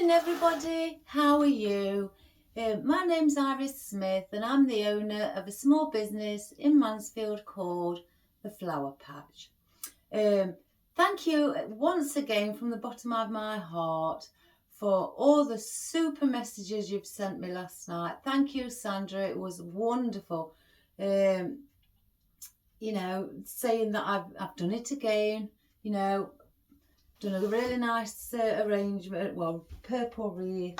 morning everybody, how are you? My name's Iris Smith and I'm the owner of a small business in Mansfield called The Flower Patch. Thank you once again from the bottom of my heart for all the super messages you've sent me last night. Thank you, Sandra, it was wonderful. You know, saying that I've done it again, you know, done a really nice arrangement, well, purple wreath,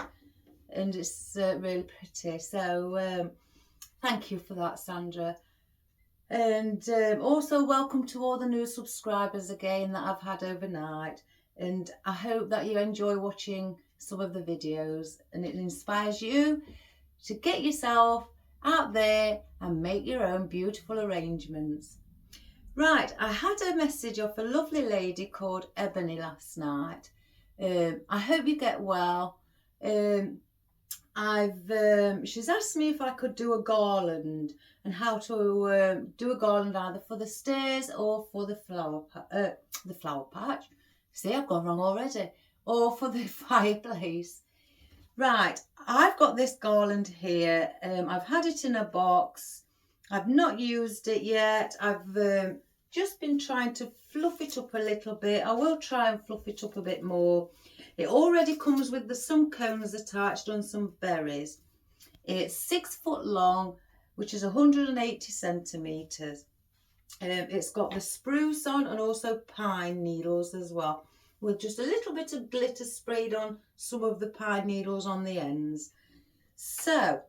and it's really pretty. So thank you for that, Sandra. And also welcome to all the new subscribers again that I've had overnight. And I hope that you enjoy watching some of the videos and it inspires you to get yourself out there and make your own beautiful arrangements. Right, I had a message off a lovely lady called Ebony last night. I hope you get well. She's asked me if I could do a garland and how to do a garland either for the stairs or for the flower patch. See, I've gone wrong already. Or for the fireplace. Right, I've got this garland here. I've had it in a box. I've not used it yet. I've just been trying to fluff it up a little bit. I will try and fluff it up a bit more. It already comes with some cones attached and some berries. It's 6 foot long, which is 180 centimetres. It's got the spruce on and also pine needles as well, with just a little bit of glitter sprayed on some of the pine needles on the ends. So,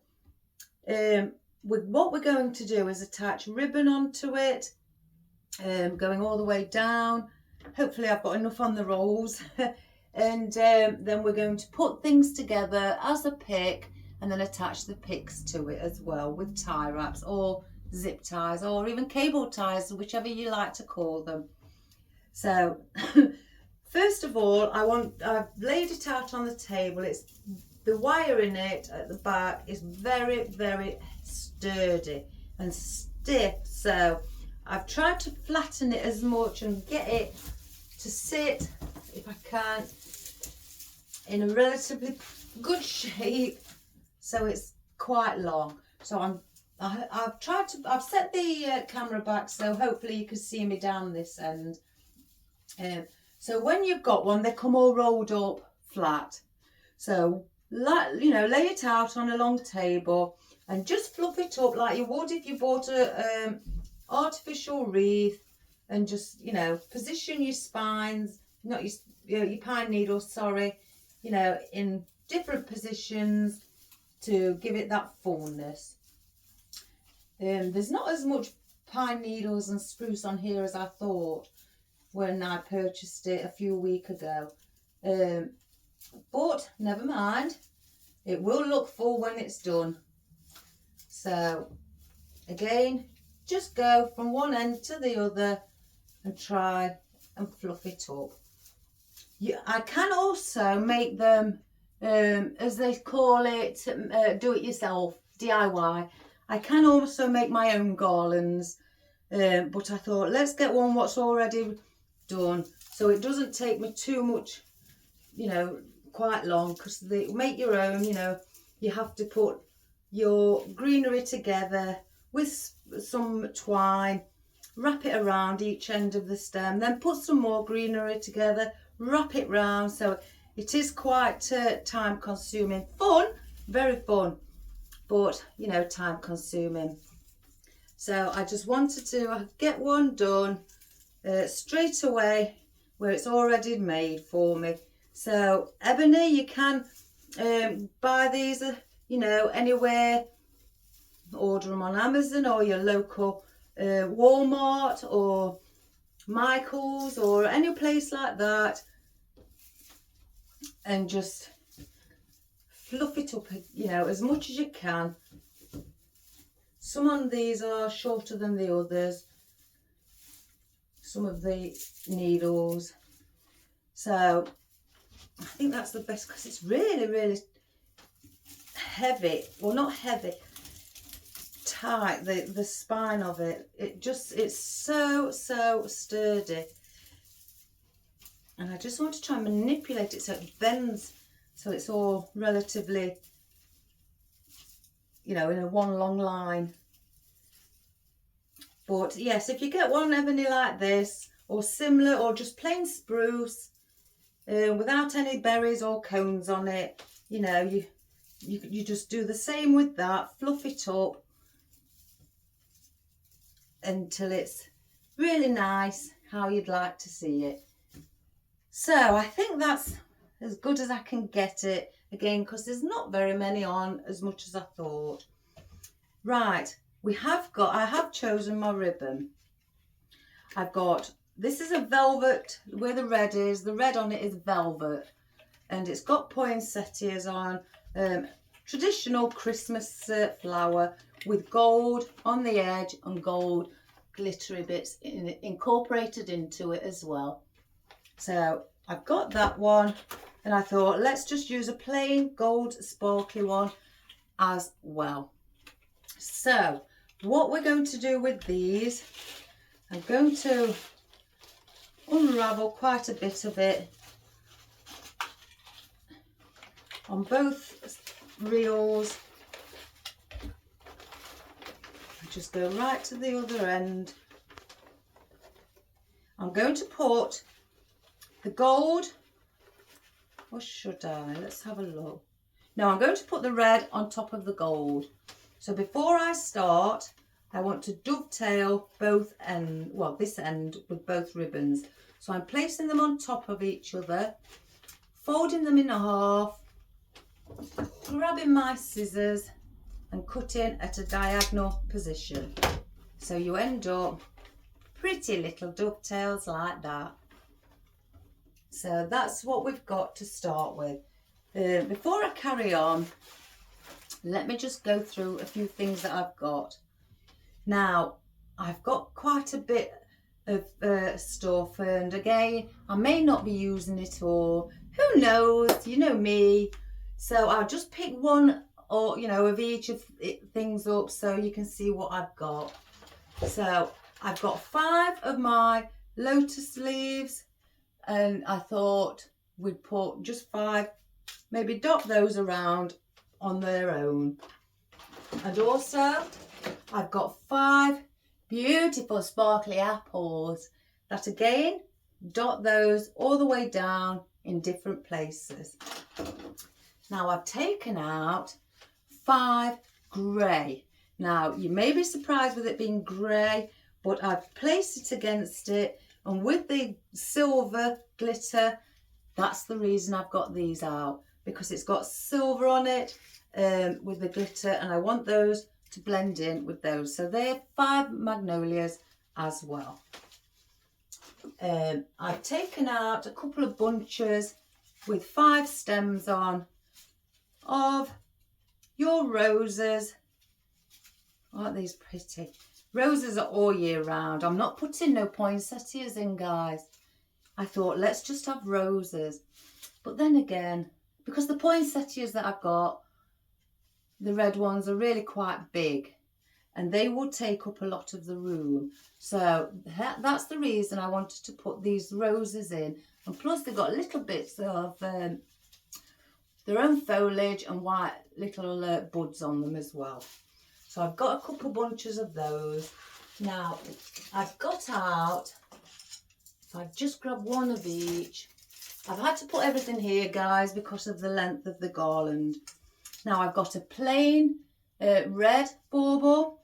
with what we're going to do is attach ribbon onto it, going all the way down. Hopefully I've got enough on the rolls. And then we're going to put things together as a pick and then attach the picks to it as well with tie wraps or zip ties or even cable ties, whichever you like to call them. So first of all, I've laid it out on the table. It's the wire in it at the back is very, very sturdy and stiff. So I've tried to flatten it as much and get it to sit, if I can, in a relatively good shape, so it's quite long. So I've set the camera back so hopefully you can see me down this end. So when you've got one, they come all rolled up flat. So you know, lay it out on a long table and just fluff it up like you would if you bought a artificial wreath, and just, you know, position your spines, not your pine needles, sorry, you know, in different positions to give it that fullness. There's not as much pine needles and spruce on here as I thought when I purchased it a few weeks ago. But never mind, it will look full when it's done. So again, just go from one end to the other and try and fluff it up. I can also make them, as they call it, do it yourself, DIY. I can also make my own garlands, but I thought let's get one what's already done so it doesn't take me too much, you know, quite long, because they make your own, you know, you have to put your greenery together with some twine, wrap it around each end of the stem, then put some more greenery together, wrap it round. So it is quite time consuming. Fun, very fun, but you know, time consuming. So I just wanted to get one done straight away where it's already made for me. So Ebony, you can buy these you know, anywhere, order them on Amazon or your local Walmart or Michael's or any place like that, and just fluff it up, you know, as much as you can. Some of these are shorter than the others, some of the needles, so I think that's the best because it's really, really heavy. Well, not heavy, tight, the spine of it. It's so sturdy. And I just want to try and manipulate it so it bends so it's all relatively, you know, in a one long line. But yes, if you get one ebony like this or similar, or just plain spruce without any berries or cones on it, you know, you just do the same with that, fluff it up until it's really nice how you'd like to see it. So I think that's as good as I can get it, again, because there's not very many on, as much as I thought. Right, I have chosen my ribbon. I've got, this is a velvet where the red is. The red on it is velvet, and it's got poinsettias on, traditional Christmas flower with gold on the edge and gold glittery bits incorporated into it as well. So I've got that one, and I thought let's just use a plain gold sparkly one as well. So what we're going to do with these, I'm going to unravel quite a bit of it on both reels. Just go right to the other end. I'm going to put the gold, or should I? Let's have a look. No, I'm going to put the red on top of the gold. So before I start, I want to dovetail both ends, well, this end with both ribbons. So I'm placing them on top of each other, folding them in half, grabbing my scissors and cutting at a diagonal position. So you end up pretty little dovetails like that. So that's what we've got to start with. Before I carry on, let me just go through a few things that I've got. Now, I've got quite a bit of stuff, and again, I may not be using it all. Who knows? You know me. So I'll just pick one, or you know, of each of things up so you can see what I've got. So I've got 5 of my lotus leaves, and I thought we'd put just 5, maybe dot those around on their own. And also I've got 5 beautiful sparkly apples that again dot those all the way down in different places. Now I've taken out 5 grey. Now you may be surprised with it being grey, but I've placed it against it, and with the silver glitter, that's the reason I've got these out, because it's got silver on it with the glitter, and I want those to blend in with those. So they're 5 magnolias as well. I've taken out a couple of bunches with 5 stems on of your roses. Aren't these pretty? Roses are all year round. I'm not putting no poinsettias in, guys. I thought let's just have roses. But then again, because the poinsettias that I've got, the red ones, are really quite big, and they would take up a lot of the room. So that's the reason I wanted to put these roses in. And plus they've got little bits of their own foliage and white little buds on them as well. So I've got a couple bunches of those. Now I've got out, if I just grab one of each. I've had to put everything here, guys, because of the length of the garland. Now I've got a plain red bauble,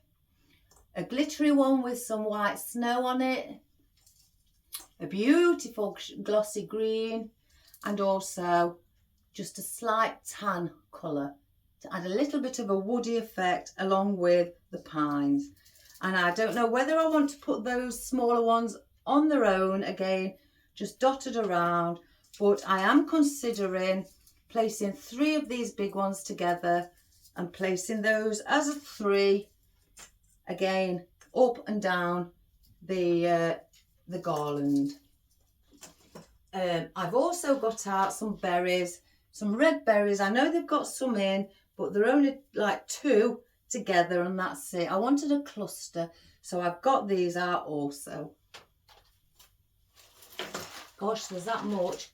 a glittery one with some white snow on it, a beautiful glossy green, and also just a slight tan colour to add a little bit of a woody effect along with the pines. And I don't know whether I want to put those smaller ones on their own, again, just dotted around, but I am considering placing 3 of these big ones together and placing those as a 3, again, up and down the garland. I've also got out some berries, some red berries. I know they've got some in, but they're only like 2 together, and that's it. I wanted a cluster, so I've got these out also. Gosh, there's that much.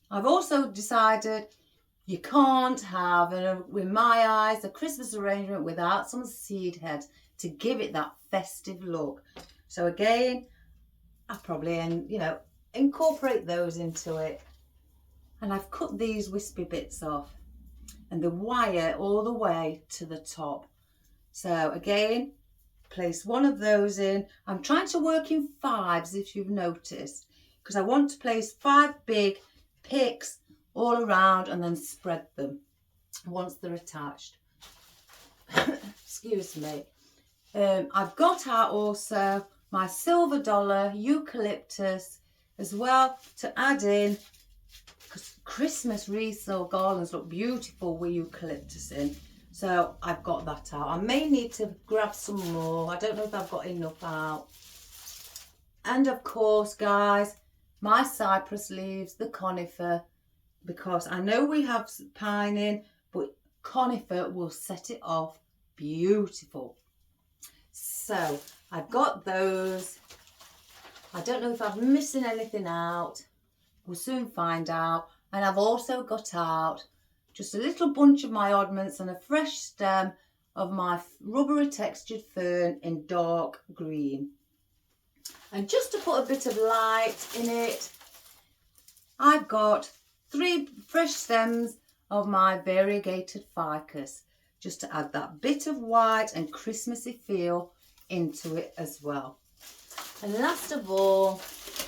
I've also decided You can't have, in my eyes, a Christmas arrangement without some seed heads to give it that festive look. So again, I probably, incorporate those into it. And I've cut these wispy bits off and the wire all the way to the top. So again, place one of those in. I'm trying to work in fives, if you've noticed, because I want to place 5 big picks all around and then spread them once they're attached. Excuse me. I've got out also my silver dollar eucalyptus as well to add in, because Christmas wreaths or garlands look beautiful with eucalyptus in. So I've got that out. I may need to grab some more. I don't know if I've got enough out. And of course, guys, my cypress leaves, the conifer, because I know we have pine in, but conifer will set it off beautiful. So I've got those. I don't know if I'm missing anything out. We'll soon find out. And I've also got out just a little bunch of my oddments and a fresh stem of my rubbery textured fern in dark green. And just to put a bit of light in it, I've got 3 fresh stems of my variegated ficus, just to add that bit of white and Christmassy feel into it as well. And last of all,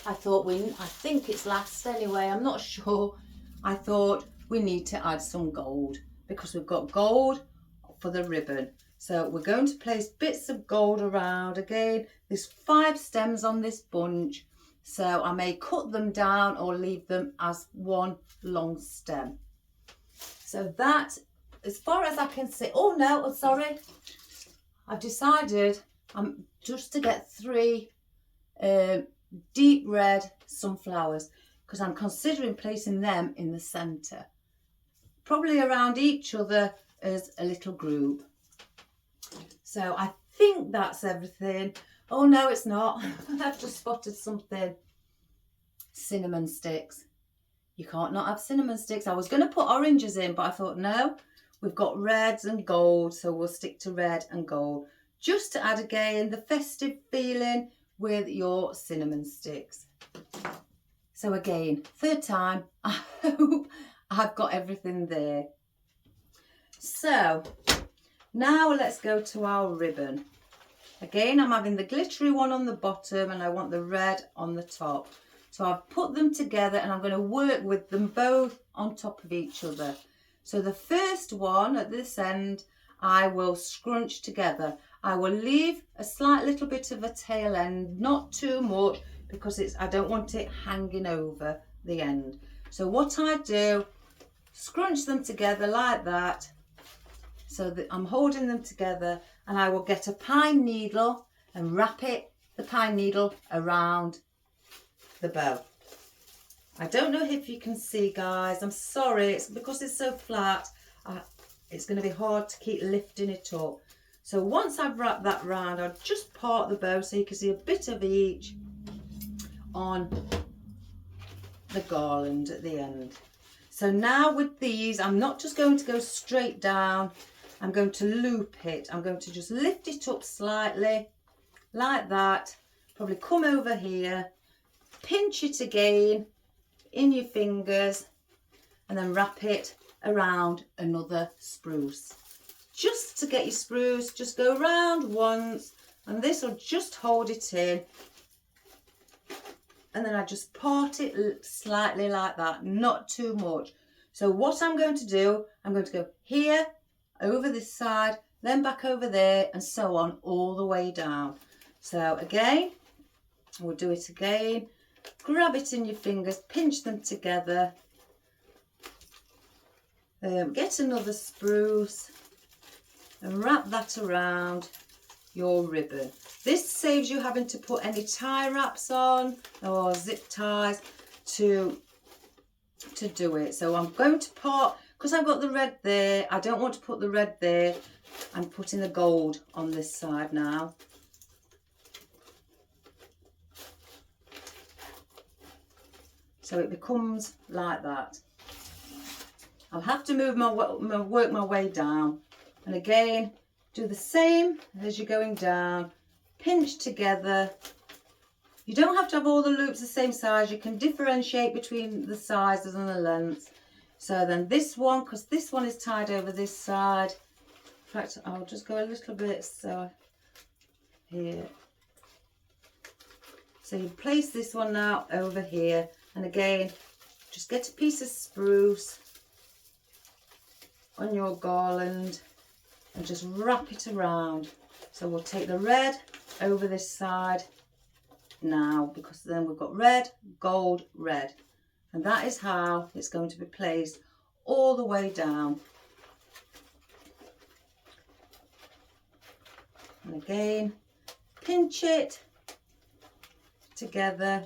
I think it's last anyway, I'm not sure. I thought we need to add some gold, because we've got gold for the ribbon. So we're going to place bits of gold around. Again, there's 5 stems on this bunch, so I may cut them down or leave them as one long stem. So that, as far as I can see, oh no, sorry, I've decided just to get 3 deep red sunflowers, because I'm considering placing them in the centre, probably around each other as a little group. So I think that's everything. Oh no, it's not. I've just spotted something. Cinnamon sticks. You can't not have cinnamon sticks. I was going to put oranges in, but I thought no, we've got reds and gold, so we'll stick to red and gold, just to add again the festive feeling with your cinnamon sticks. So again, 3rd time, I hope I've got everything there. So now let's go to our ribbon. Again, I'm having the glittery one on the bottom and I want the red on the top. So I've put them together and I'm going to work with them both on top of each other. So the first one at this end, I will scrunch together. I will leave a slight little bit of a tail end, not too much, because I don't want it hanging over the end. So what I do, scrunch them together like that, so that I'm holding them together, and I will get a pine needle and wrap the pine needle around the bow. I don't know if you can see, guys, I'm sorry, it's because it's so flat, it's going to be hard to keep lifting it up. So once I've wrapped that round, I'll just part the bow so you can see a bit of each on the garland at the end. So now with these, I'm not just going to go straight down, I'm going to loop it. I'm going to just lift it up slightly like that, probably come over here, pinch it again in your fingers, and then wrap it around another spruce. Just to get your spruce, just go round once, and this will just hold it in. And then I just part it slightly like that, not too much. So what I'm going to do, I'm going to go here, over this side, then back over there, and so on all the way down. So again, we'll do it again. Grab it in your fingers, pinch them together. Get another spruce and wrap that around your ribbon. This saves you having to put any tie wraps on or zip ties to do it. So I'm going to part, because I've got the red there, I don't want to put the red there. I'm putting the gold on this side now. So it becomes like that. I'll have to work my way down. And again, do the same as you're going down. Pinch together. You don't have to have all the loops the same size. You can differentiate between the sizes and the lengths. So then this one, because this one is tied over this side. In fact, I'll just go a little bit so here. So you place this one now over here, and again, just get a piece of spruce on your garland and just wrap it around. So we'll take the red over this side now, because then we've got red, gold, red. And that is how it's going to be placed all the way down. And again, pinch it together,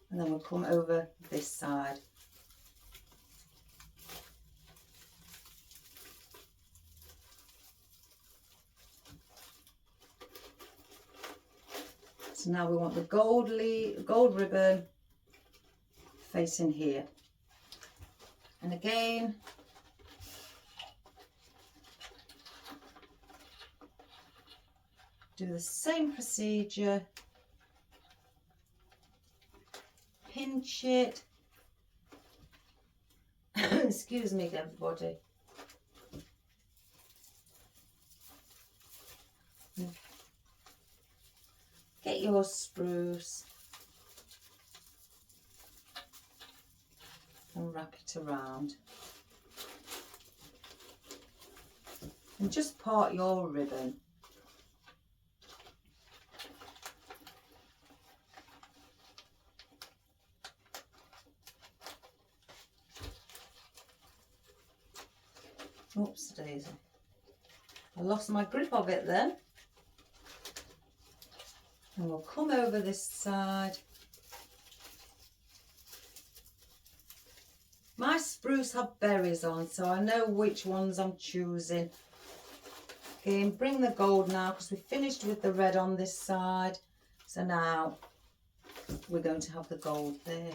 and then we'll come over this side. So now we want the gold ribbon facing here. And again, do the same procedure. Pinch it. Excuse me, everybody. Get your spruce and wrap it around. And just part your ribbon. Oops, daisy. I lost my grip of it then. And we'll come over this side. My spruce have berries on, so I know which ones I'm choosing. Again, bring the gold now, because we finished with the red on this side. So now we're going to have the gold there.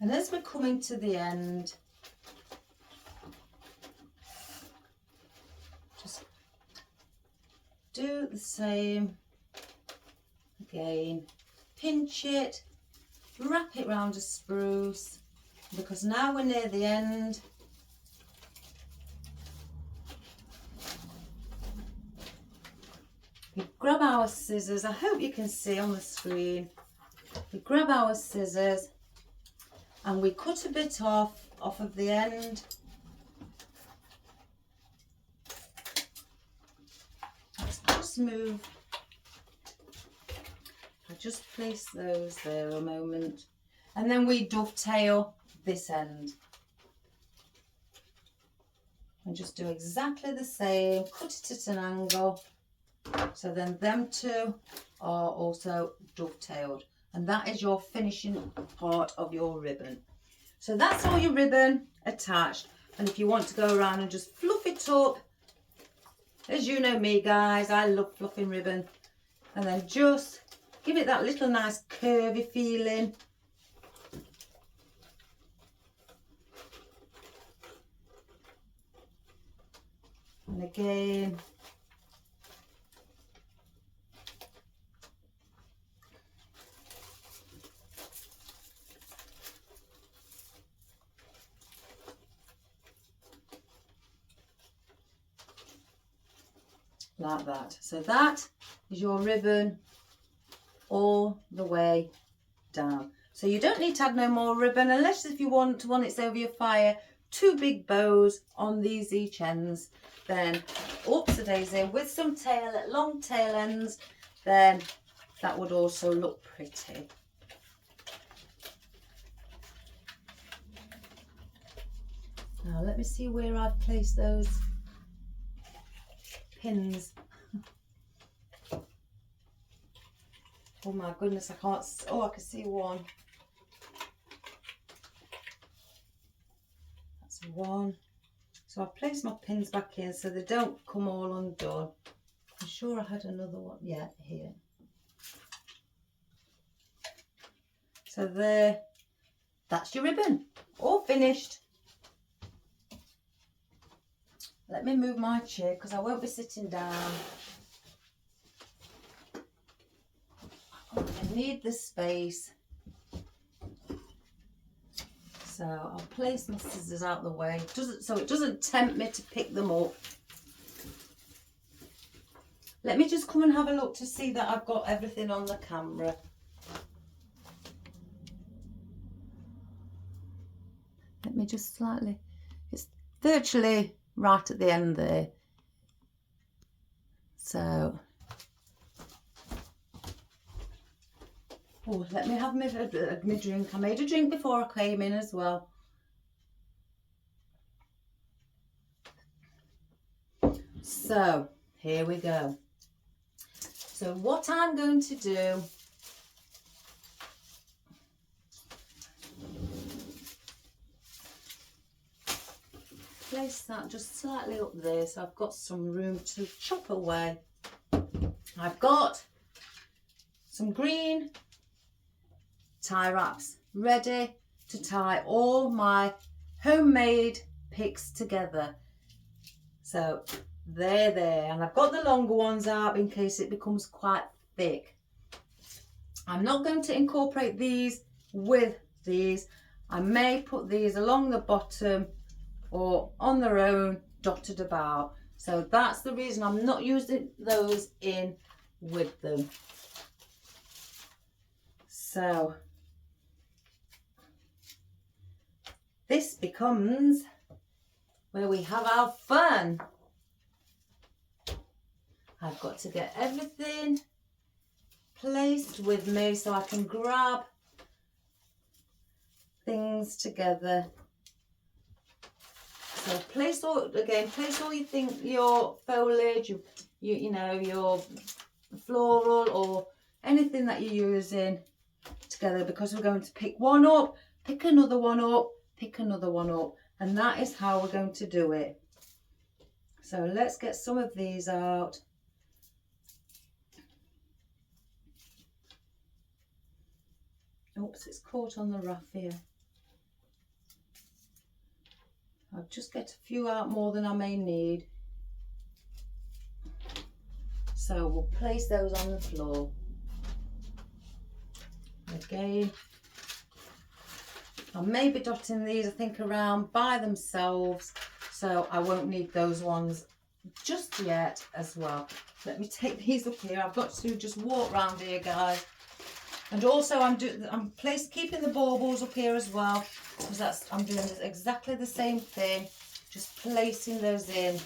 And as we're coming to the end, just do the same again. Pinch it, wrap it round a spruce, because now we're near the end. We grab our scissors. I hope you can see on the screen. We grab our scissors and we cut a bit off of the end. Let's just move. I just place those there a moment. And then we dovetail this end. And just do exactly the same. Cut it at an angle. So then them two are also dovetailed. And that is your finishing part of your ribbon. So that's all your ribbon attached. And if you want to go around and just fluff it up, as you know me guys, I love fluffing ribbon. And then just give it that little nice curvy feeling. And again, like that. So that is your ribbon all the way down. So you don't need to add no more ribbon, unless if you want one it's over your fire, 2 big bows on these each ends, then oops a daisy, with some long tail ends, then that would also look pretty. Now let me see where I've placed those pins. Oh my goodness, I can't, oh I can see one. That's one. So I've placed my pins back in so they don't come all undone. sure I had another one. Yeah, here. So there, that's your ribbon, all finished. Let me move my chair because I won't be sitting down. I need the space. So I'll place my scissors out the way so it doesn't tempt me to pick them up. Let me just come and have a look to see that I've got everything on the camera. Let me just slightly, it's virtually right at the end there. So, oh, let me have my drink. I made a drink before I came in as well. So, here we go. So what I'm going to do, place that just slightly up there so I've got some room to chop away. I've got some green tie wraps ready to tie all my homemade picks together. So they're there, and I've got the longer ones out in case it becomes quite thick. I'm not going to incorporate these with these. I may put these along the bottom or on their own dotted about. So that's the reason I'm not using those in with them. So this becomes where we have our fun. I've got to get everything placed with me so I can grab things together. So place all you think, your foliage, you know, your floral or anything that you're using together, because we're going to pick one up, pick another one up, pick another one up, and that is how we're going to do it. So let's get some of these out. Oops, it's caught on the rough here. I'll just get a few out more than I may need. So we'll place those on the floor. Again, I may be dotting these, I think, around by themselves, so I won't need those ones just yet as well. Let me take these up here. I've got to just walk around here, guys. And also I'm keeping the baubles up here as well, because I'm doing exactly the same thing, just placing those in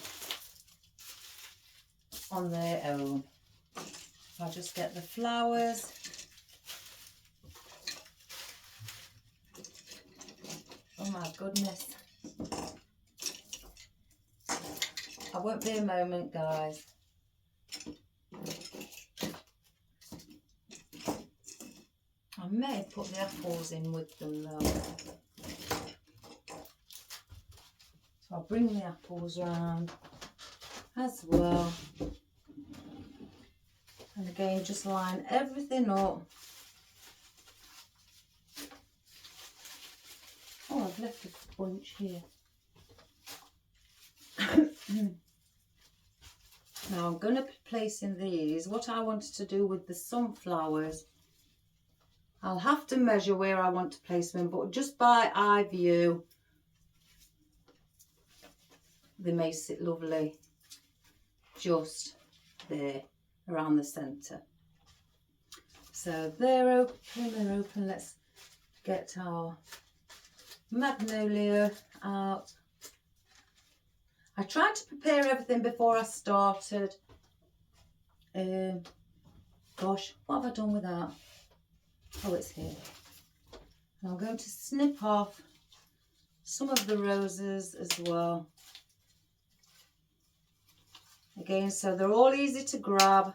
on their own. I'll just get the flowers. Oh my goodness. I won't be a moment, guys. I may put the apples in with them though. So I'll bring the apples around as well. And again, just line everything up. Oh, I've left a bunch here. Now I'm going to be placing these. What I wanted to do with the sunflowers, I'll have to measure where I want to place them, but just by eye view, they may sit lovely just there around the centre. So they're open. Let's get our magnolia out. I tried to prepare everything before I started. Gosh, what have I done with that? Oh, it's here. And I'm going to snip off some of the roses as well. Again, so they're all easy to grab.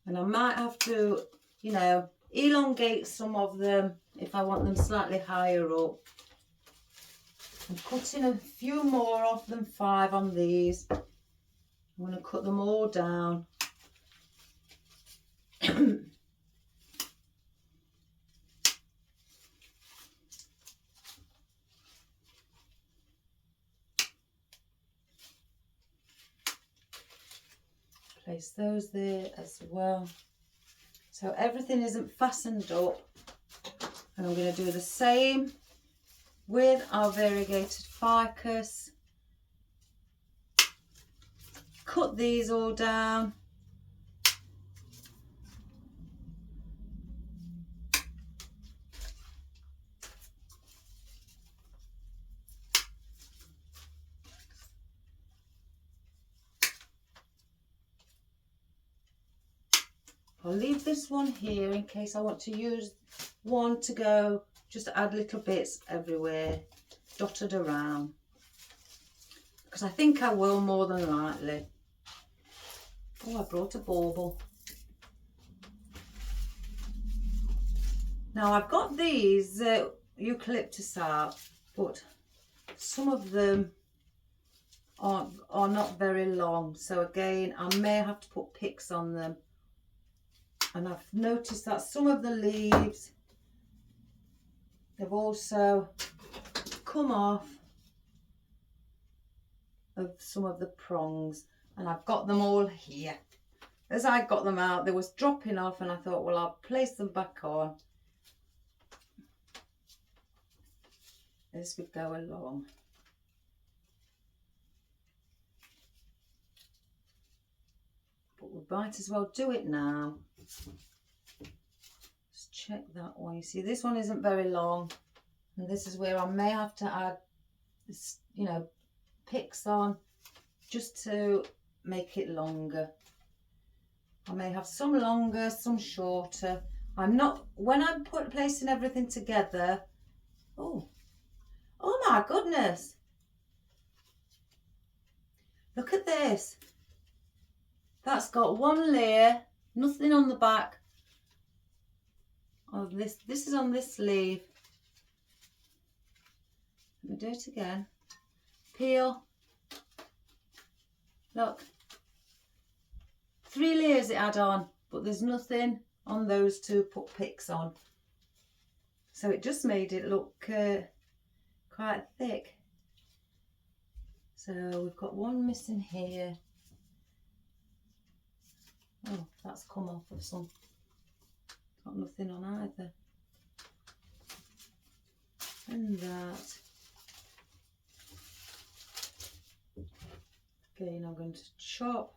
And I might have to, you know, elongate some of them if I want them slightly higher up. I'm cutting a few more off than 5 on these. I'm going to cut them all down. Place those there as well. So everything isn't fastened up. And I'm going to do the same with our variegated ficus. Cut these all down. I'll leave this one here in case I want to use one to go, just to add little bits everywhere, dotted around. Because I think I will more than likely. Oh, I brought a bauble. Now I've got these eucalyptus out, but some of them are not very long. So again, I may have to put picks on them. And I've noticed that some of the leaves, they've also come off of some of the prongs. And I've got them all here. As I got them out, they was dropping off and I thought, well, I'll place them back on as we go along. But we might as well do it now. Just check that one. You see, this one isn't very long, and this is where I may have to add this, you know, picks on just to make it longer. I may have some longer, some shorter. I'm not, when I'm placing everything together, oh my goodness, look at this. That's got one layer, nothing on the back of this. This is on this sleeve. Let me do it again. Peel. Look. 3 layers it had on, but there's nothing on those to put picks on. So it just made it look quite thick. So we've got one missing here. Oh, that's come off of some. Got nothing on either. And that. Again, I'm going to chop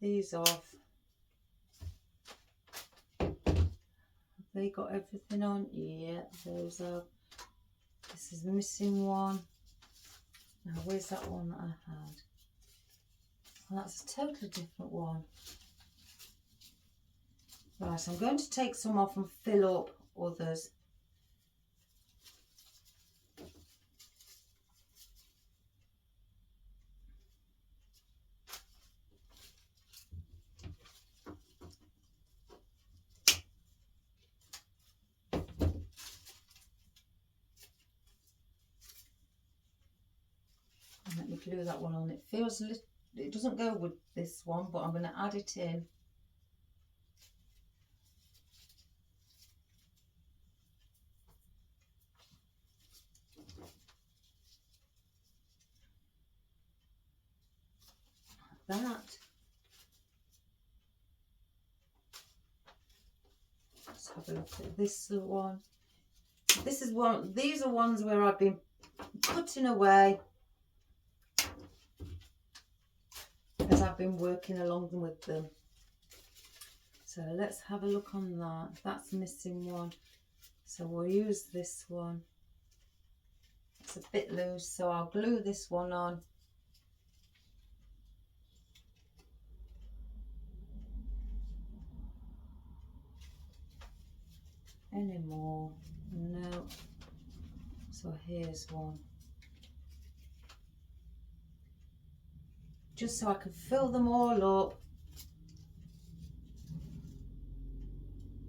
these off. Have they got everything on? Yeah, those are. This is the missing one. Now, where's that one that I had? Well, that's a totally different one. Right, I'm going to take some off and fill up others. And let me glue that one on. It feels a little, it doesn't go with this one, but I'm going to add it in. Like that. Let's have a look at this one. This is one. These are ones where I've been cutting away as I've been working along with them. So let's have a look on that. That's missing one. So we'll use this one. It's a bit loose, so I'll glue this one on. Any more? No. So here's one. Just so I can fill them all up,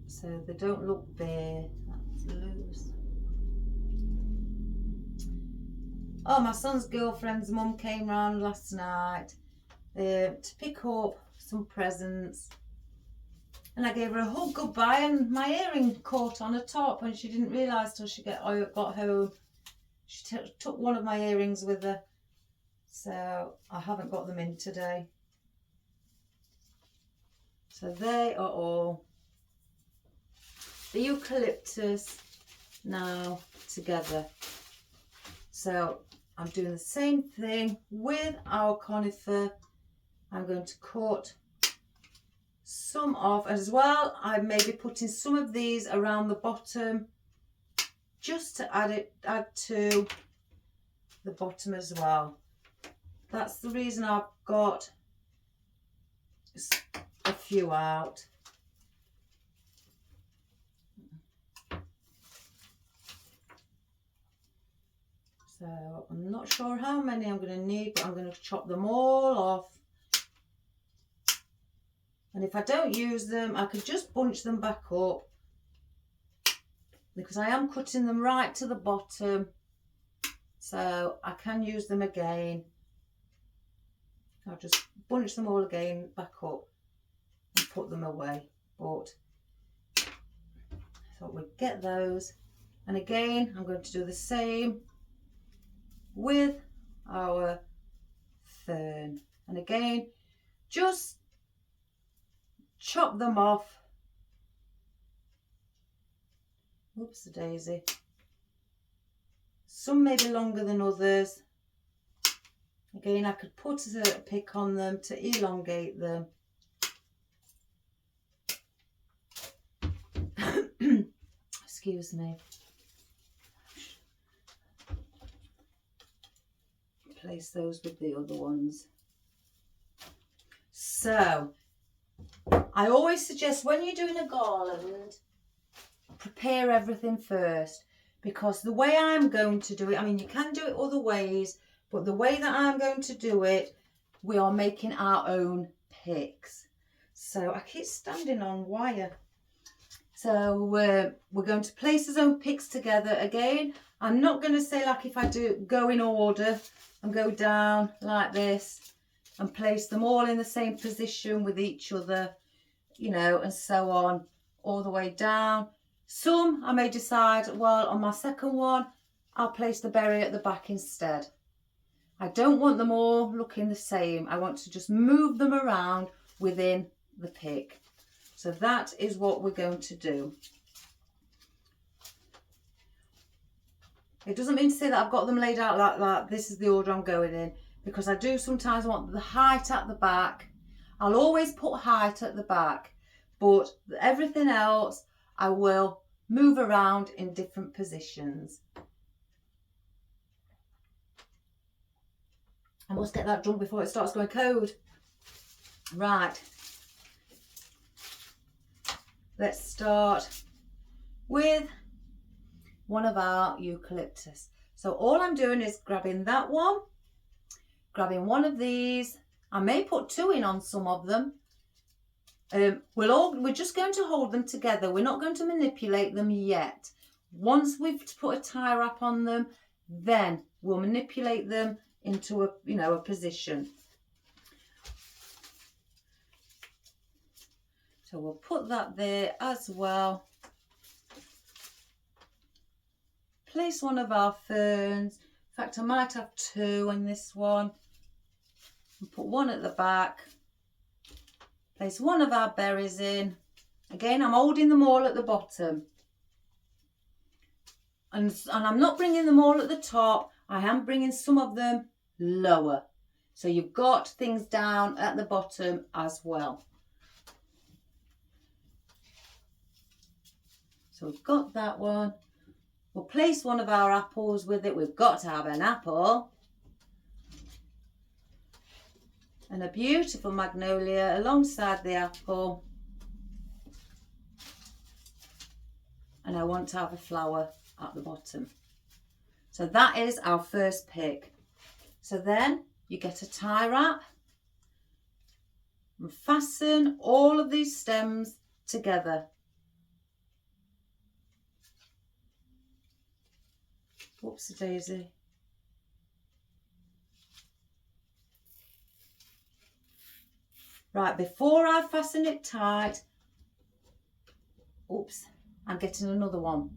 so they don't look bare. That's loose. Oh, my son's girlfriend's mum came round last night to pick up some presents. And I gave her a hug goodbye, and my earring caught on her top, and she didn't realise till she got home. She took one of my earrings with her, so I haven't got them in today. So they are all the eucalyptus now together. So I'm doing the same thing with our conifer. I'm going to cut some off as well. I may be putting some of these around the bottom just to add to the bottom as well. That's the reason I've got a few out. So I'm not sure how many I'm going to need, but I'm going to chop them all off. And if I don't use them, I could just bunch them back up, because I am cutting them right to the bottom, so I can use them again. I'll just bunch them all again back up and put them away. But I thought we'd get those. And again, I'm going to do the same with our fern. And again, just chop them off. Oops, a daisy. Some may be longer than others. Again, I could put a pick on them to elongate them. Excuse me. Place those with the other ones. So, I always suggest when you're doing a garland, prepare everything first, because the way I'm going to do it, I mean, you can do it other ways, but the way that I'm going to do it, we are making our own picks. So I keep standing on wire. So we're going to place his own picks together again. I'm not going to say like if I do go in order and go down like this and place them all in the same position with each other, you know, and so on, all the way down. Some I may decide, well, on my second one, I'll place the berry at the back instead. I don't want them all looking the same. I want to just move them around within the pick. So that is what we're going to do. It doesn't mean to say that I've got them laid out like this is the order I'm going in, because I do sometimes want the height at the back. I'll always put height at the back, but everything else I will move around in different positions. I must get that done before it starts going cold. Right. Let's start with one of our eucalyptus. So all I'm doing is grabbing that one, grabbing one of these. I may put two in on some of them. We're just going to hold them together. We're not going to manipulate them yet. Once we've put a tie wrap on them, then we'll manipulate them into a position. So we'll put that there as well. Place one of our ferns. In fact, I might have two in this one. And put one at the back. Place one of our berries in. Again, I'm holding them all at the bottom. And I'm not bringing them all at the top. I am bringing some of them lower. So you've got things down at the bottom as well. So we've got that one. We'll place one of our apples with it. We've got to have an apple. And a beautiful magnolia alongside the apple. And I want to have a flower at the bottom. So that is our first pick. So then you get a tie wrap and fasten all of these stems together. Whoopsie daisy. Right, before I fasten it tight, oops, I'm getting another one.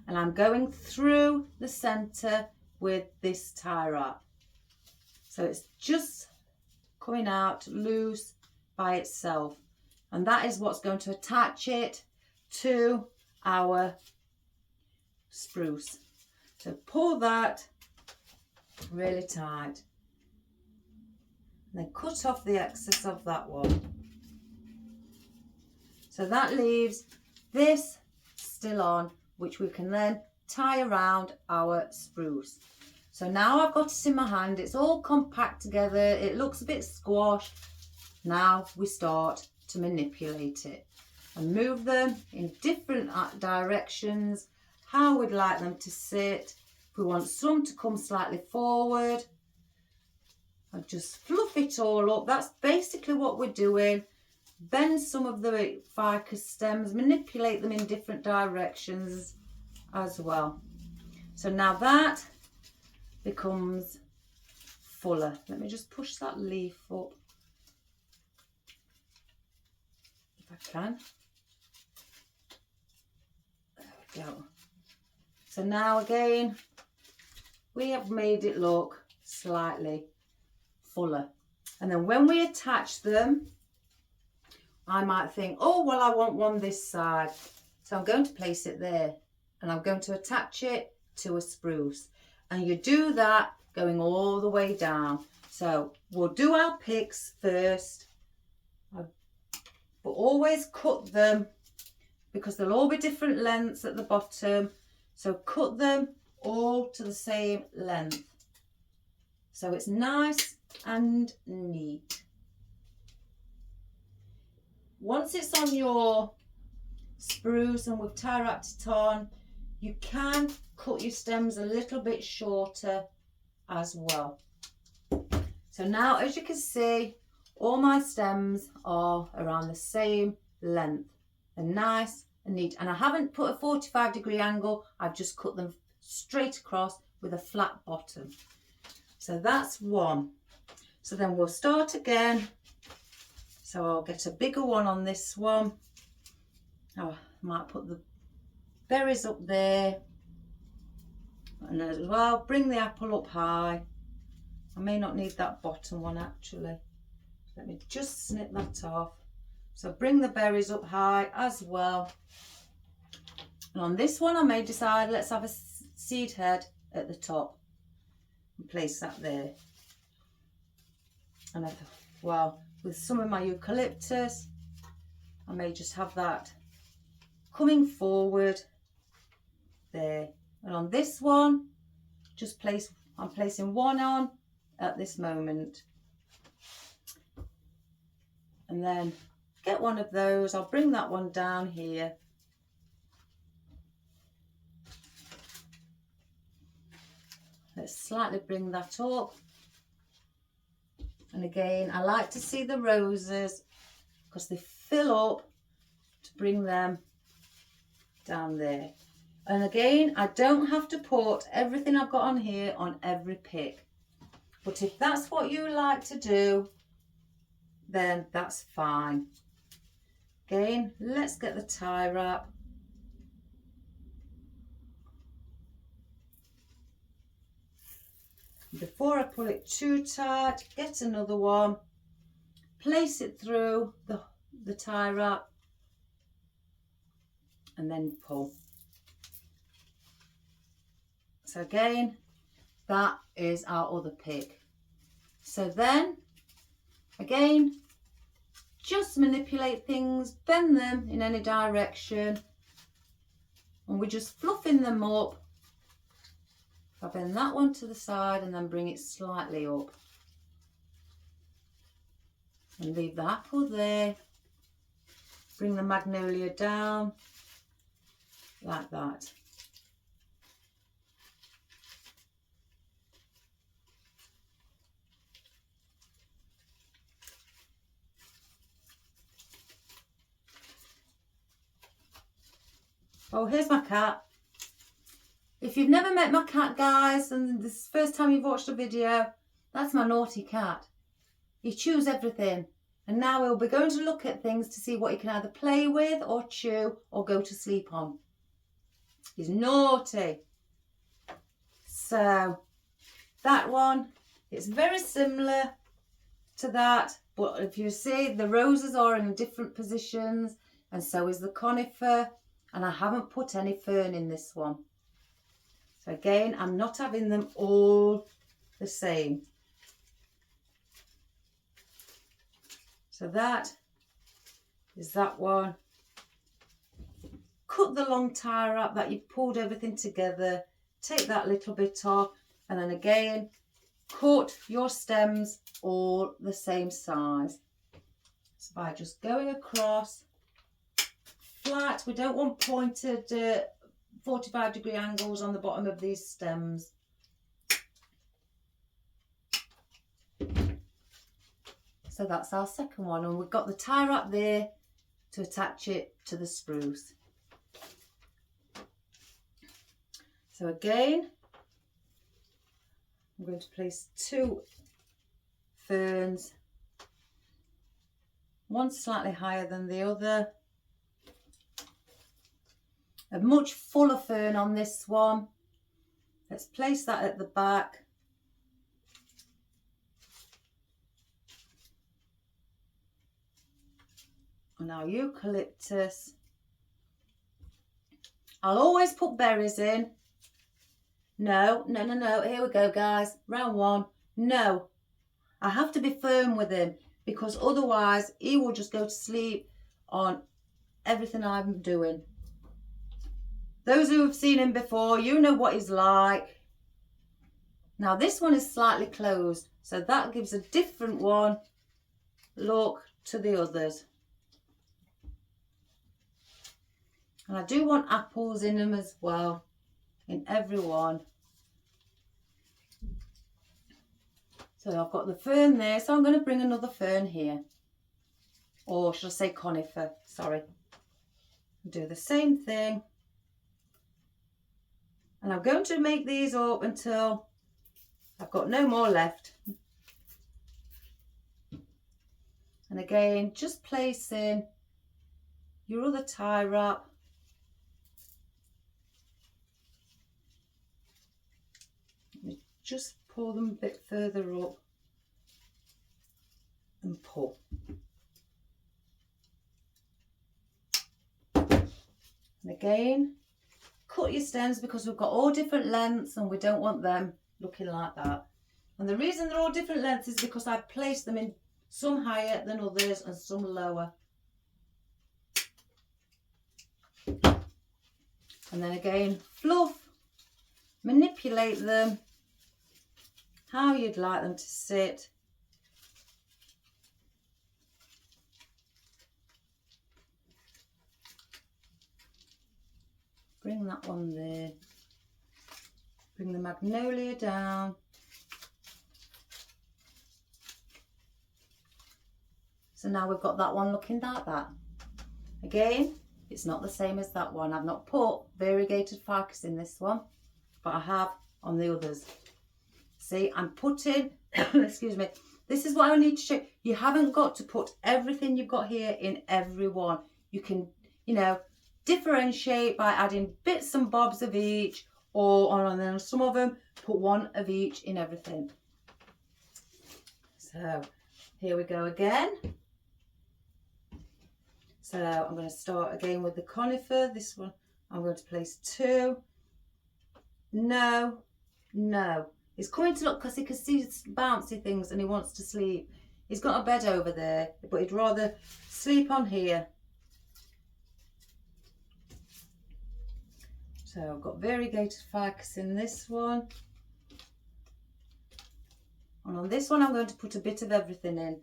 And I'm going through the centre with this tie wrap. So it's just coming out loose by itself. And that is what's going to attach it to our spruce. So pull that really tight. And then cut off the excess of that one. So that leaves this still on, which we can then tie around our spruce. So now I've got it in my hand, it's all compact together, it looks a bit squashed. Now we start to manipulate it and move them in different directions, how we'd like them to sit. If we want some to come slightly forward, and just fluff it all up. That's basically what we're doing. Bend some of the ficus stems, manipulate them in different directions as well. So now that becomes fuller. Let me just push that leaf up if I can. There we go. So now again, we have made it look slightly fuller. And then when we attach them, I might think, oh, well, I want one this side. So I'm going to place it there and I'm going to attach it to a spruce. And you do that going all the way down. So we'll do our picks first, but always cut them because they'll all be different lengths at the bottom. So cut them all to the same length. So it's nice and neat. Once it's on your spruce and we've tie wrapped it on, you can cut your stems a little bit shorter as well. So now, as you can see, all my stems are around the same length. They're nice and neat. And I haven't put a 45-degree angle, I've just cut them straight across with a flat bottom. So that's one. So then we'll start again. So I'll get a bigger one on this one. Oh, I might put the berries up there. And as well, bring the apple up high. I may not need that bottom one actually. Let me just snip that off. So bring the berries up high as well. And on this one I may decide, let's have a seed head at the top. And place that there. And well, with some of my eucalyptus, I may just have that coming forward there. And on this one, just I'm placing one on at this moment. And then get one of those, I'll bring that one down here. Let's slightly bring that up. And again, I like to see the roses because they fill up to bring them down there. And again, I don't have to put everything I've got on here on every pick. But if that's what you like to do, then that's fine. Again, let's get the tie wrap. Before I pull it too tight, get another one, place it through the tie wrap and then pull. So again, that is our other pick. So then, again, just manipulate things, bend them in any direction, and we're just fluffing them up. I bend that one to the side and then bring it slightly up. And leave the apple there. Bring the magnolia down, like that. Oh, here's my cat. If you've never met my cat, guys, and this is the first time you've watched a video, that's my naughty cat. He chews everything And now we'll be going to look at things to see what he can either play with or chew or go to sleep on. He's naughty. So that one, it's very similar to that, but if you see, the roses are in different positions, and so is the conifer, and I haven't put any fern in this one. So again, I'm not having them all the same. So that is that one. Cut the long tie wrap that you've pulled everything together, take that little bit off, and then again, cut your stems all the same size. So by just going across flat, we don't want pointed 45-degree angles on the bottom of these stems. So that's our second one, and we've got the tie wrap there to attach it to the spruce. So again, I'm going to place 2 ferns, one slightly higher than the other. A much fuller fern on this one. Let's place that at the back. And our eucalyptus. I'll always put berries in. No, here we go guys, round 1. No, I have to be firm with him because otherwise he will just go to sleep on everything I'm doing. Those who have seen him before, you know what he's like. Now this one is slightly closed, so that gives a different one look to the others. And I do want apples in them as well, in every one. So I've got the fern there, so I'm going to bring another fern here. Or should I say conifer, sorry. Do the same thing. And I'm going to make these up until I've got no more left. And again, just placing your other tie wrap. Just pull them a bit further up and pull. And again, cut your stems because we've got all different lengths and we don't want them looking like that. And the reason they're all different lengths is because I placed them in some higher than others and some lower. And then again, fluff, manipulate them how you'd like them to sit. Bring that one there. Bring the magnolia down. So now we've got that one looking like that. Again, it's not the same as that one. I've not put variegated ficus in this one, but I have on the others. See, I'm putting, excuse me, this is what I need to show. You haven't got to put everything you've got here in every one. You can, you know, differentiate by adding bits and bobs of each, or on then some of them, put one of each in everything. So here we go again. So I'm going to start again with the conifer. This one I'm going to place 2. No. He's coming to look because he can see bouncy things and he wants to sleep. He's got a bed over there, but he'd rather sleep on here. So I've got variegated ficus in this one. And on this one I'm going to put a bit of everything in.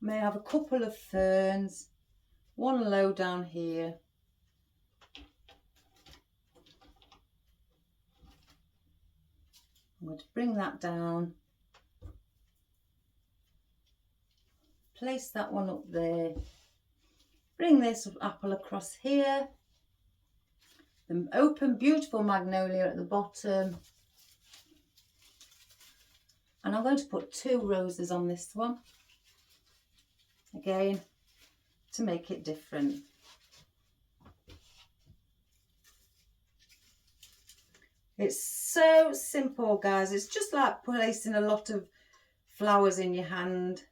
May have a couple of ferns, one low down here. I'm going to bring that down, place that one up there, bring this apple across here, the open beautiful magnolia at the bottom, And I'm going to put 2 roses on this one, again, to make it different. It's so simple, guys. It's just like placing a lot of flowers in your hand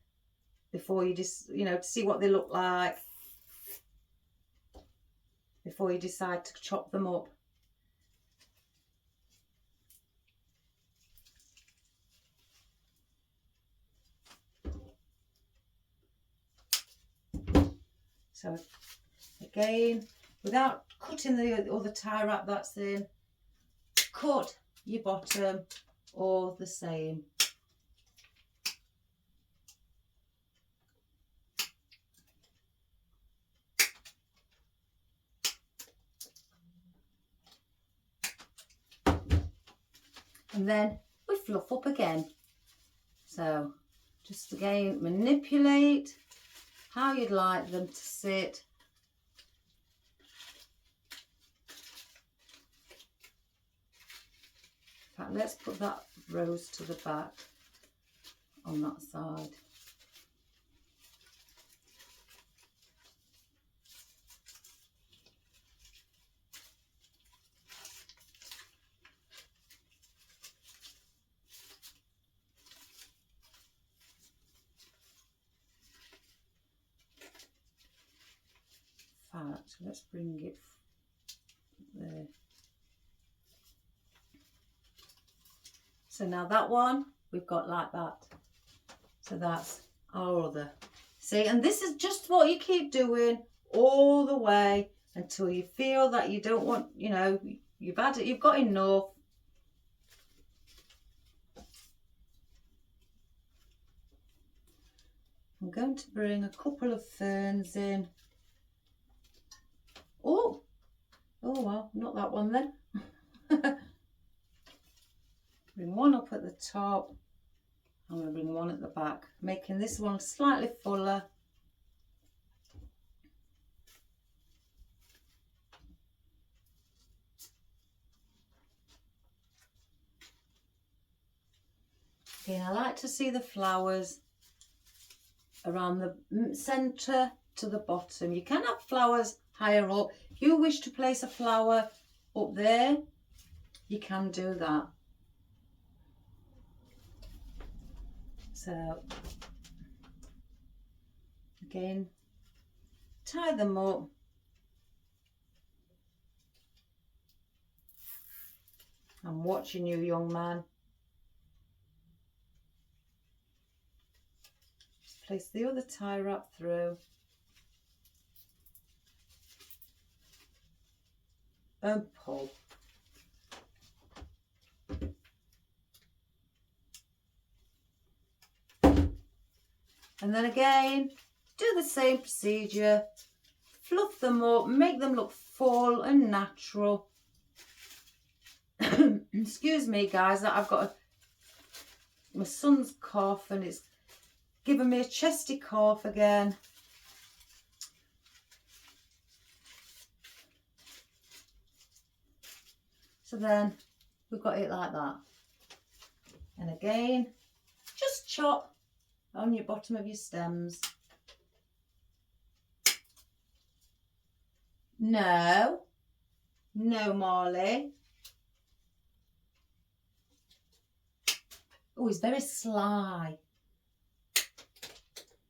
before you just, you know, to see what they look like before you decide to chop them up. So again, without cutting the other tie wrap that's in, cut your bottom all the same. And then we fluff up again. So just again, manipulate how you'd like them to sit. In fact, let's put that rose to the back on that side. In fact, let's bring it there. So now that one, we've got like that. So that's our other. See, and this is just what you keep doing all the way until you feel that you don't want, you know, you've had it, you've got enough. I'm going to bring a couple of ferns in. Oh well, not that one then. Bring one up at the top. I'm going to bring one at the back, making this one slightly fuller. Again, I like to see the flowers around the centre to the bottom. You can have flowers higher up. If you wish to place a flower up there, you can do that. So again, tie them up. I'm watching you, young man. Just place the other tie wrap through. And pull. And then again, do the same procedure. Fluff them up, make them look full and natural. Excuse me, guys, that I've got my son's cough and it's given me a chesty cough again. So then we've got it like that. And again, just chop on your bottom of your stems. No, Marley. Oh, he's very sly.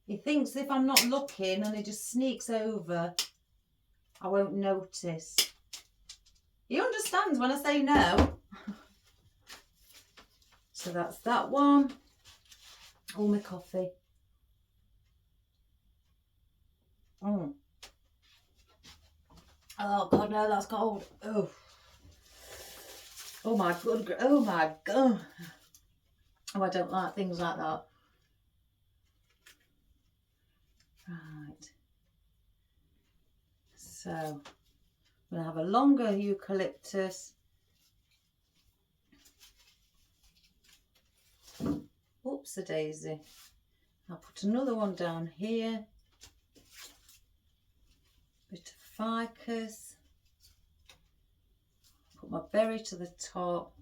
He thinks if I'm not looking and he just sneaks over, I won't notice. He understands when I say no. So that's that one. Oh, my coffee. Oh God, no, that's cold. Oh my God. Oh my God. Oh, I don't like things like that. Right. So I'm going to have a longer eucalyptus. Oops, a daisy. I'll put another one down here. Bit of ficus. Put my berry to the top.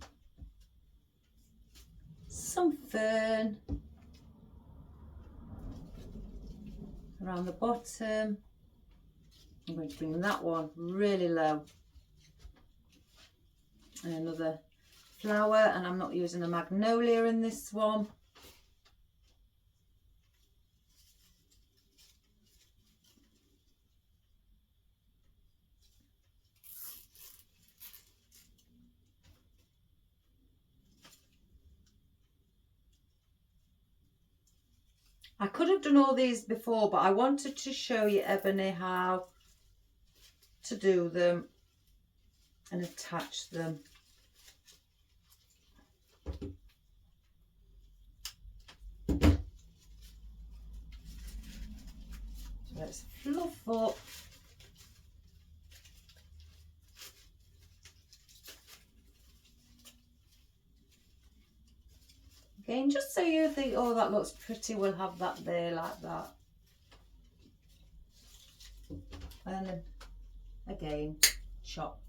some fern around the bottom. I'm going to bring that one really low. And another flower, and I'm not using a magnolia in this one. I could have done all these before, but I wanted to show you, Ebony, how to do them and attach them. So let's fluff up. Again, just so you think, oh, that looks pretty, we'll have that there like that. And then again, chop.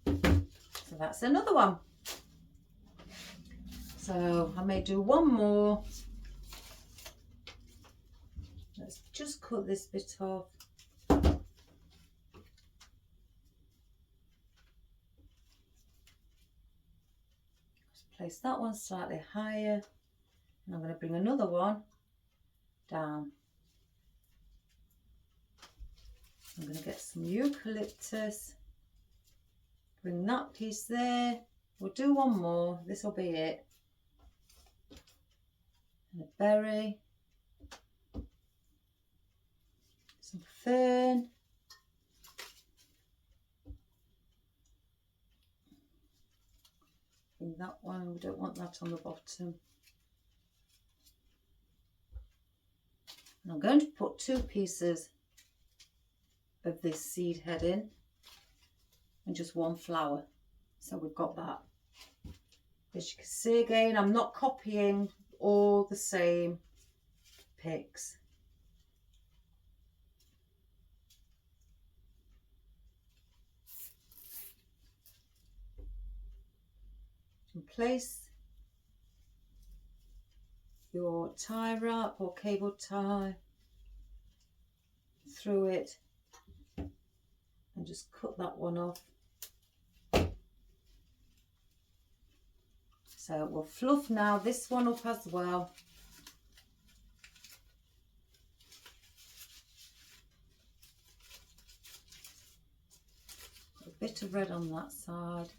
So that's another one. So I may do one more. Let's just cut this bit off. Place that one slightly higher, and I'm going to bring another one down. I'm going to get some eucalyptus, bring that piece there. We'll do one more, this will be it. And a berry, some fern, bring that one, we don't want that on the bottom. And I'm going to put 2 pieces of this seed head in and just 1 flower. So we've got that. As you can see, again, I'm not copying all the same picks. And place your tie wrap or cable tie through it and just cut that one off. So we'll fluff now this one up as well. A bit of red on that side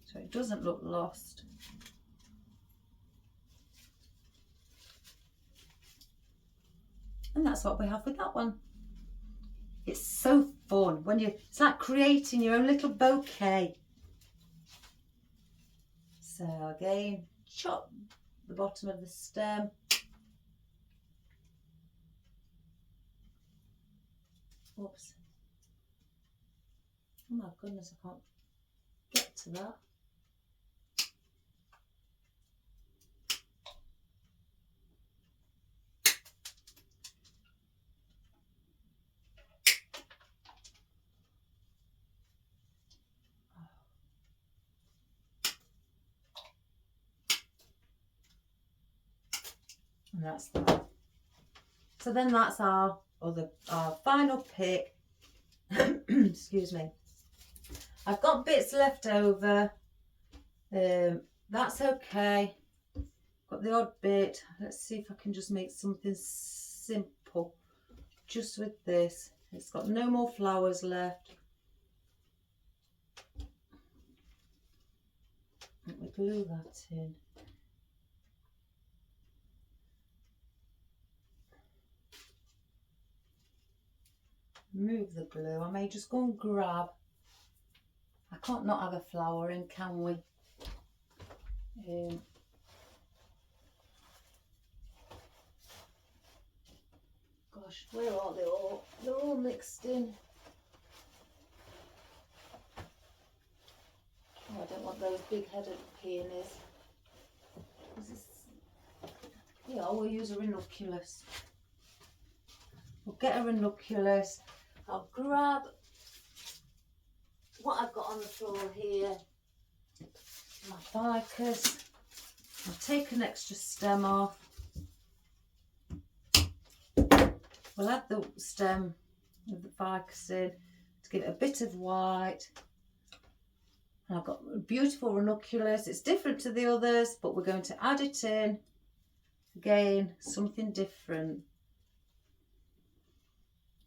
so it doesn't look lost. And that's what we have with that one. It's so fun when it's like creating your own little bouquet. So again, chop the bottom of the stem. Oops. Oh my goodness, I can't get to that. And that's that. So then that's our final pick. Excuse me. I've got bits left over. That's okay. Got the odd bit. Let's see if I can just make something simple just with this. It's got no more flowers left. Let me glue that in. Move the glue. I may just go and grab. I can't not have a flower in, can we? Gosh, where are they all? They're all mixed in. Oh, I don't want those big-headed peonies. Yeah, we'll use a ranunculus. We'll get a ranunculus. I'll grab what I've got on the floor here, my ficus. I'll take an extra stem off. We'll add the stem of the ficus in to give it a bit of white. And I've got beautiful ranunculus. It's different to the others, but we're going to add it in. Again, something different.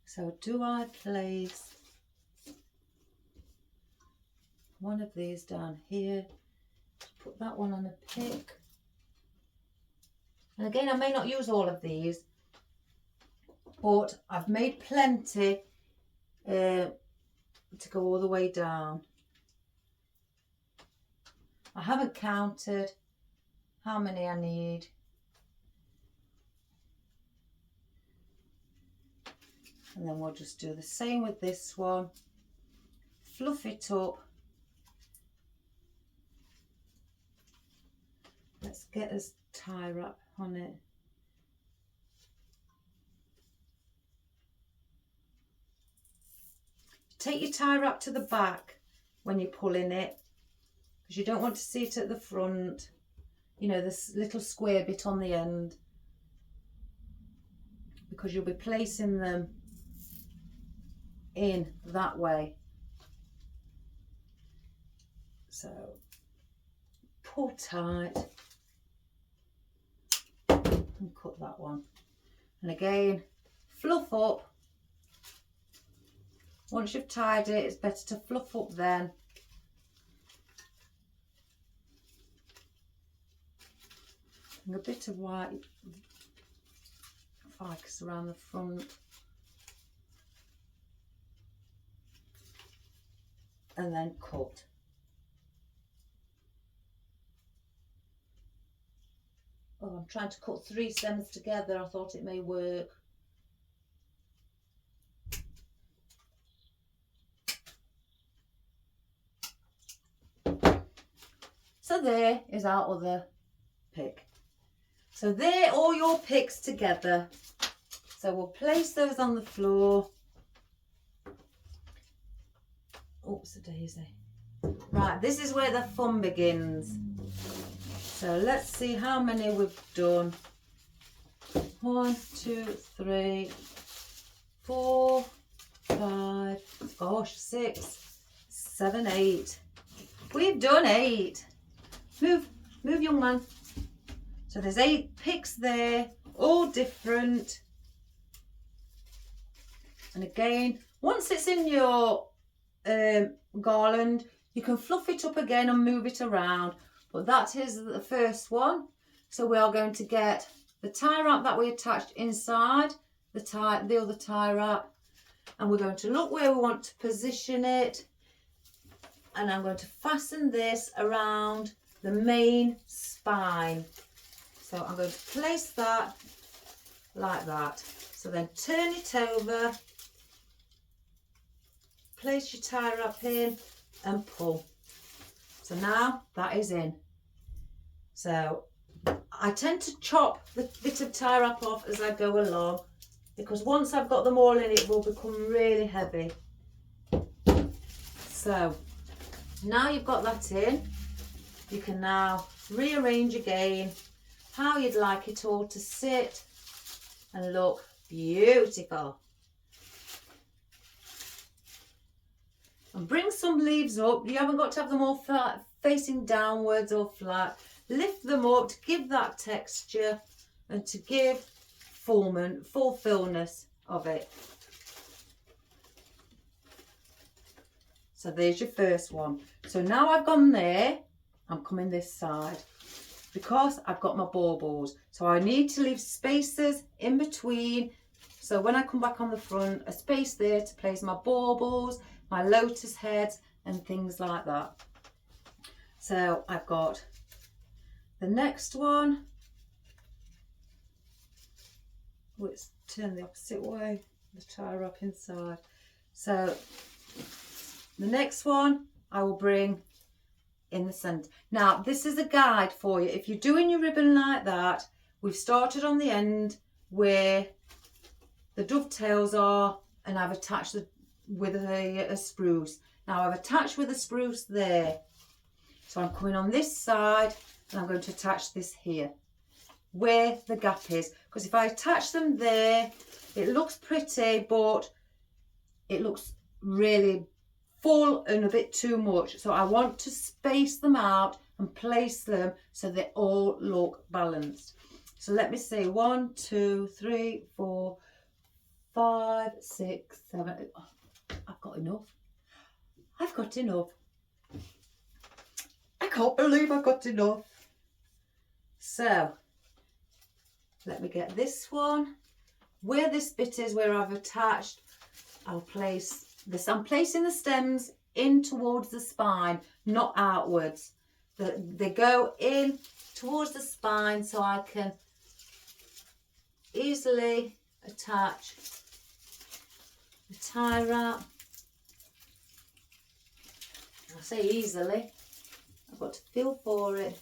So do I place one of these down here? Put that one on a pick. And again, I may not use all of these, but I've made plenty to go all the way down. I haven't counted how many I need. And then we'll just do the same with this one. Fluff it up. Let's get a tie wrap on it. Take your tie wrap to the back when you're pulling it, because you don't want to see it at the front. You know, this little square bit on the end, because you'll be placing them in that way. So pull tight and cut that one. And again, fluff up. Once you've tied it, it's better to fluff up then. And a bit of white ficus around the front. And then cut. Oh, I'm trying to cut 3 stems together. I thought it may work. So there is our other pick. So there, all your picks together. So we'll place those on the floor. Oops, a daisy. Right, this is where the fun begins. So let's see how many we've done. 1, 2, 3, 4, 5, gosh, 6, 7, 8. We've done 8. Move, young man. So there's 8 picks there, all different. And again, once it's in your garland, you can fluff it up again and move it around. But that is the first one. So we are going to get the tie wrap that we attached inside the other tie wrap, and we're going to look where we want to position it. And I'm going to fasten this around the main spine. So I'm going to place that like that. So then turn it over, place your tie wrap in and pull. So now that is in. So I tend to chop the bit of tie wrap off as I go along, because once I've got them all in, it will become really heavy. So now you've got that in, you can now rearrange again how you'd like it all to sit and look beautiful. And bring some leaves up. You haven't got to have them all flat, facing downwards or flat. Lift them up to give that texture and to give fullness of it. So there's your first one. So now I've gone there, I'm coming this side, because I've got my baubles. So I need to leave spaces in between. So when I come back on the front, a space there to place my baubles, my lotus heads and things like that. So I've got the next one. Let's turn the opposite way, the tie wrap inside. So the next one I will bring in the centre. Now this is a guide for you. If you're doing your ribbon like that, we've started on the end where the dovetails are, and I've attached the with a spruce. Now I've attached with the spruce there. So I'm coming on this side and I'm going to attach this here where the gap is. Because if I attach them there, it looks pretty, but it looks really full and a bit too much. So I want to space them out and place them so they all look balanced. So let me see, 1, 2, 3, 4, 5, 6, 7. Oh, I've got enough. I've got enough. I can't believe I've got enough. So let me get this one. Where this bit is, where I've attached, I'll place this. I'm placing the stems in towards the spine, not outwards. They go in towards the spine so I can easily attach the tie wrap. I say easily, I've got to feel for it.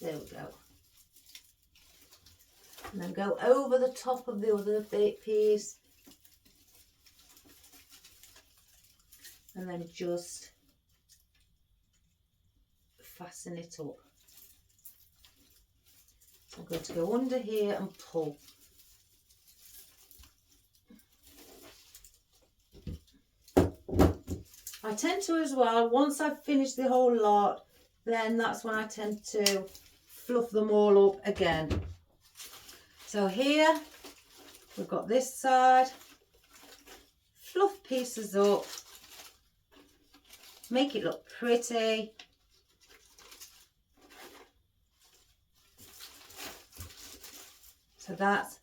There we go. And then go over the top of the other bit piece. And then just fasten it up. So I'm going to go under here and pull. I tend to as well, once I've finished the whole lot, then that's when I tend to fluff them all up again. So here we've got this side, fluff pieces up, make it look pretty. So that's,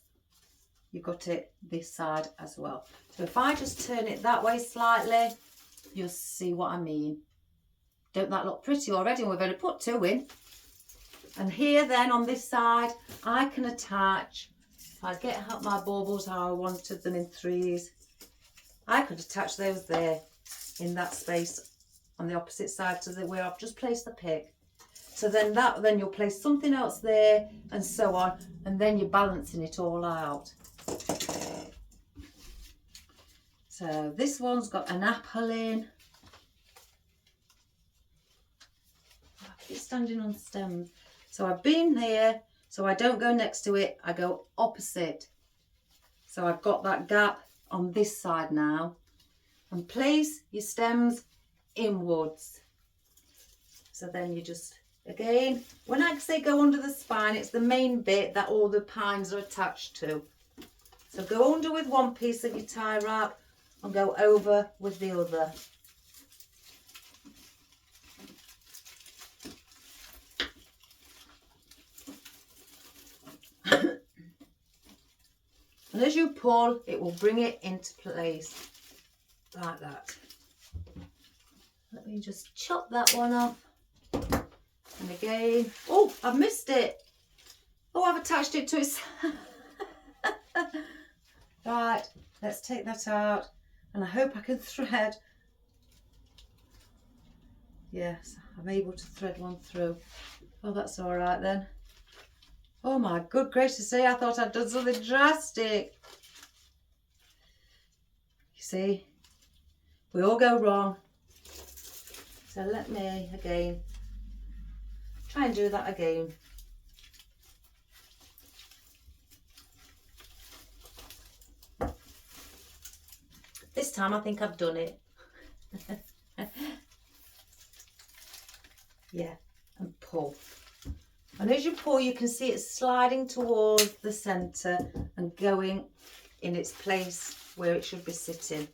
you've got it this side as well. So if I just turn it that way slightly, you'll see what I mean. Don't that look pretty already? We've only put 2 in. And here then on this side, I can attach, if I get out my baubles how I wanted them in 3s, I could attach those there in that space on the opposite side to where I've just placed the pick. So then you'll place something else there and so on, and then you're balancing it all out. So this one's got an apple in. It's standing on stems. So I've been here, so I don't go next to it, I go opposite. So I've got that gap on this side now. And place your stems inwards. So then you just, again, when I say go under the spine, it's the main bit that all the pines are attached to. So go under with one piece of your tie wrap and go over with the other. And as you pull, it will bring it into place like that. Let me just chop that one off. And again, oh, I've missed it. Oh, I've attached it to its right, let's take that out. And I hope I can thread. Yes, I'm able to thread one through. Oh, that's all right then. Oh my good gracious, I thought I'd done something drastic. You see, we all go wrong. So let me again try and do that again. This time I think I've done it. Yeah, and pull. And as you pull, you can see it sliding towards the centre and going in its place where it should be sitting.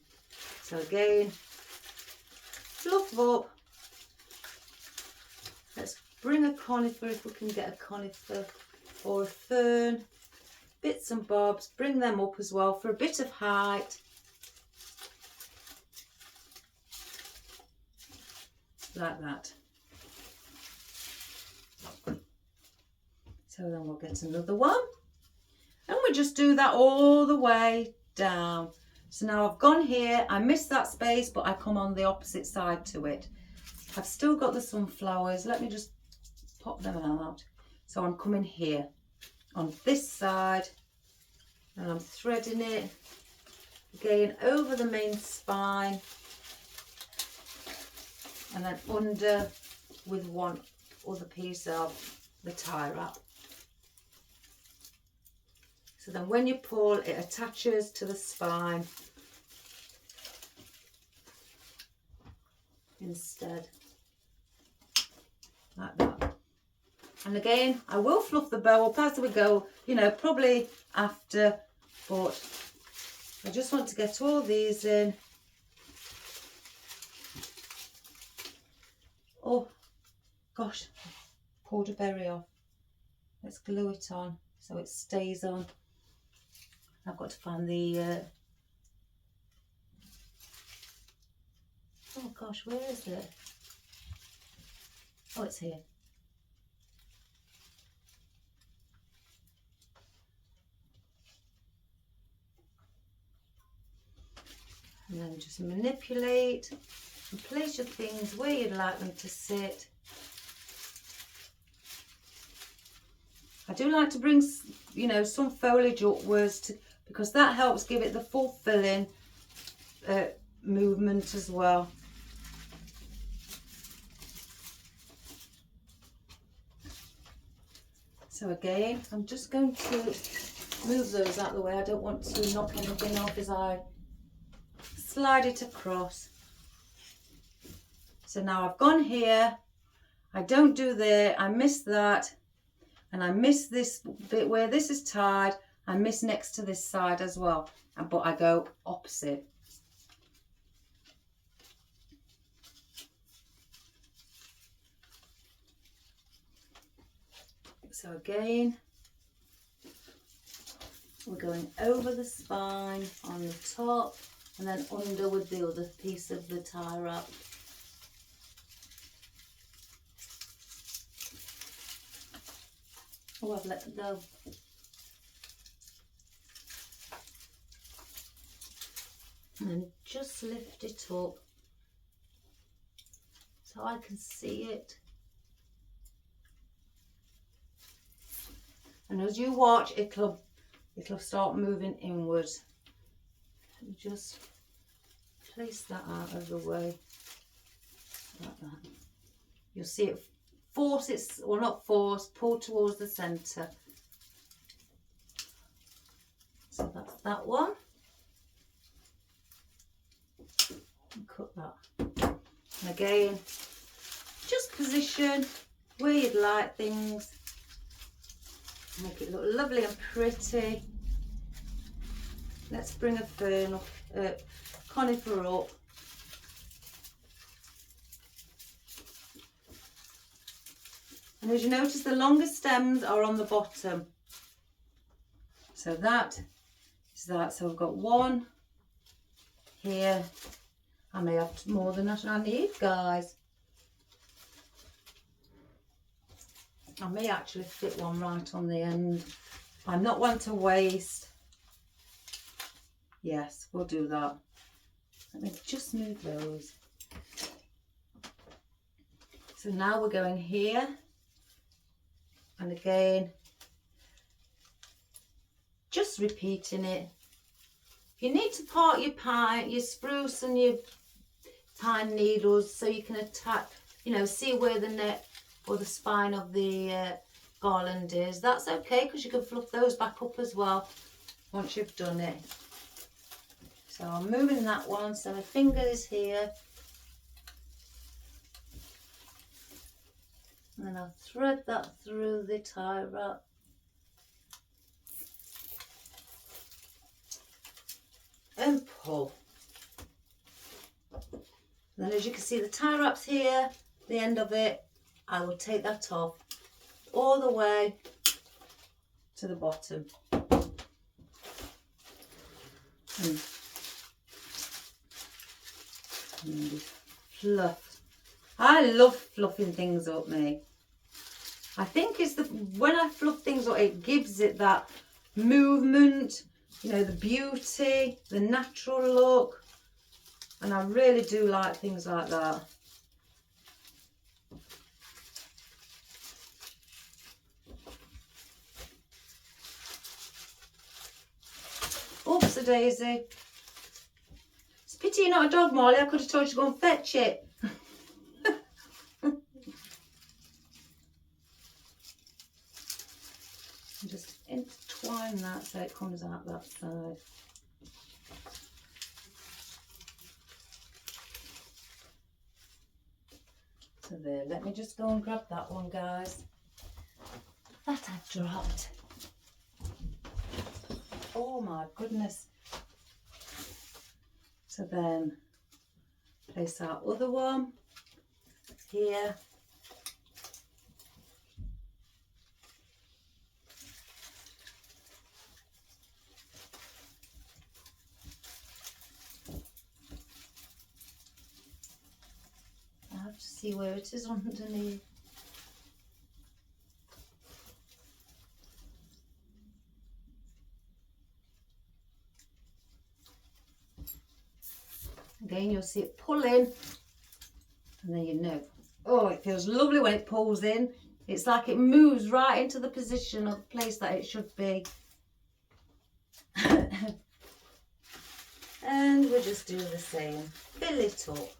So again, fluff up. Let's bring a conifer if we can get a conifer or a fern. Bits and bobs, bring them up as well for a bit of height. Like that. So then we'll get another one. And we just do that all the way down. So now I've gone here, I missed that space, but I come on the opposite side to it. I've still got the sunflowers. Let me just pop them out. So I'm coming here on this side and I'm threading it again over the main spine. and then under with one other piece of the tie wrap. So then when you pull, it attaches to the spine instead, like that. And again, I will fluff the bow up as we go, you know, probably after, but I just want to get all these in. Oh gosh, pulled a berry off. Let's glue it on so it stays on. I've got to find the oh gosh, where is it? Oh, it's here. And then just manipulate and place your things where you'd like them to sit. I do like to bring, you know, some foliage upwards because that helps give it the full filling movement as well. So again, I'm just going to move those out of the way. I don't want to knock anything off as I slide it across. So now I've gone here, I don't do there, I miss that, and I miss this bit where this is tied, I miss next to this side as well, but I go opposite. So again, we're going over the spine on the top and then under with the other piece of the tie wrap. Oh, I've let it go. And then just lift it up so I can see it. And as you watch, it'll start moving inwards. And just place that out of the way like that. You'll see it force its, or not force, pull towards the centre. So that's that one. And cut that. And again, just position where you'd like things. Make it look lovely and pretty. Let's bring a fern up, conifer up. And as you notice, the longer stems are on the bottom. So that is that. So I've got one here. I may have more than I need, guys. I may actually fit one right on the end. I'm not one to waste. Yes, we'll do that. Let me just move those. So now we're going here. And again, just repeating it. If you need to part your pine, your spruce and your pine needles so you can attack, you know, see where the neck or the spine of the garland is, that's okay, because you can fluff those back up as well once you've done it. So I'm moving that one, so my finger is here, and then I'll thread that through the tie wrap. And pull. And then as you can see, the tie wrap's here, the end of it. I will take that off all the way to the bottom. And fluff. I love fluffing things up, me. I think it's when I fluff things up, it gives it that movement, you know, the beauty, the natural look. And I really do like things like that. Oops, a daisy. It's a pity you're not a dog, Molly. I could have told you to go and fetch it. twine that so it comes out that side. So there, let me just go and grab that one, guys. That had dropped. Oh my goodness. So then place our other one here. I have to see where it is underneath. Again, you'll see it pull in, and then you know. Oh, it feels lovely when it pulls in. It's like it moves right into the position or the place that it should be. And we'll just do the same. Fill it up.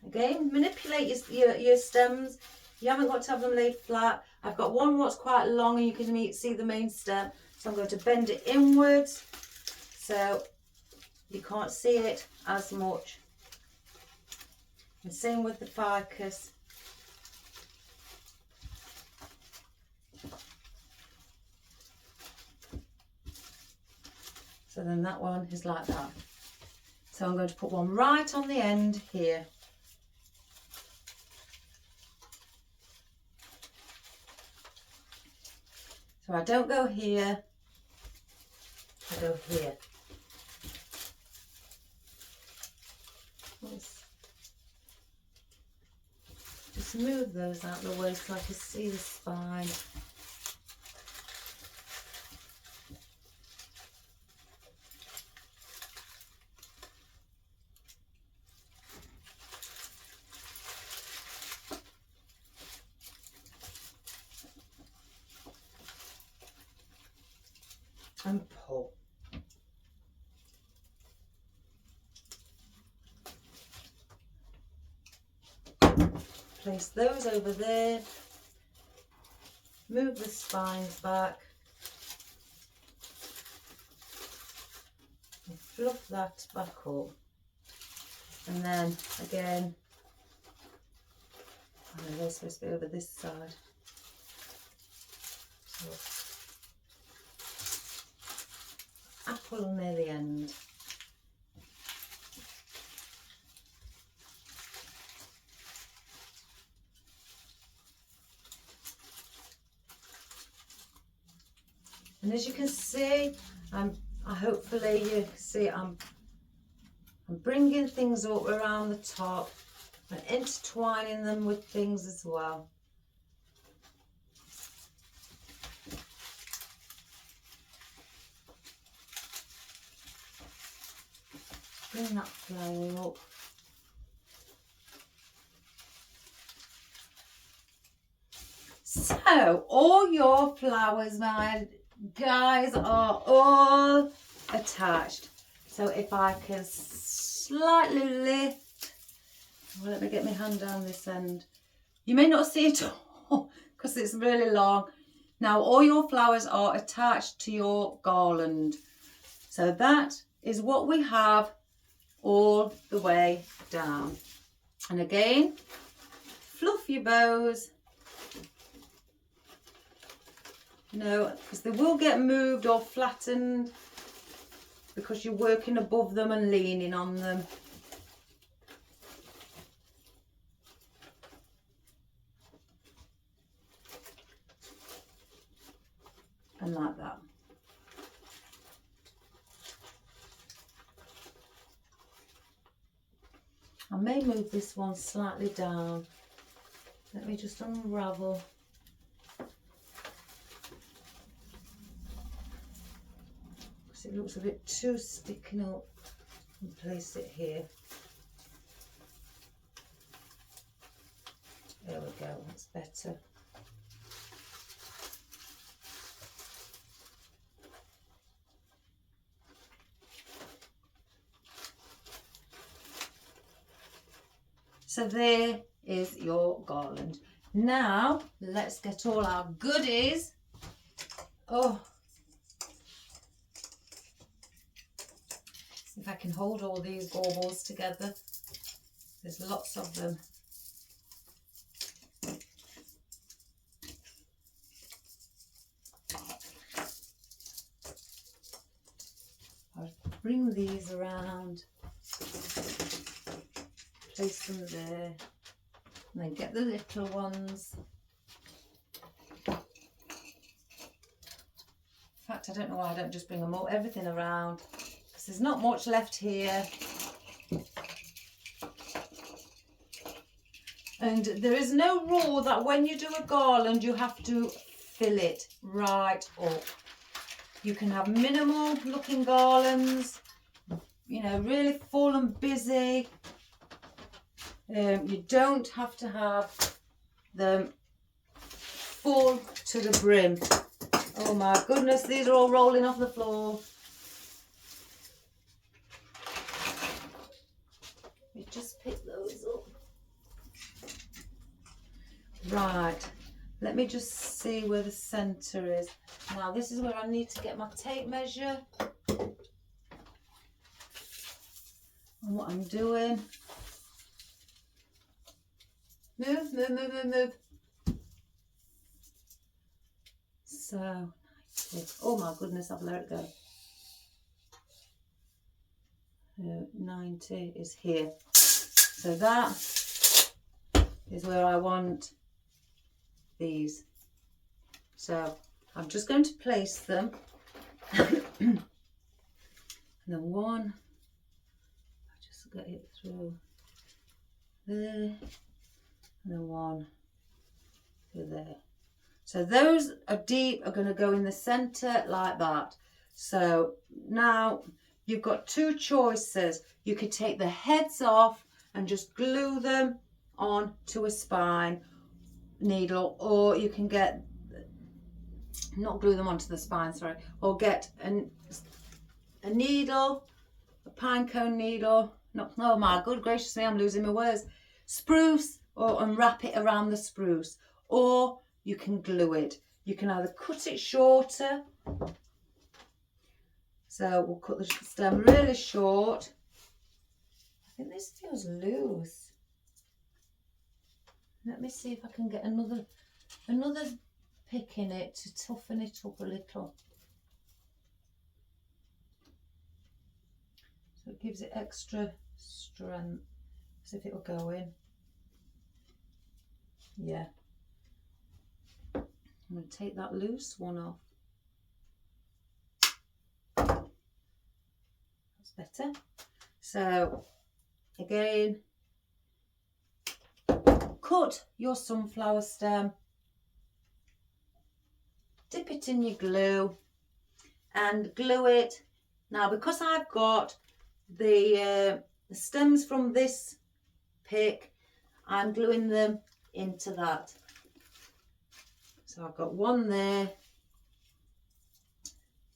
Again, manipulate your stems. You haven't got to have them laid flat. I've got one what's quite long and you can see the main stem. So I'm going to bend it inwards so you can't see it as much. And same with the ficus. So then that one is like that. So I'm going to put one right on the end here. So I don't go here, I go here. Just move those out of the way so I can see the spine. And pull. Place those over there. Move the spines back. And fluff that back up. And then again, they're supposed to be over this side. So, apple near the end. And as you can see, hopefully you can see I'm bringing things up around the top and intertwining them with things as well. Bring that flower up. So all your flowers, my guys, are all attached. So if I can slightly lift, well, let me get my hand down this end. You may not see it all because it's really long. Now all your flowers are attached to your garland. So that is what we have all the way down. And again, fluff your bows. No, because they will get moved or flattened because you're working above them and leaning on them. And like that. I may move this one slightly down. Let me just unravel. Because it looks a bit too sticking up. And place it here. There we go, that's better. So there is your garland. Now, let's get all our goodies. Oh, see if I can hold all these baubles together. There's lots of them. I'll bring these around, place them there, and then get the little ones. In fact, I don't know why I don't just bring them all, everything around, because there's not much left here. And there is no rule that when you do a garland, you have to fill it right up. You can have minimal looking garlands, you know, really full and busy. You don't have to have them full to the brim. Oh my goodness, these are all rolling off the floor. You just pick those up. Right, let me just see where the centre is. Now this is where I need to get my tape measure. And what I'm doing. Move, move, move, move, move. So, oh my goodness, I've let it go. 90 is here. So that is where I want these. So I'm just going to place them. And then one, I just get it through there, and then one through there. So those are deep, are going to go in the centre like that. So now you've got two choices. You could take the heads off and just glue them on to a spine needle, or you can get, not glue them onto the spine, sorry, or get a needle, a pine cone needle, not, oh my good gracious me, I'm losing my words, spruce, or and wrap it around the spruce, or you can glue it. You can either cut it shorter, so we'll cut the stem really short. I think this feels loose. Let me see if I can get another pick in it to toughen it up a little. So it gives it extra strength. See if it'll go in. Yeah. I'm going to take that loose one off. That's better. So again, cut your sunflower stem, dip it in your glue and glue it. Now because I've got the stems from this pick, I'm gluing them into that. So I've got one there.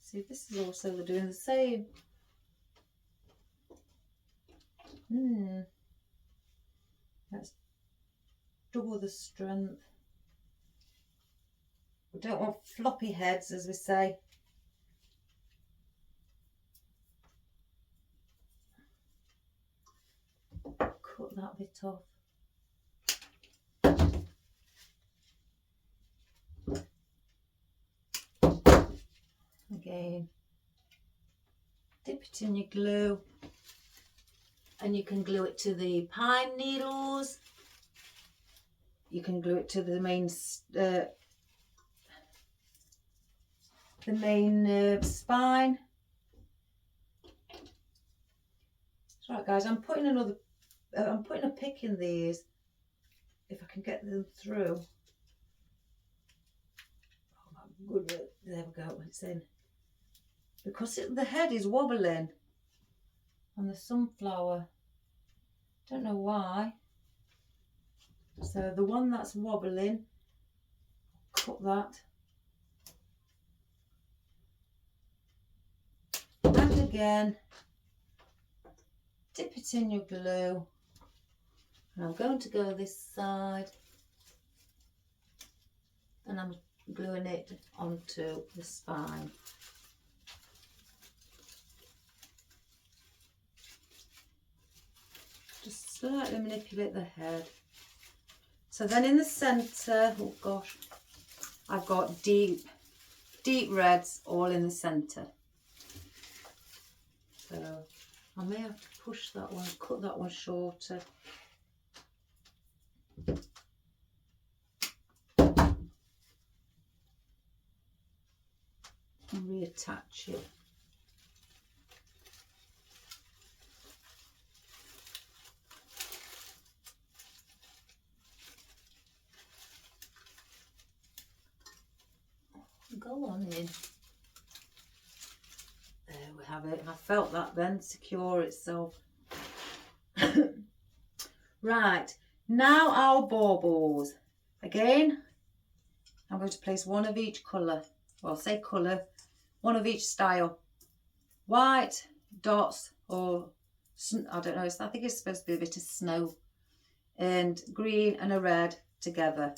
See, this is also doing the same. That's double the strength. We don't want floppy heads, as we say. Cut that bit off. Again, dip it in your glue, and you can glue it to the pine needles. You can glue it to the main spine. That's right, guys. I'm putting a pick in these if I can get them through. Oh my goodness! There we go. It's in. Because the head is wobbling on the sunflower. Don't know why. So the one that's wobbling, cut that. And again, dip it in your glue. And I'm going to go this side. and I'm gluing it onto the spine. Just slightly manipulate the head. So then in the centre, oh gosh, I've got deep reds all in the centre. So I may have to push that one, cut that one shorter. And reattach it. Go on in. There we have it. I felt that then secure itself. Right, now our baubles. Again, I'm going to place one of each colour. Well, say colour, one of each style. White, dots, or I don't know, I think it's supposed to be a bit of snow. And green and a red together.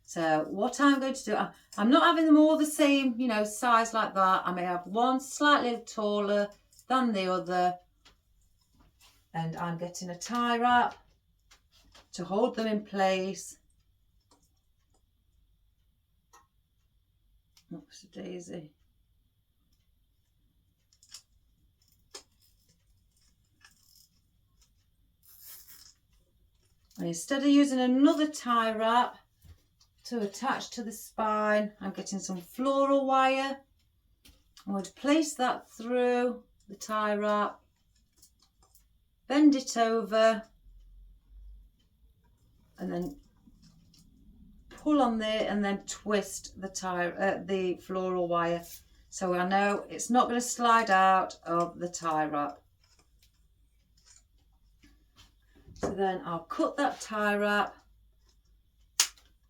So what I'm going to do, I'm not having them all the same, you know, size like that. I may have one slightly taller than the other. And I'm getting a tie wrap to hold them in place. Oops, daisy. And instead of using another tie wrap to attach to the spine, I'm getting some floral wire. I'm going to place that through the tie wrap, bend it over, and then pull on there and then twist the floral wire. So I know it's not going to slide out of the tie wrap. So then I'll cut that tie wrap,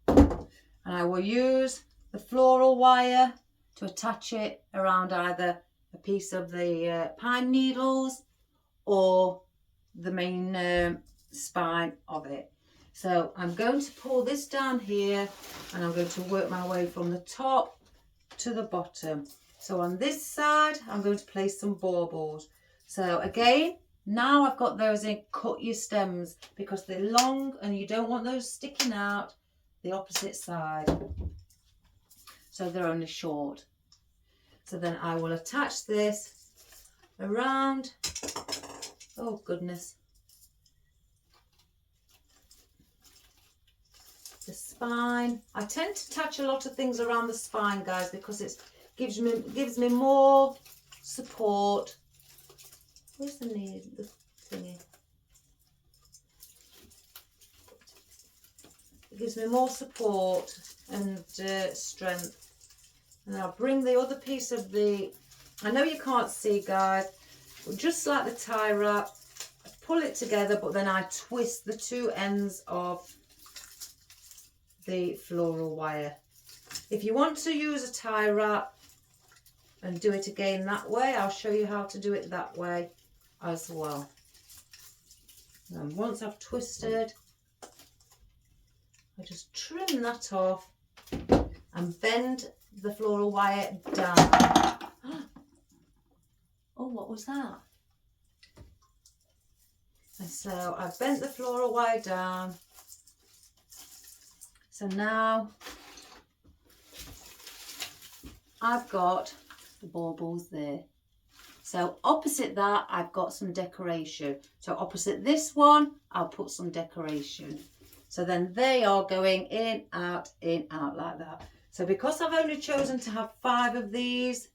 and I will use the floral wire to attach it around either a piece of the pine needles or the main spine of it. So I'm going to pull this down here, and I'm going to work my way from the top to the bottom. So on this side, I'm going to place some baubles. So again, now I've got those in, cut your stems because they're long and you don't want those sticking out the opposite side. So they're only short. So then I will attach this around, oh goodness, the spine. I tend to attach a lot of things around the spine, guys, because it gives me more support. Where's the thingy? It gives me more support and strength. And I'll bring the other piece of the, I know you can't see, guys, but just like the tie wrap, I pull it together, but then I twist the two ends of the floral wire. If you want to use a tie wrap and do it again that way, I'll show you how to do it that way as well. And once I've twisted, I just trim that off and bend the floral wire down. Oh, what was that? And so I've bent the floral wire down. So now I've got the baubles there. So opposite that, I've got some decoration. So opposite this one, I'll put some decoration. So then they are going in, out like that. So because I've only chosen to have 5 of these,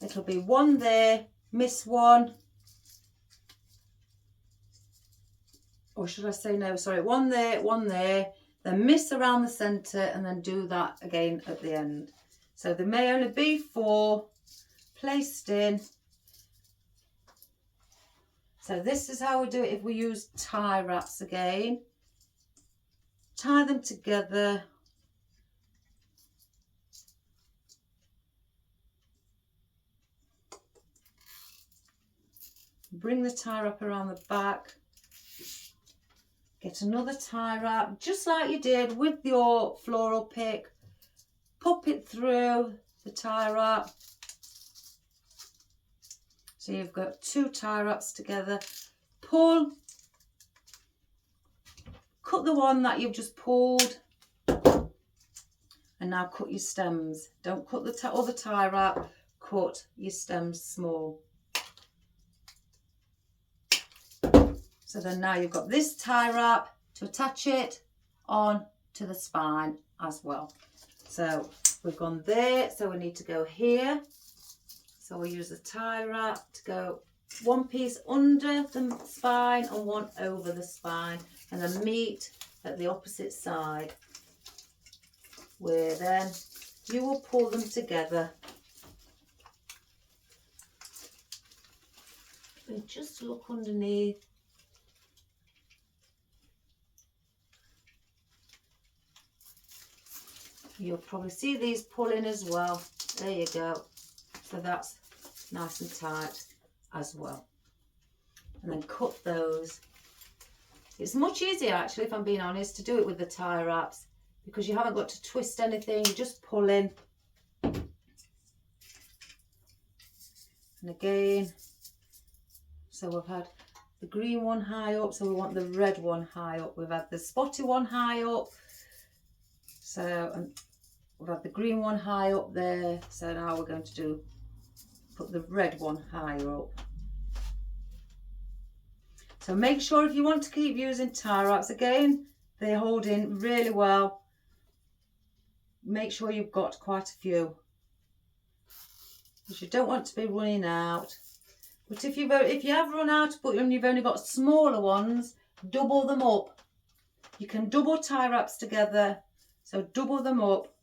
it'll be one there, miss one. Or should I say no, sorry, one there, then miss around the centre and then do that again at the end. So there may only be 4 placed in. So this is how we do it if we use tie wraps again. Tie them together. Bring the tie wrap around the back. Get another tie wrap, just like you did with your floral pick. Pop it through the tie wrap. So you've got 2 tie wraps together. Pull, cut the one that you've just pulled, and now cut your stems. Don't cut the other tie wrap, cut your stems small. So then now you've got this tie wrap to attach it on to the spine as well. So we've gone there, so we need to go here. So we'll use the tie wrap to go one piece under the spine and one over the spine, and then meet at the opposite side, where then you will pull them together. And just look underneath. You'll probably see these pulling as well. There you go. So that's nice and tight as well. And then cut those. It's much easier actually, if I'm being honest, to do it with the tie wraps, because you haven't got to twist anything, you're just pulling. And again, so we've had the green one high up, so we want the red one high up. We've had the spotty one high up, so we've had the green one high up there, so now we're going to put the red one higher up. So make sure, if you want to keep using tie wraps, again, they hold in really well. Make sure you've got quite a few, because you don't want to be running out. But if you have run out, but you've only got smaller ones, double them up. You can double tie wraps together, so double them up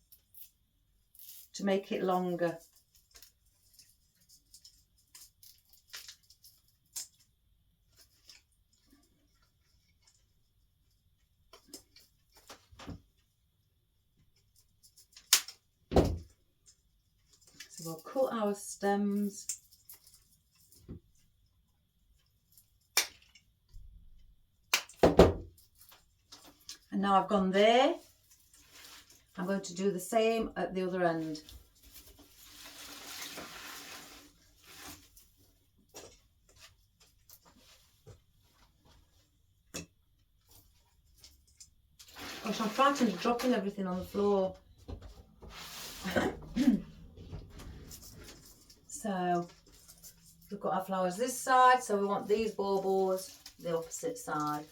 to make it longer. So we'll cut our stems. And now I've gone there, I'm going to do the same at the other end. Gosh, I'm frightened of dropping everything on the floor. So we've got our flowers this side, so we want these baubles the opposite side.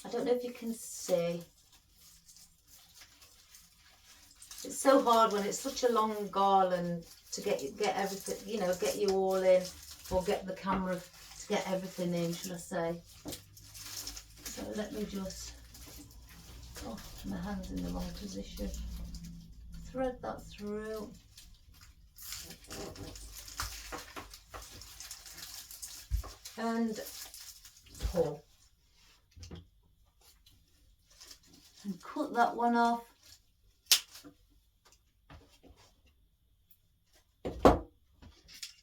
I don't know if you can see. It's so hard when it's such a long garland to get everything, you know, get you all in, or get the camera to get everything in, should I say. So let me just, oh, my hand's in the wrong position. Thread that through. And pull. And cut that one off.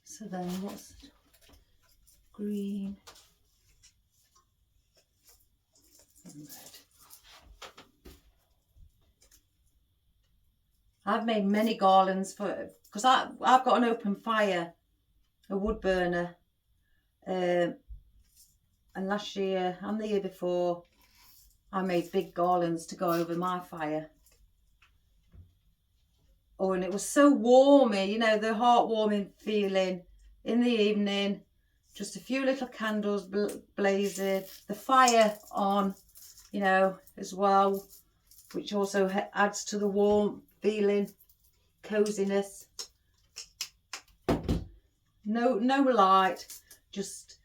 So then what's green and red. I've made many garlands because I've got an open fire, a wood burner, and last year and the year before I made big garlands to go over my fire. Oh, and it was so warmy, you know, the heartwarming feeling in the evening, just a few little candles blazing, the fire on, you know, as well, which also adds to the warm feeling, coziness. No light, just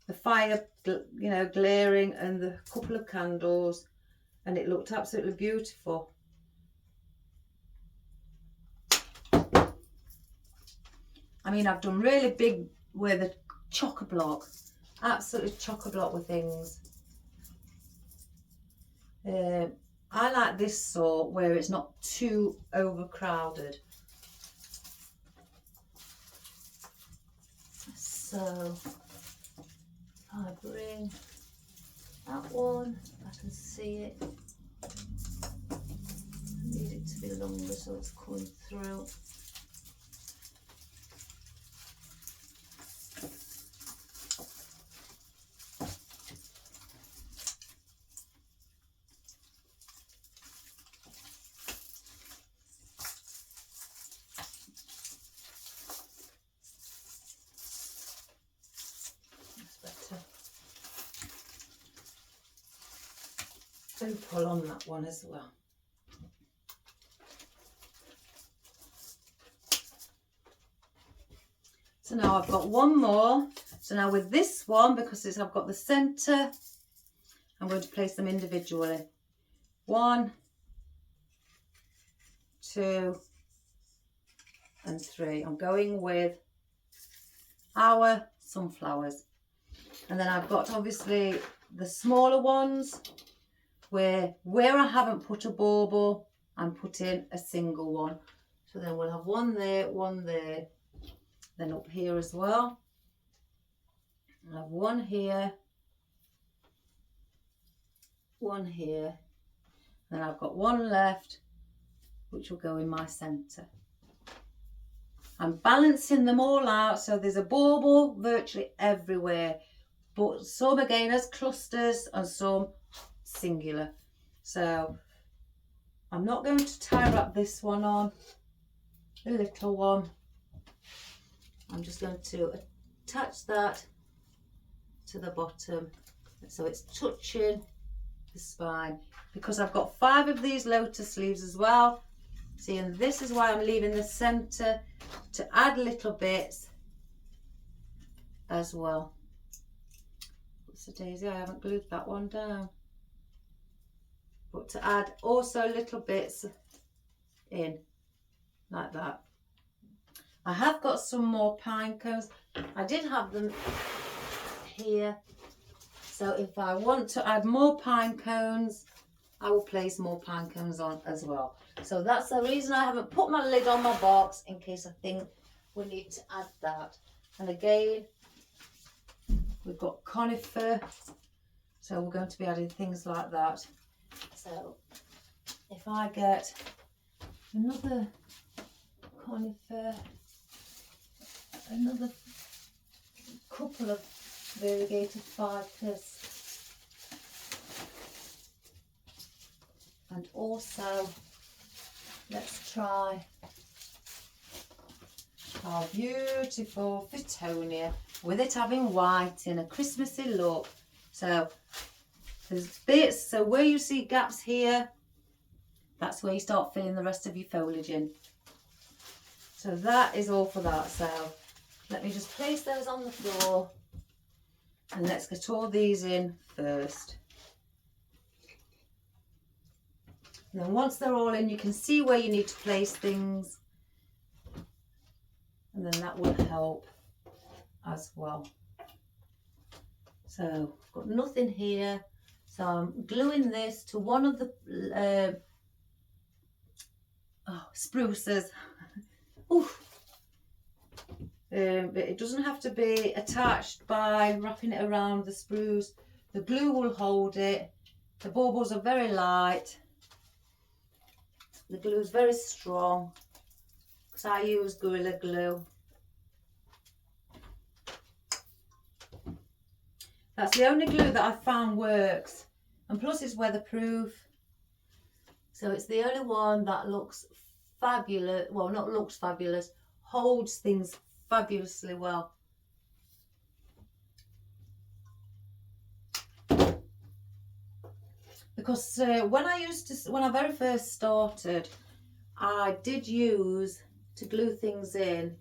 the fire, you know, glaring, and the couple of candles, and it looked absolutely beautiful. I mean, I've done really big with a chock-a-block, absolutely chock-a-block with things. I like this sort where it's not too overcrowded. So I bring that one, I can see it. I need it to be longer so it's coming through. Do pull on that one as well. So now I've got one more. So now with this one, because I've got the centre, I'm going to place them individually. 1, 2, and 3. I'm going with our sunflowers. And then I've got obviously the smaller ones where I haven't put a bauble, I'm putting a single one. So then we'll have one there, then up here as well. I'll have one here, one here, then I've got one left, which will go in my centre. I'm balancing them all out, so there's a bauble virtually everywhere, but some again as clusters and some singular. So I'm not going to tie wrap this one on, the little one. I'm just going to attach that to the bottom so it's touching the spine, because I've got 5 of these lotus leaves as well. See, and this is why I'm leaving the centre to add little bits as well. What's the daisy? I haven't glued that one down. But to add also little bits in like that. I have got some more pine cones. I did have them here. So if I want to add more pine cones, I will place more pine cones on as well. So that's the reason I haven't put my lid on my box, in case I think we need to add that. And again, we've got conifer. So we're going to be adding things like that. So if I get another conifer, another couple of variegated ficus, and also let's try our beautiful Fittonia with it having white in a Christmassy look. So there's bits, so where you see gaps here, that's where you start filling the rest of your foliage in. So that is all for that. So let me just place those on the floor and let's get all these in first. And then once they're all in, you can see where you need to place things, and then that will help as well. So I've got nothing here, so I'm gluing this to one of the spruces. But it doesn't have to be attached by wrapping it around the spruce. The glue will hold it. The baubles are very light. The glue is very strong because I use Gorilla Glue. That's the only glue that I've found works, and plus it's weatherproof. So it's the only one that looks fabulous. Well, not looks fabulous, holds things fabulously well. Because when I very first started, I did use, to glue things in,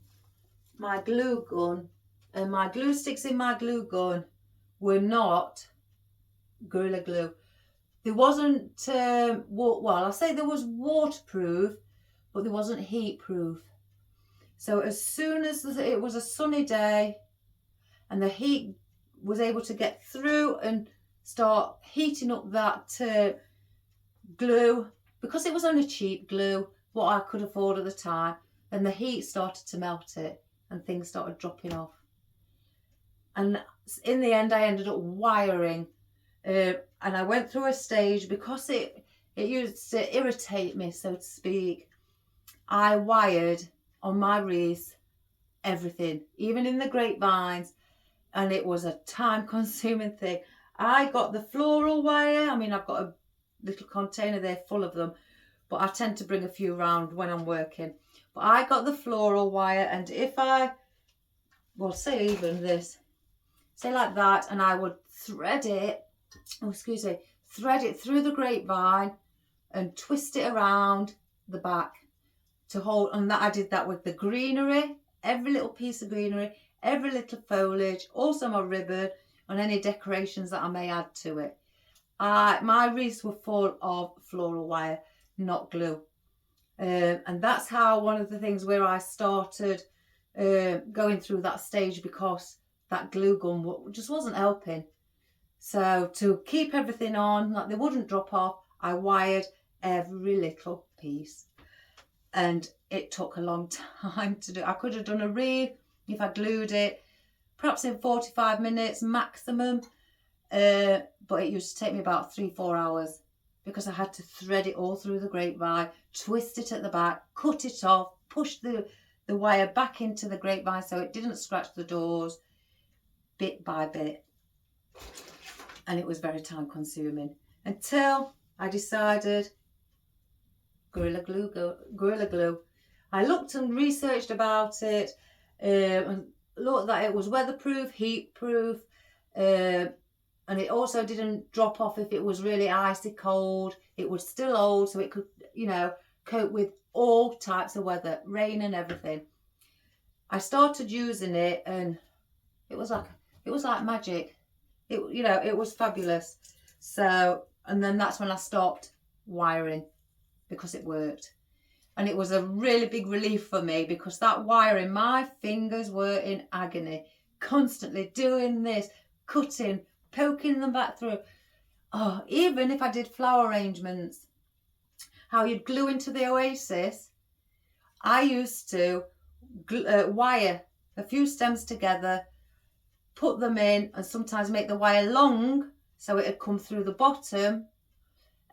my glue gun, and my glue sticks in my glue gun were not Gorilla Glue. There wasn't, well, I say there was waterproof, but there wasn't heat proof. So as soon as it was a sunny day and the heat was able to get through and start heating up that glue, because it was only cheap glue, what I could afford at the time, then the heat started to melt it and things started dropping off. And in the end I ended up wiring, and I went through a stage because it used to irritate me, so to speak. I wired on my wreaths everything, even in the grapevines, and it was a time consuming thing. I got the floral wire. I mean, I've got a little container there full of them, but I tend to bring a few round when I'm working. But I got the floral wire, and if I, well, say even this, say like that, and I would thread it, oh, excuse me, thread it through the grapevine and twist it around the back to hold. And that I did that with the greenery, every little piece of greenery, every little foliage, also my ribbon, and any decorations that I may add to it. My wreaths were full of floral wire, not glue. And that's how one of the things where I started going through that stage, because that glue gun just wasn't helping. So to keep everything on, like they wouldn't drop off, I wired every little piece. And it took a long time to do. I could have done a wreath if I glued it, perhaps in 45 minutes maximum. But it used to take me about 3-4 hours, because I had to thread it all through the grapevine, twist it at the back, cut it off, push the wire back into the grapevine so it didn't scratch the doors, bit by bit. And it was very time consuming until I decided Gorilla Glue. I looked and researched about it, and looked that it was weatherproof, heat proof, and it also didn't drop off if it was really icy cold. It was still old, so it could, cope with all types of weather, rain and everything. I started using it, and it was like magic. It was fabulous. So, and then that's when I stopped wiring, because it worked. And it was a really big relief for me, because that wiring, my fingers were in agony, constantly doing this, cutting, poking them back through. Oh, even if I did flower arrangements, how you'd glue into the oasis, I used to wire a few stems together, put them in, and sometimes make the wire long so it'd come through the bottom,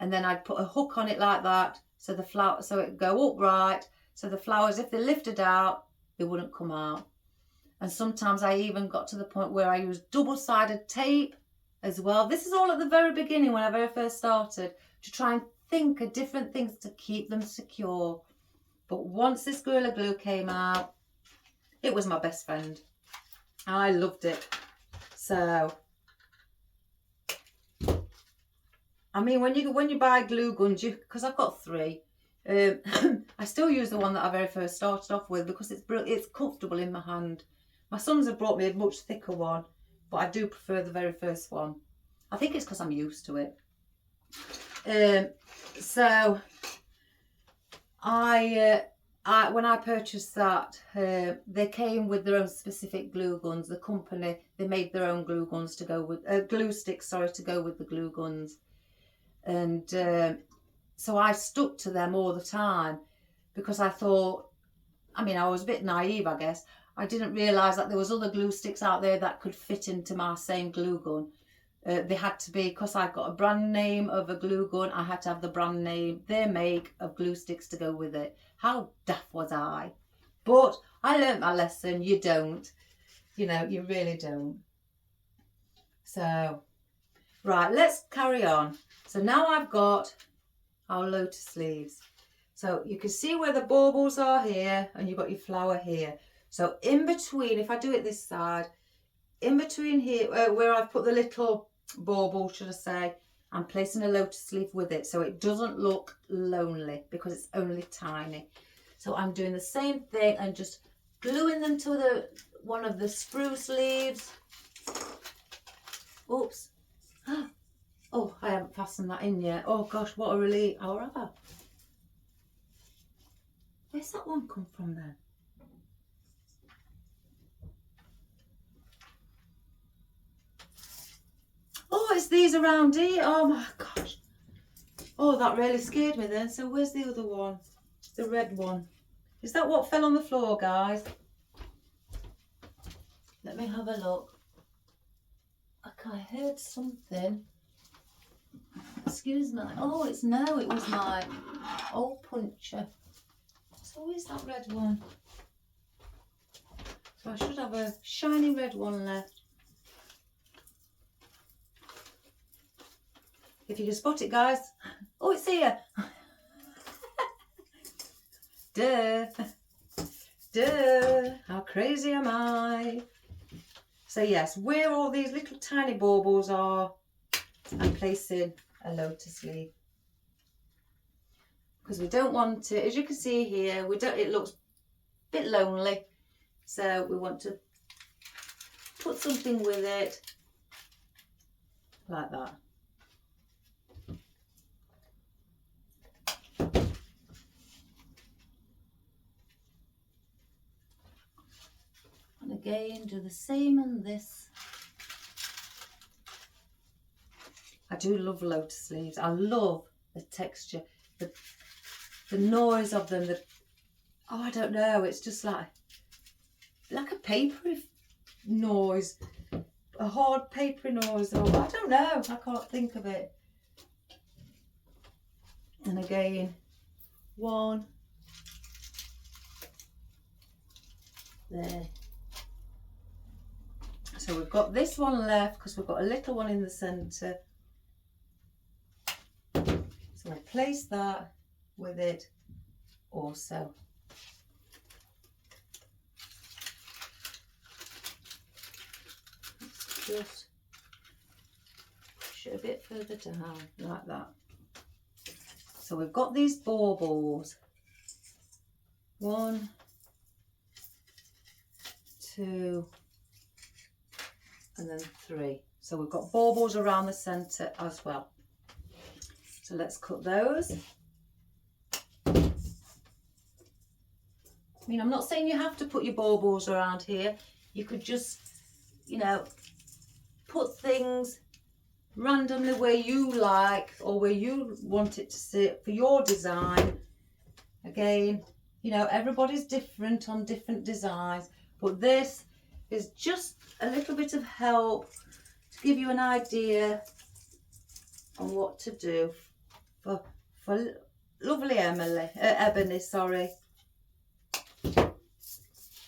and then I'd put a hook on it like that, so it'd go upright, so the flowers, if they lifted out, they wouldn't come out. And sometimes I even got to the point where I used double-sided tape as well. This is all at the very beginning, when I very first started, to try and think of different things to keep them secure. But once this Gorilla Glue came out, it was my best friend. I loved it. So, I mean, when you buy glue guns, because I've got 3, I still use the one that I very first started off with, because it's comfortable in my hand. My sons have brought me a much thicker one, but I do prefer the very first one. I think it's because I'm used to it. So when I purchased that, they came with their own specific glue guns. The company, they made their own glue guns to go with glue sticks, to go with the glue guns. And so I stuck to them all the time, because I thought, I was a bit naive, I guess. I didn't realise that there was other glue sticks out there that could fit into my same glue gun. They had to be, because I got a brand name of a glue gun, I had to have the brand name, their make of glue sticks to go with it. How daft was I? But I learnt my lesson. You don't. You really don't. So, right, let's carry on. So now I've got our lotus leaves. So you can see where the baubles are here, and you've got your flower here. So in between, if I do it this side, in between here, where I've put the little bauble, should I say, I'm placing a lotus leaf with it, so it doesn't look lonely, because it's only tiny. So I'm doing the same thing and just gluing them to one of the spruce leaves. Oops. Oh, I haven't fastened that in yet. Oh gosh, what a relief. Or have I? Where's that one come from then? Oh, it's these around here. Oh my gosh. Oh, that really scared me then. So where's the other one? The red one. Is that what fell on the floor, guys? Let me have a look. I heard something. Excuse me. Oh, it was my old puncher. So where's that red one? So I should have a shiny red one left. If you can spot it, guys. Oh, it's here. Duh. Duh. How crazy am I? So yes, where all these little tiny baubles are, I'm placing a lotus leaf. Because we don't want it, as you can see here, it looks a bit lonely. So we want to put something with it, like that. And again, do the same on this. I do love lotus leaves. I love the texture, the noise of them. Oh, I don't know. It's just like a papery noise, a hard papery noise. Or I don't know. I can't think of it. And again, one there. So we've got this one left because we've got a little one in the centre. So we'll place that with it also. Let's just push it a bit further down, like that. So we've got these baubles. 1, 2, and then 3. So we've got baubles around the centre as well. So let's cut those. I mean, I'm not saying you have to put your baubles around here. You could just, you know, put things randomly where you like or where you want it to sit for your design. Again, you know, everybody's different on different designs, but this is just a little bit of help to give you an idea on what to do for lovely Ebony, sorry.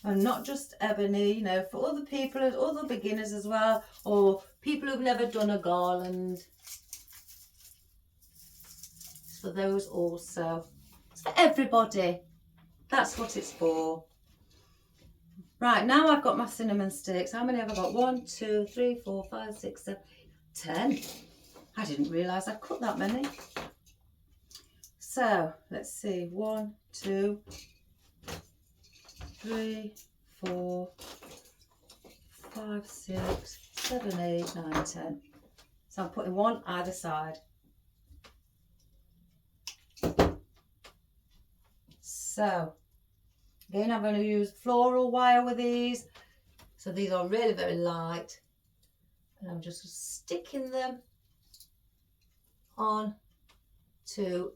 And not just Ebony, you know, for other people, other beginners as well, or people who've never done a garland. It's for those also. It's for everybody. That's what it's for. Right, now I've got my cinnamon sticks. How many have I got? 1, 2, 3, 4, 5, 6, 7, 10. I didn't realise I cut that many. So, let's see. 1, 2, 3, 4, 5, 6, 7, 8, 9, 10. So I'm putting one either side. So, again, I'm going to use floral wire with these. So these are really very light. And I'm just sticking them on to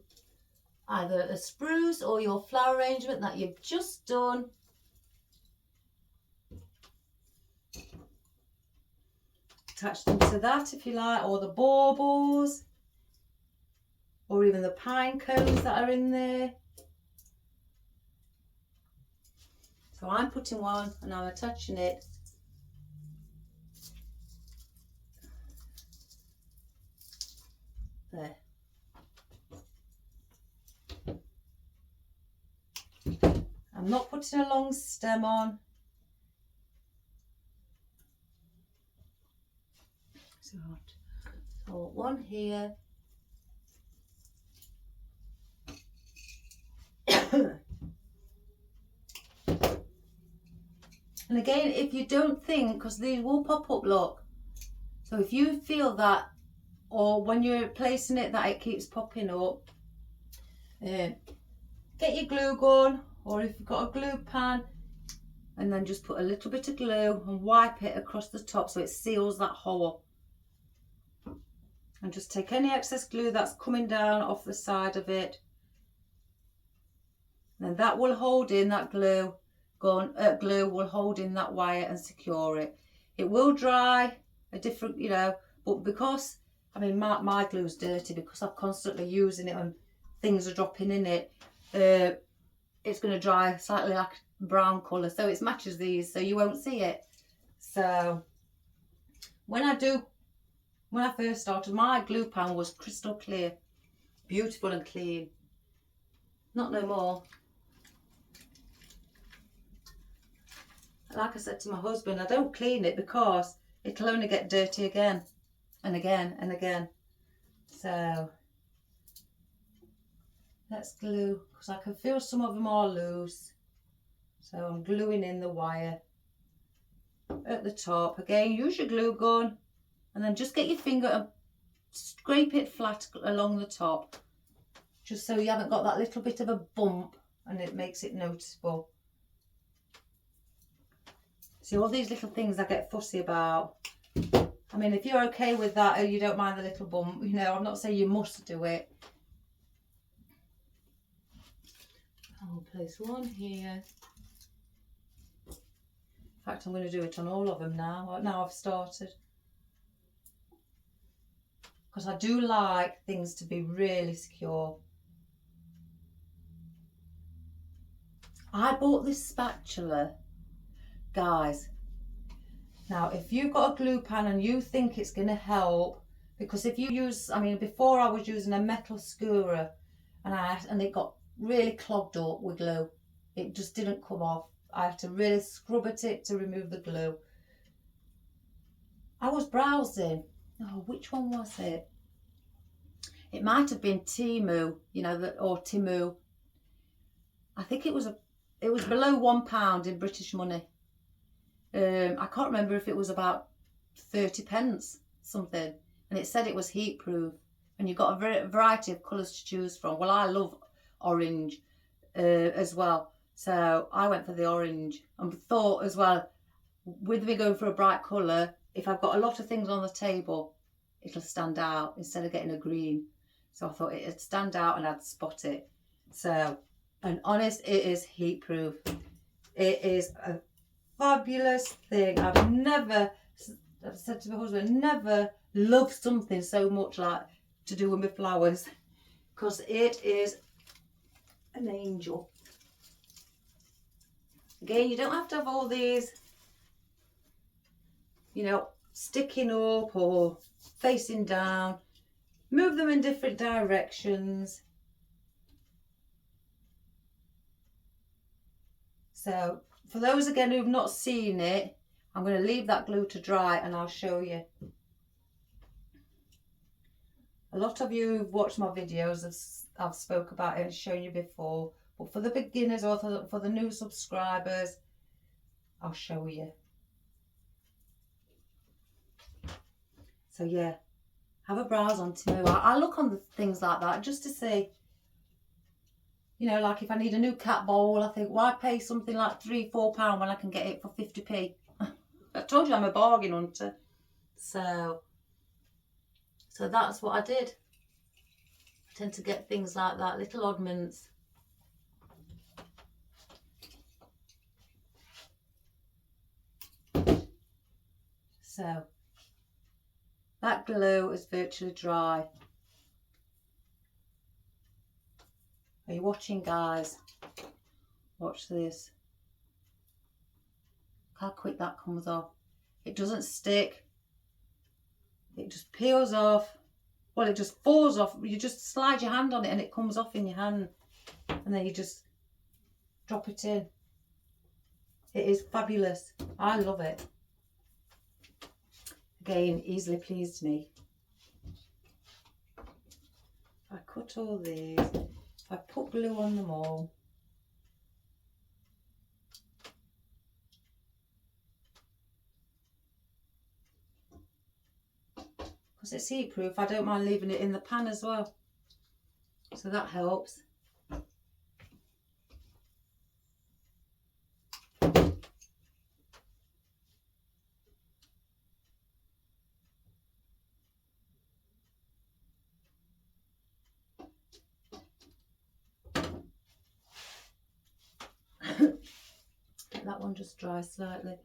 either a spruce or your flower arrangement that you've just done. Attach them to that if you like, or the baubles, or even the pine cones that are in there. So I'm putting one and I'm attaching it there. I'm not putting a long stem on. So one here. And again, if you don't think, because these will pop up, look. So if you feel that, or when you're placing it that it keeps popping up, get your glue gun, or if you've got a glue pan, and then just put a little bit of glue and wipe it across the top so it seals that hole. And just take any excess glue that's coming down off the side of it. And that will hold in that glue will hold in that wire and secure it. It will dry a different, you know, but because, I mean, my glue's dirty because I'm constantly using it and things are dropping in it, it's going to dry slightly like brown colour, so it matches these, so you won't see it. So when I first started, my glue pan was crystal clear, beautiful and clean. Not no more. Like I said to my husband, I don't clean it because it'll only get dirty again and again and again. So let's glue, because I can feel some of them are loose. So I'm gluing in the wire at the top. Again, use your glue gun and then just get your finger and scrape it flat along the top, just so you haven't got that little bit of a bump and it makes it noticeable. See, all these little things I get fussy about. I mean, if you're okay with that or you don't mind the little bump, you know, I'm not saying you must do it. I'll place one here. In fact, I'm going to do it on all of them now. Now I've started. Because I do like things to be really secure. I bought this spatula, guys. Now, if you've got a glue pan and you think it's going to help, because if you use, I mean, before I was using a metal skewer and it got really clogged up with glue. It just didn't come off. I had to really scrub at it to remove the glue. I was browsing. Oh, which one was it? It might have been Temu, you know, or Timu. I think it was below £1 in British money. I can't remember if it was about 30 pence something, and it said it was heat proof, and you've got a variety of colours to choose from. Well, I love orange as well, so I went for the orange and thought as well, with me going for a bright colour, if I've got a lot of things on the table, it'll stand out instead of getting a green. So I thought it'd stand out and I'd spot it. So, and honest, it is heat proof. It is a fabulous thing. I've said to my husband, never loved something so much like to do with my flowers, because it is an angel. Again, you don't have to have all these, you know, sticking up or facing down. Move them in different directions. So for those again who've not seen it, I'm going to leave that glue to dry and I'll show you. A lot of you who've watched my videos I've spoke about it and shown you before, but for the beginners or for the new subscribers, I'll show you. So yeah, have a browse on Temu. I look on the things like that just to see, you know, like if I need a new cat bowl, I think, why pay something like £3-4 when I can get it for 50p? I told you I'm a bargain hunter. So that's what I did. I tend to get things like that, little oddments. So that glue is virtually dry. Are you watching, guys? Watch this. Look how quick that comes off. It doesn't stick. It just peels off. Well, it just falls off. You just slide your hand on it and it comes off in your hand. And then you just drop it in. It is fabulous. I love it. Again, easily pleased me. If I cut all these, if I put glue on them all, because it's heat proof, I don't mind leaving it in the pan as well, so that helps. Let that one just dry slightly.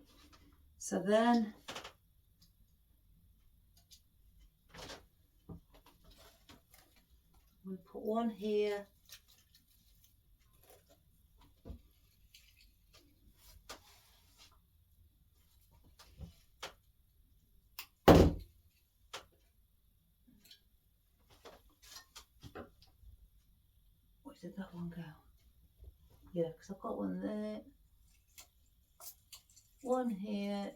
So then put one here. Where did that one go? Yeah, because I've got one there. One here.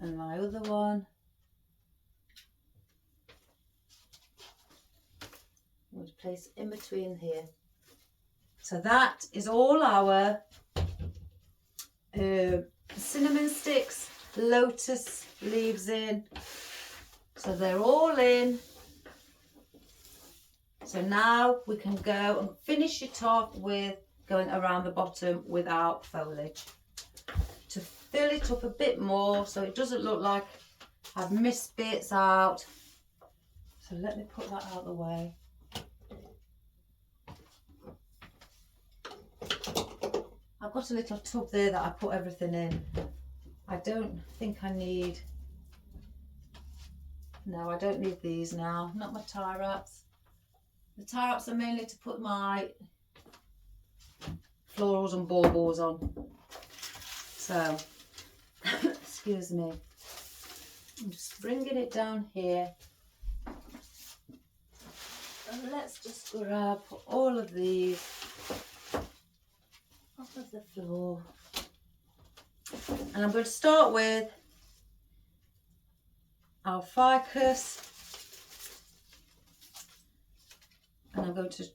And my other one. I'm going to place in between here. So that is all our cinnamon sticks, lotus leaves in. So they're all in. So now we can go and finish it off with going around the bottom without foliage to fill it up a bit more so it doesn't look like I've missed bits out. So let me put that out of the way. I've got a little tub there that I put everything in. I don't think I need, no, I don't need these now, not my tie wraps. The tie wraps are mainly to put my florals and baubles on. So, excuse me, I'm just bringing it down here. And let's just grab all of these off of the floor. And I'm going to start with our ficus. And I'm going to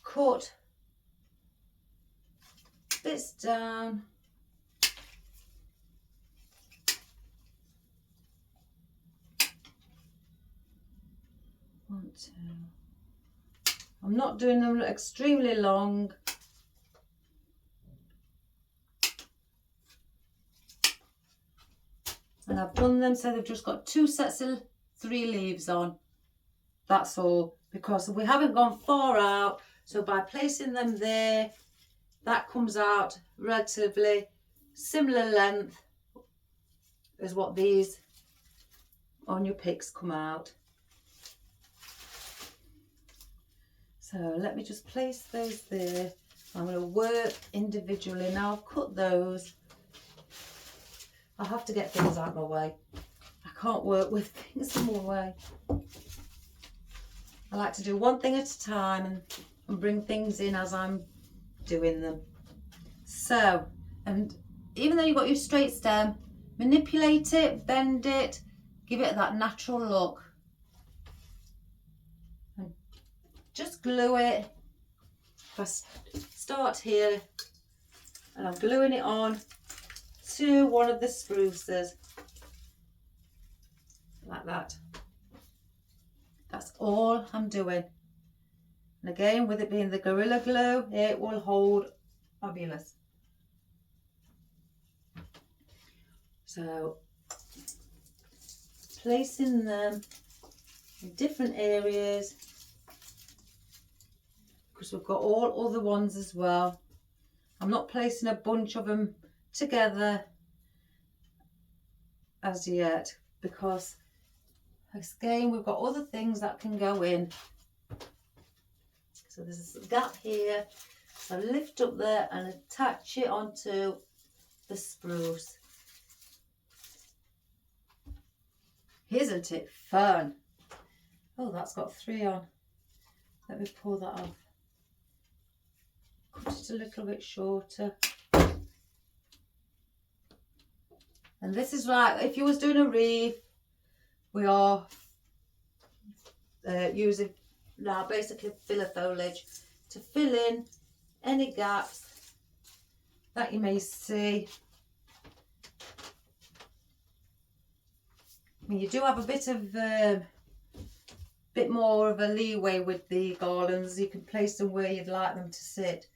cut this down. One, two. I'm not doing them extremely long. And I've done them so they've just got 2 sets of 3 leaves on. That's all, because we haven't gone far out. So by placing them there, that comes out relatively similar length as what these on your picks come out. So let me just place those there. I'm going to work individually. Now I've cut those. I have to get things out of my way. I can't work with things in my way. I like to do one thing at a time and bring things in as I'm doing them. So, and even though you've got your straight stem, manipulate it, bend it, give it that natural look. And just glue it. If I start here and I'm gluing it on to one of the spruces, like that. That's all I'm doing. And again, with it being the Gorilla Glue, it will hold fabulous. So, placing them in different areas, because we've got all other ones as well. I'm not placing a bunch of them together as yet, because again, we've got other things that can go in. So there's a gap here. So lift up there and attach it onto the spruce. Isn't it fun? Oh, that's got 3 on. Let me pull that off. Cut it a little bit shorter. And this is like, if you was doing a wreath, we are using now basically filler foliage to fill in any gaps that you may see. I mean, you do have a bit more of a leeway with the garlands. You can place them where you'd like them to sit.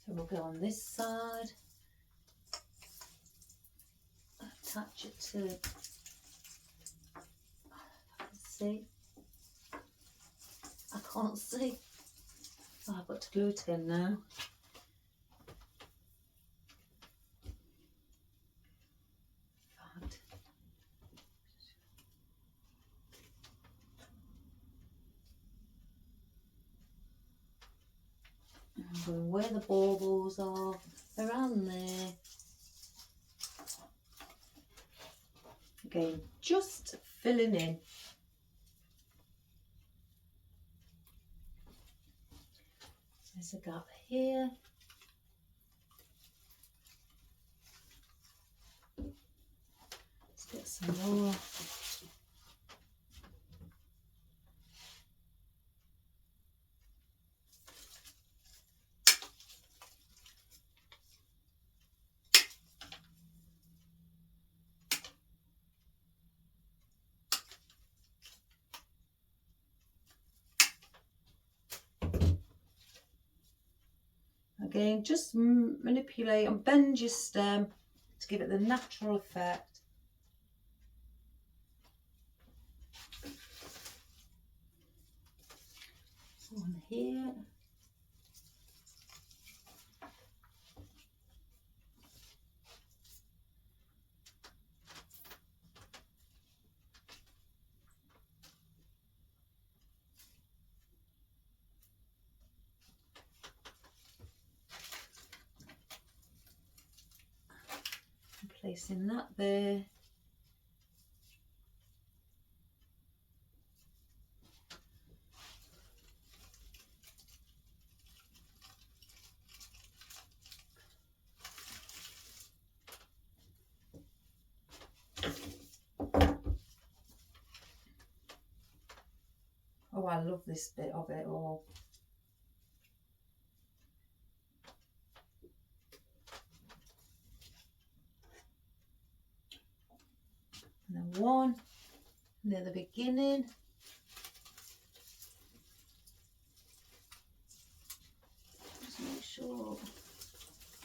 So we'll go on this side, attach it to, let's see, I can't see, oh, I've got to glue it in now. I'm going where the baubles are, around there. Again, just filling in. There's a gap here. Let's get some more. Again, just manipulate and bend your stem to give it the natural effect. One here. Placing that there. Oh, I love this bit of it all. And then one near the beginning. Just make sure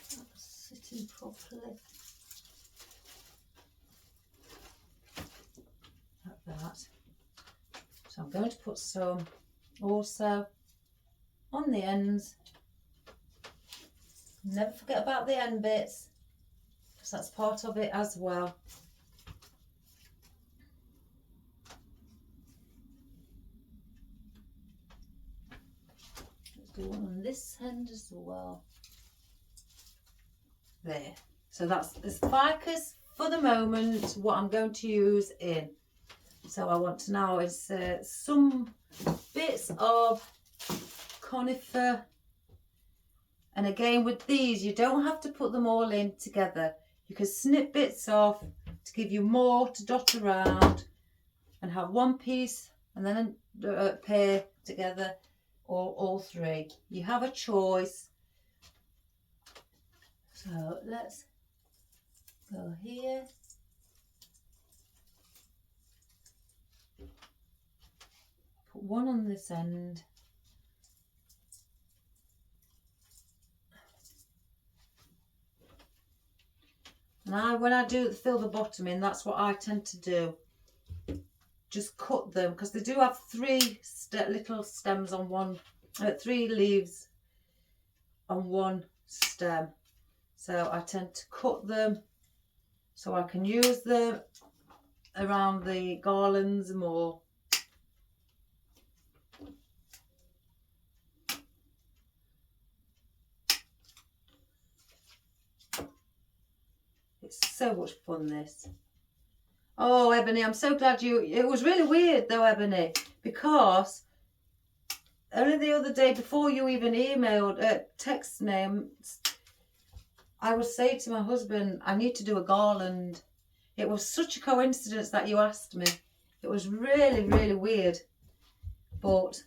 that's sitting properly. Like that. So I'm going to put some also on the ends. Never forget about the end bits, because that's part of it as well. Let's do one on this end as well. There. So that's as ficus for the moment what I'm going to use in. So I want to now insert some bits of conifer. And again, with these, you don't have to put them all in together. You can snip bits off to give you more to dot around and have one piece and then a pair together, or all three. You have a choice. So let's go here. Put one on this end. And when I do fill the bottom in, that's what I tend to do. Just cut them, because they do have three little stems on one, 3 leaves on one stem. So I tend to cut them so I can use them around the garlands more. It's so much fun, this. Oh, Ebony, I'm so glad it was really weird though, Ebony, because only the other day, before you even emailed, text me, I would say to my husband, I need to do a garland. It was such a coincidence that you asked me. It was really, really weird. But,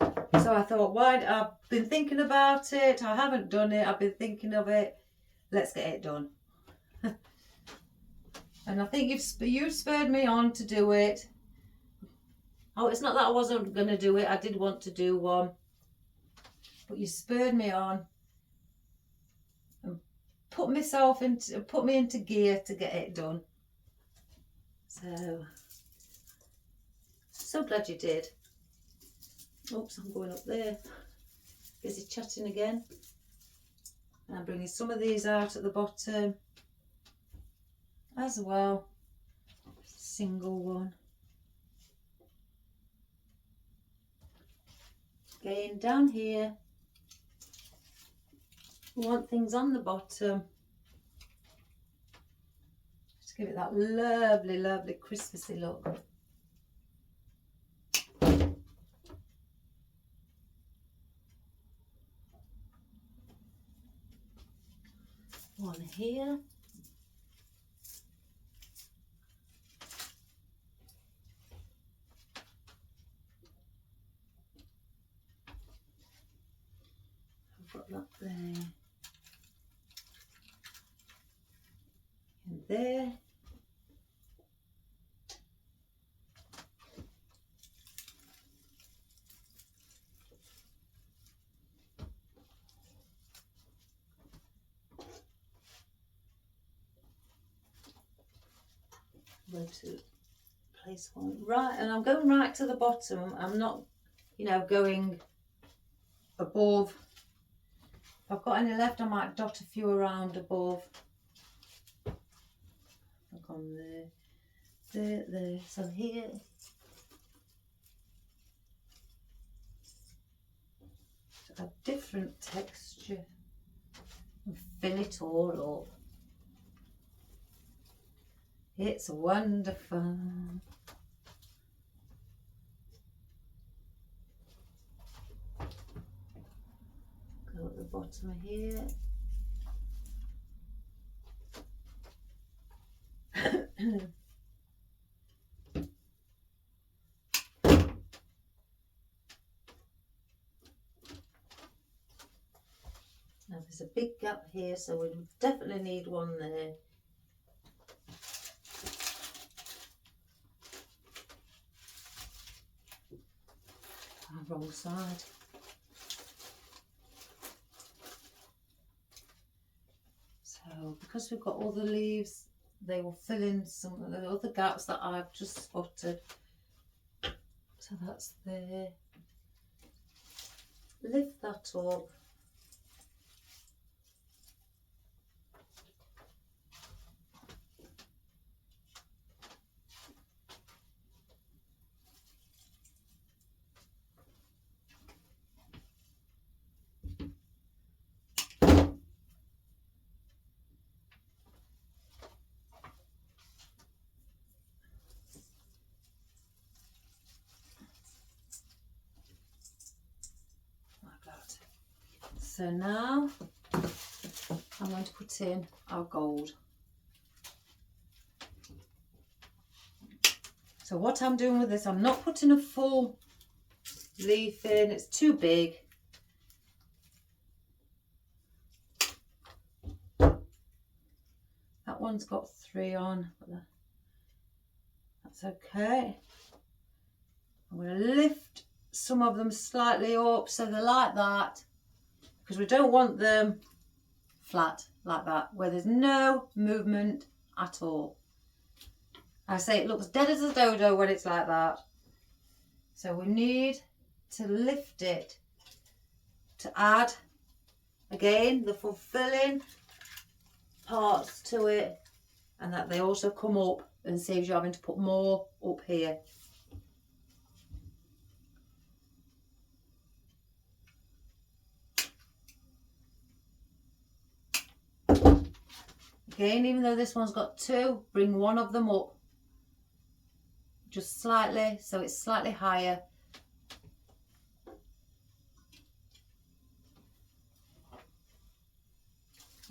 so I thought, I've been thinking about it. I haven't done it. I've been thinking of it. Let's get it done. And I think you've spurred me on to do it. Oh, it's not that I wasn't going to do it. I did want to do one. But you spurred me on and put me into gear to get it done. So glad you did. Oops, I'm going up there. Busy chatting again. And I'm bringing some of these out at the bottom. as well. Single one. Again, down here, we want things on the bottom. Just give it that lovely, lovely Christmassy look. One here. I've got that there. And there. Where to place one? Right, and I'm going right to the bottom. I'm not, you know, going above. If I've got any left, I might dot a few around above. Look on there, there. So here. A different texture and fill it all up. It's wonderful. Go at the bottom here. Now there's a big gap here, so we definitely need one there. Wrong side. So because we've got all the leaves, they will fill in some of the other gaps that I've just spotted. So that's there. Lift that up. So now I'm going to put in our gold. So what I'm doing with this, I'm not putting a full leaf in, it's too big. That one's got 3 on, but that's okay. I'm going to lift some of them slightly up so they're like that, because we don't want them flat like that, where there's no movement at all. I say it looks dead as a dodo when it's like that. So we need to lift it to add, again, the fulfilling parts to it, and that they also come up and saves you having to put more up here. Again, even though this one's got 2, bring one of them up just slightly, so it's slightly higher.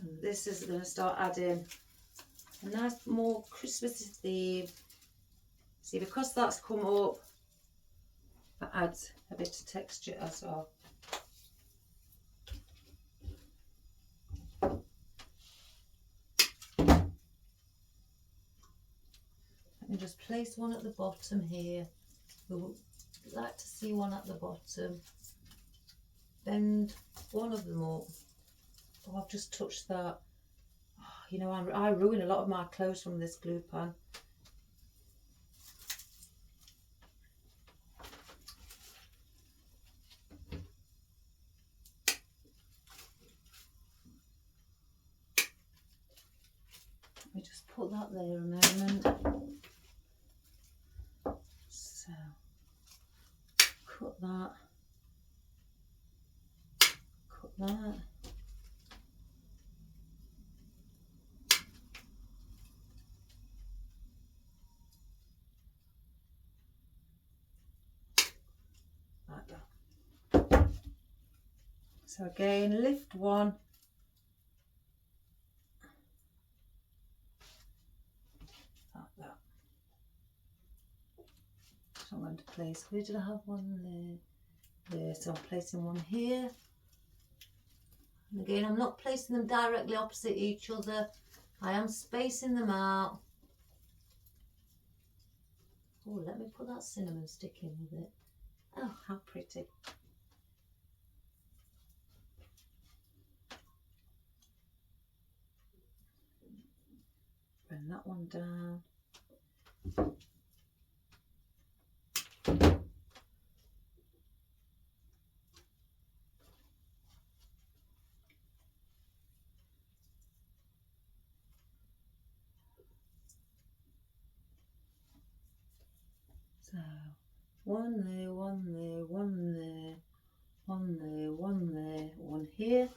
And this is going to start adding a nice more Christmassy theme. See, because that's come up, that adds a bit of texture as well. Let me just place one at the bottom here. We would like to see one at the bottom. Bend one of them up. Oh, I've just touched that. Oh, you know, I ruin a lot of my clothes from this glue pen. Let me just put that there a moment. So cut that, cut that. Like that. So again, lift one. Like that. So I'm going to place, where did I have one there? There, so I'm placing one here. And again, I'm not placing them directly opposite each other. I am spacing them out. Oh, let me put that cinnamon stick in with it. Oh, how pretty. Bring that one down. So, one there, one there, one there, one there, one there, one here.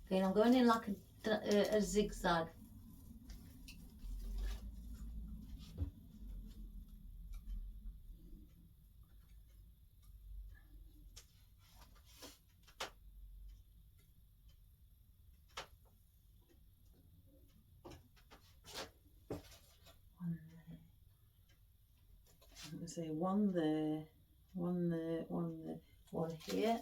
Again, I'm going in like a zigzag. I'm going to say one there, one there, one there, one here.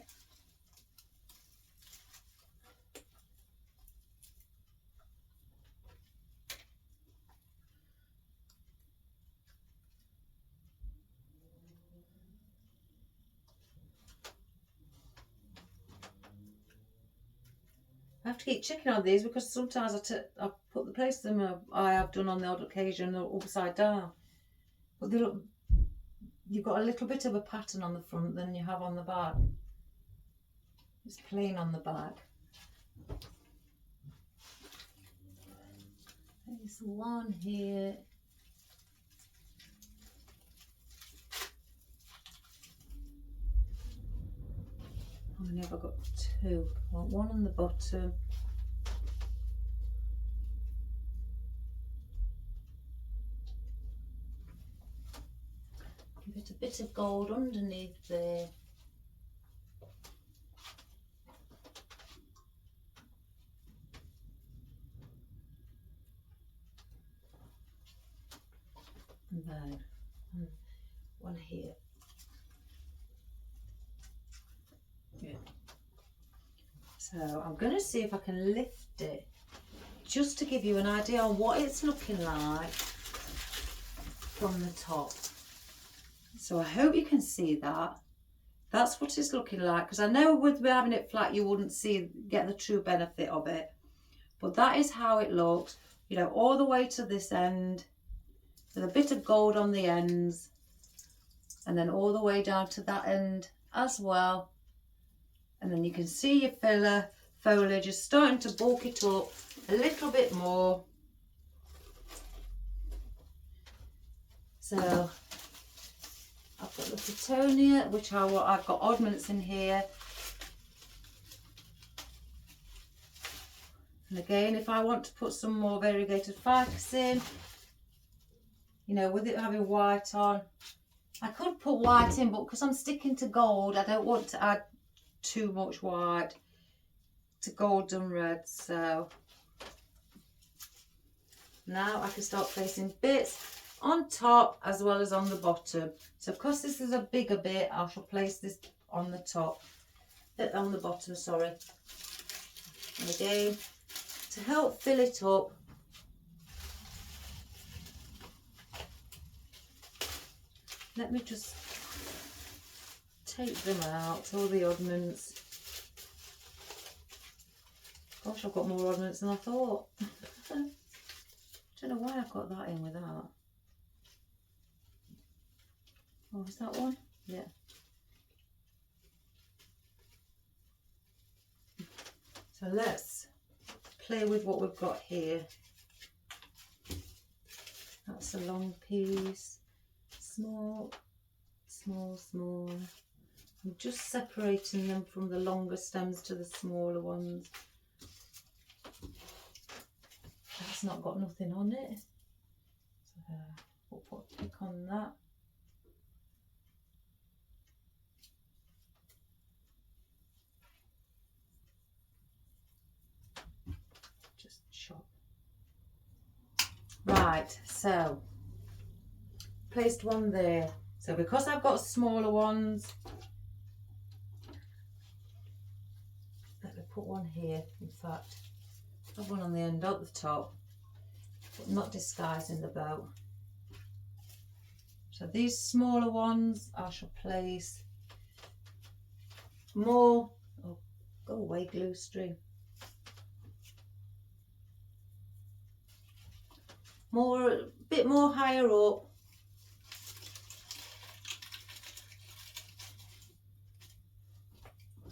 I have to keep checking on these because sometimes I put the place them I have done on the odd occasion upside down. But they look, you've got a little bit of a pattern on the front than you have on the back. It's plain on the back. There's one here. How many have I got? Two. I want one on the bottom. Give it a bit of gold underneath there. And then one here. Yeah. So I'm going to see if I can lift it just to give you an idea on what it's looking like from the top. So I hope you can see that. That's what it's looking like, because I know with having it flat you wouldn't get the true benefit of it, but that is how it looks, you know, all the way to this end with a bit of gold on the ends, and then all the way down to that end as well. And then you can see your foliage is starting to bulk it up a little bit more. So I've got the Petunia, which I've got oddments in here. And again, if I want to put some more variegated ficus in, you know, with it having white on, I could put white in, but because I'm sticking to gold, I don't want to add too much white to gold and red. So now I can start placing bits on top as well as on the bottom. So because this is a bigger bit, I shall place this on the top, on the bottom, sorry. And again, to help fill it up, let me just take them out, all the oddments. Gosh, I've got more oddments than I thought. Don't know why I've got that in with that. Oh, is that one? Yeah. So let's play with what we've got here. a long piece. Small, small, small. I'm just separating them from the longer stems to the smaller ones. That's not got nothing on it. So we'll put a pick on that. Just chop. Right, so placed one there. So because I've got smaller ones, let me put one here. In fact, I have one on the end at the top, but not disguising the bow. So these smaller ones I shall place more, oh, go away glue stream, more, a bit more higher up.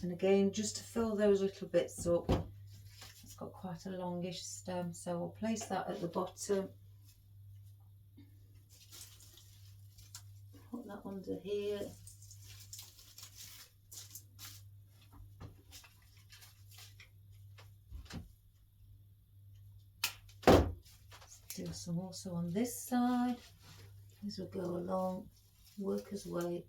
And again, just to fill those little bits up. It's got quite a longish stem, so I'll place that at the bottom. Put that under here. Do some also on this side as we go along, work his way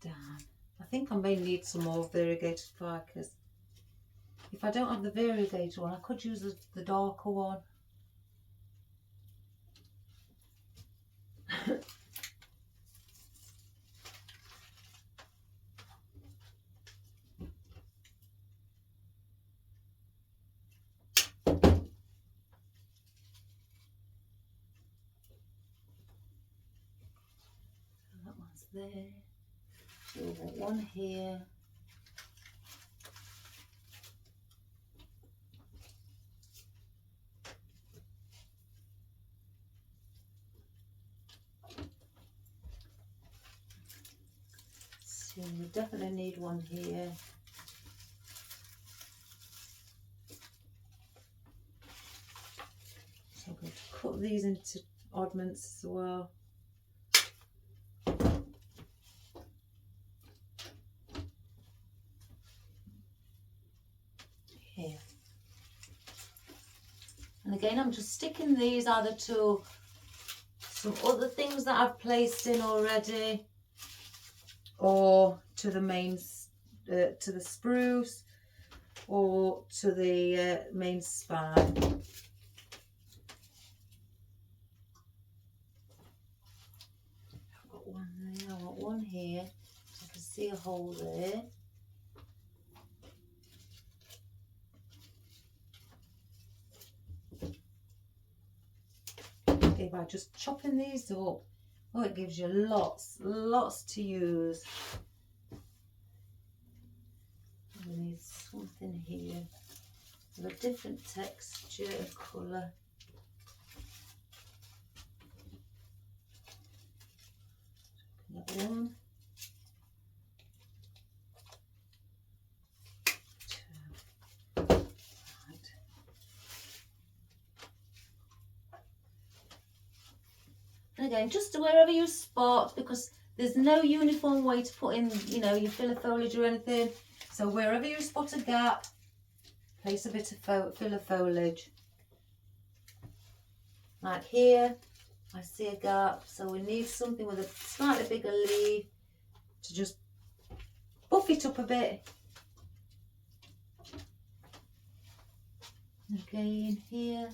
down. I think I may need some more variegated ficus. If I don't have the variegated one, I could use the darker one. That one's there. We'll want one here. So we definitely need one here. So I'm going to cut these into oddments as well. Here. And again, I'm just sticking these either to some other things that I've placed in already, or to the main, to the spruce, or to the main spine. I've got one there, I want one here, so I can see a hole there. Okay, by just chopping these up, oh, it gives you lots to use. We need something here with a different texture and colour. That one. Two. Right. And again, just wherever you spot, because there's no uniform way to put in, you know, your filler foliage or anything. So wherever you spot a gap, place a bit of filler foliage. Like here, I see a gap, so we need something with a slightly bigger leaf to just buff it up a bit. Again here.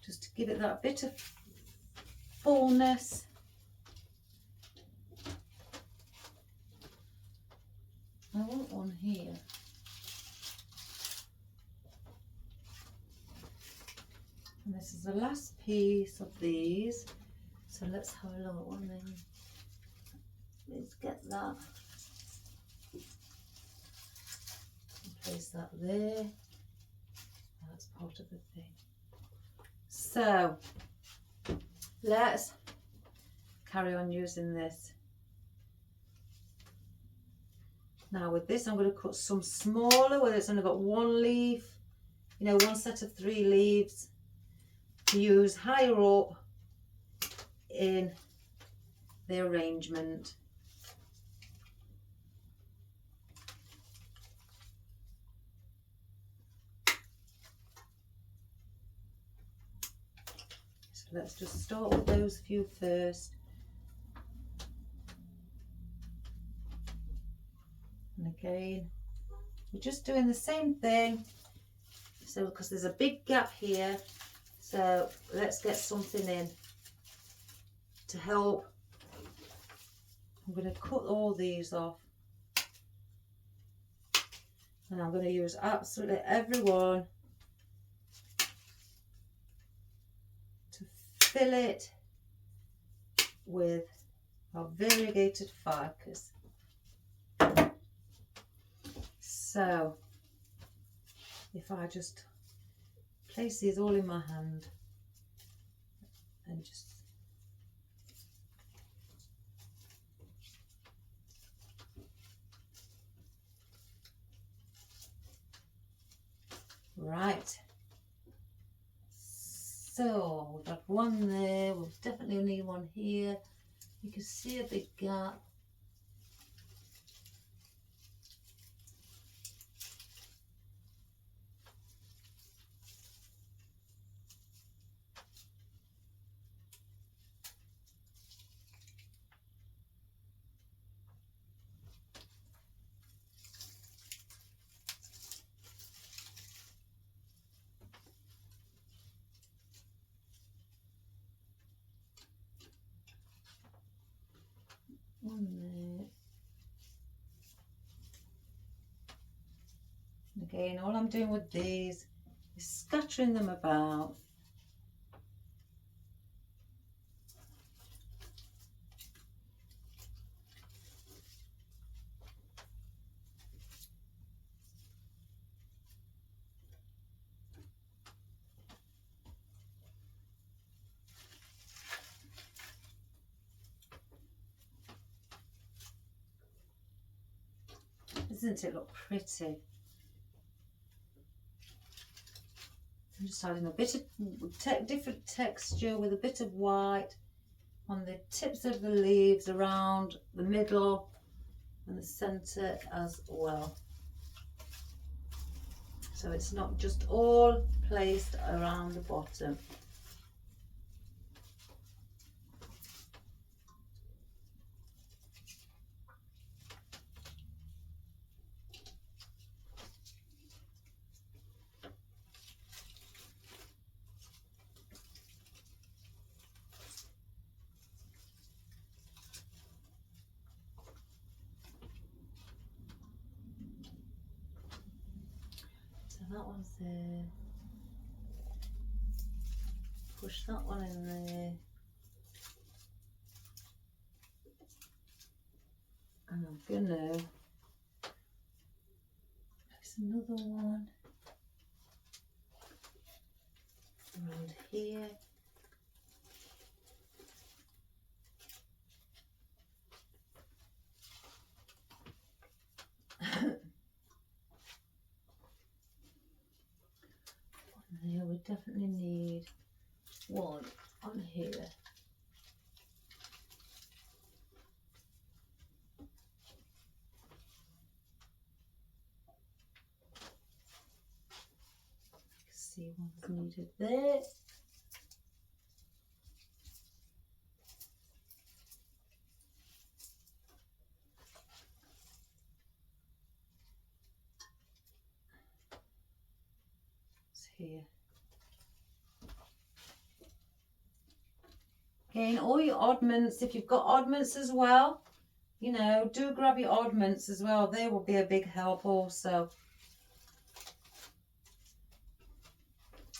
Just to give it that bit of fullness. I want one here. And this is the last piece of these. So let's have a look at one then. Let's get that. Place that there. That's part of the thing. So let's carry on using this. Now with this, I'm going to cut some smaller, where it's only got one leaf, you know, one set of 3 leaves, to use higher up in the arrangement. So let's just start with those few first. And again, we're just doing the same thing. So because there's a big gap here, so let's get something in to help. I'm going to cut all these off, and I'm going to use absolutely every one to fill it with our variegated ficus. So if I just place these all in my hand and just right, so we've got one there, we'll definitely need one here. You can see a big gap. One there. And again, all I'm doing with these is scattering them about. Doesn't it look pretty? I'm just adding a bit of different texture with a bit of white on the tips of the leaves, around the middle and the centre as well. So it's not just all placed around the bottom. That one's there. Push that one in there. And I'm gonna place another one around here. There, we definitely need one on here. See, one's needed there. It's here. Again, all your oddments, if you've got oddments as well, you know, do grab your oddments as well. They will be a big help also.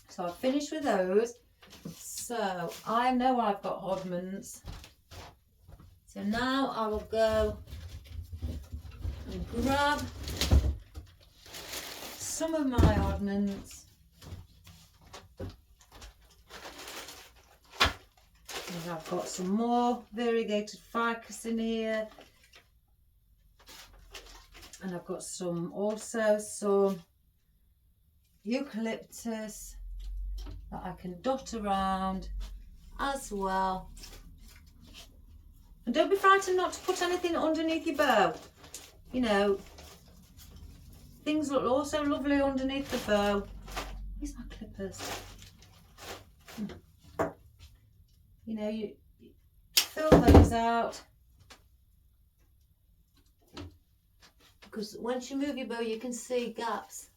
So I've finished with those. So I know I've got oddments. So now I will go and grab some of my oddments. And I've got some more variegated ficus in here. And I've got also some eucalyptus that I can dot around as well. And don't be frightened not to put anything underneath your bow. You know, things look also lovely underneath the bow. Where's my clippers? You know, you fill those out. Because once you move your bow, you can see gaps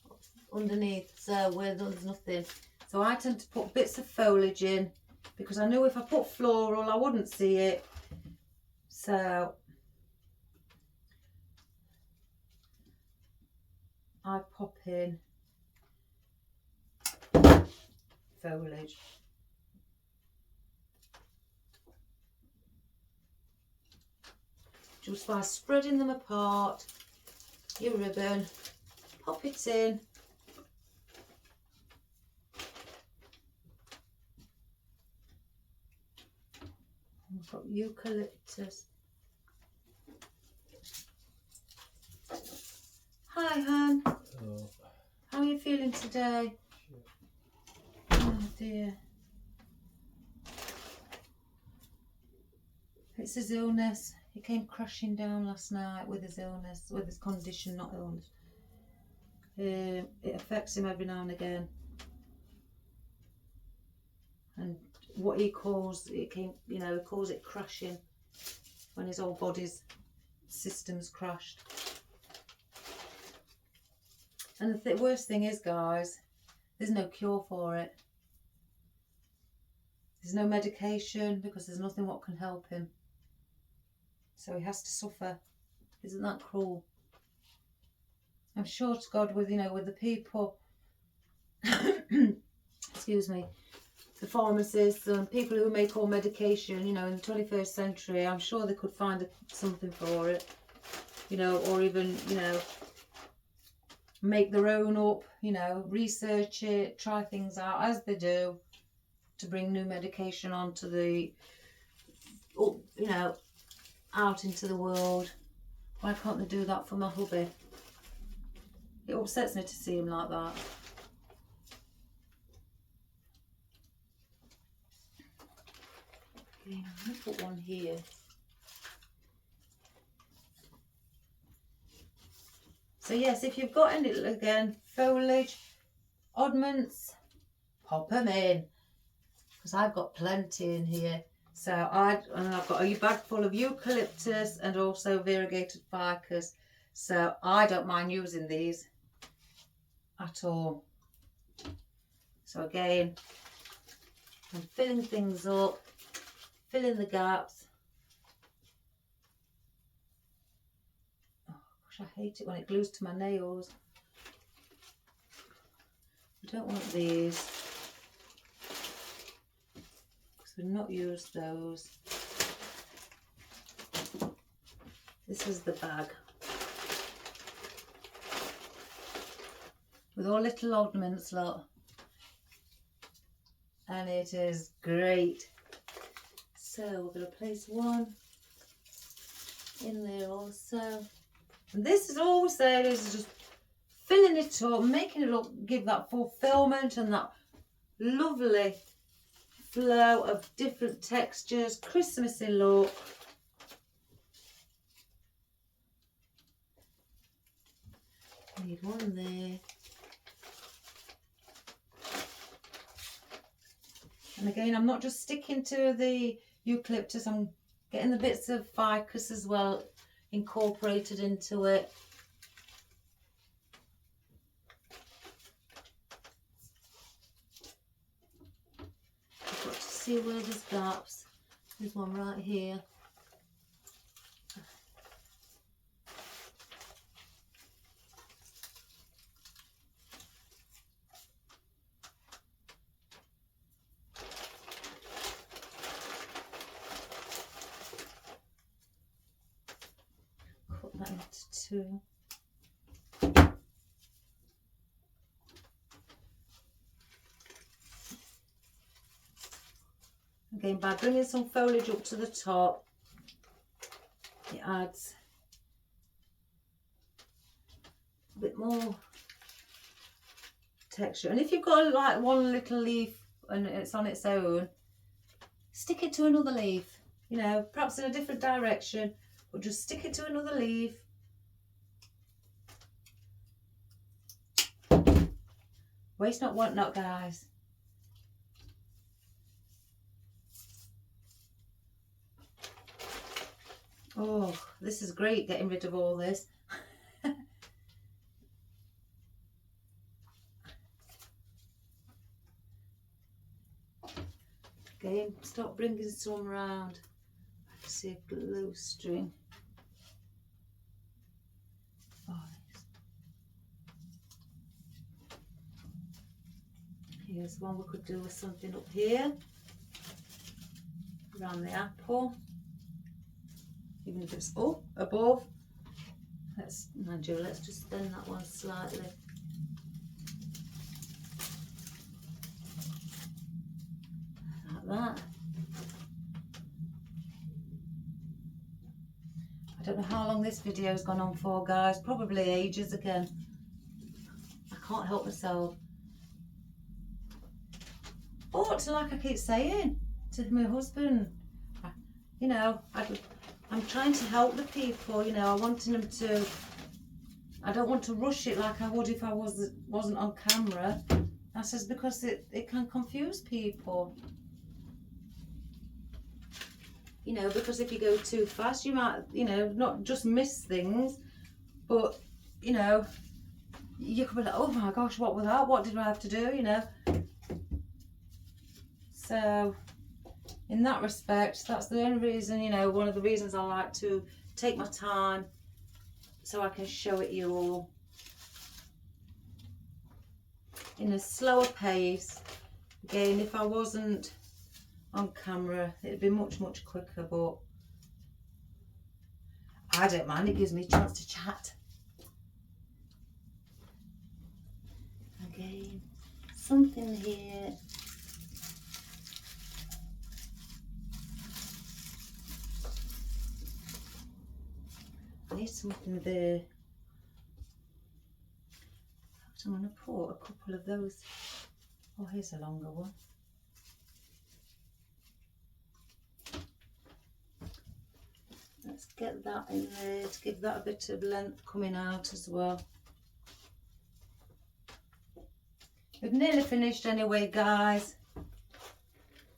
underneath, so where there's nothing. So I tend to put bits of foliage in, because I knew if I put floral, I wouldn't see it. So I pop in foliage. Just by spreading them apart, your ribbon, pop it in. I've got eucalyptus. Hi, hon. Hello. How are you feeling today? Oh dear. It's his illness. He came crashing down last night with his illness, with his condition, not illness. It affects him every now and again. And what he calls, he calls it crashing, when his whole body's systems crashed. And the worst thing is, guys, there's no cure for it. There's no medication, because there's nothing what can help him. So he has to suffer. Isn't that cruel? I'm sure to God, with the people, excuse me, the pharmacists and people who make all medication, in the 21st century, I'm sure they could find something for it, or even, make their own up, research it, try things out as they do to bring new medication onto the, out into the world. Why can't they do that for my hubby? It upsets me to see him like that. Okay, I'm going to put one here. So yes, if you've got any, again, foliage, oddments, pop them in. Because I've got plenty in here. So I've got a bag full of eucalyptus and also variegated ficus. So I don't mind using these at all. So again, I'm filling things up, filling the gaps. Oh gosh, I hate it when it glues to my nails. I don't want these, because we've not used those. This is the bag with all little oddments, look, and it is great. So we're going to place one in there also, and this is all we're saying is just filling it up, making it look, give that fulfillment and that lovely flow of different textures, Christmassy look. Need one there. And again, I'm not just sticking to the eucalyptus, I'm getting the bits of ficus as well incorporated into it. I've got to see where there's gaps. There's one right here. Cut that into two. Again, by bringing some foliage up to the top, it adds a bit more texture. And if you've got like one little leaf and it's on its own, stick it to another leaf, you know, perhaps in a different direction, but just stick it to another leaf. Waste not, want not, guys. Oh, this is great, getting rid of all this. Okay, start bringing some round. I can see a glue string. Here's one we could do with something up here, around the apple, even if it's up above. Let's just bend that one slightly. Like that. I don't know how long this video's gone on for, guys. Probably ages again. I can't help myself. But like I keep saying to my husband, you know, I'm trying to help the people, you know, I wanting them to, I don't want to rush it like I would if I wasn't on camera. I says because it can confuse people. You know, because if you go too fast, you might, you know, not just miss things, but, you know, you could be like, oh my gosh, what was that? What did I have to do, you know? So, in that respect, that's the only reason, you know, one of the reasons I like to take my time so I can show it you all in a slower pace. Again, if I wasn't on camera, it'd be much quicker, but I don't mind, it gives me a chance to chat. Again, something here. I need something there. I'm going to put a couple of those. Oh, here's a longer one. Let's get that in there to give that a bit of length coming out as well. We've nearly finished anyway, guys.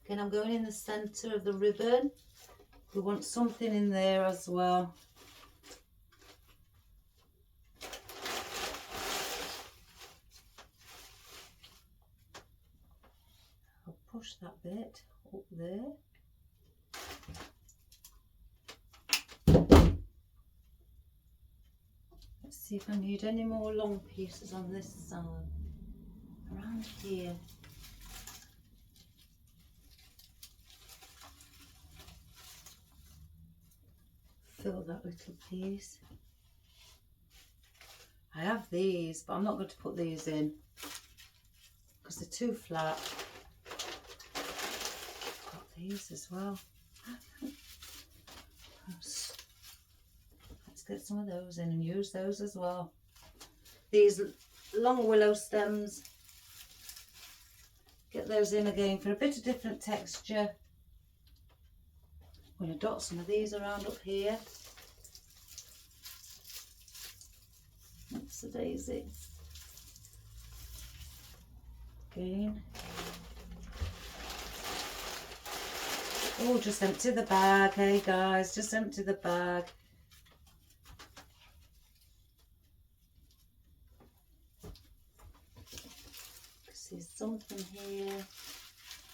Again, I'm going in the centre of the ribbon. We want something in there as well. I'll push that bit up there. Let's see if I need any more long pieces on this side. Around here. Fill that little piece. I have these, but I'm not going to put these in because they're too flat. Got these as well. Let's get some of those in and use those as well. These long willow stems, get those in again for a bit of different texture. I'm going to dot some of these around up here. That's the daisy. Again. Oh, just empty the bag, hey guys, just empty the bag. See something here.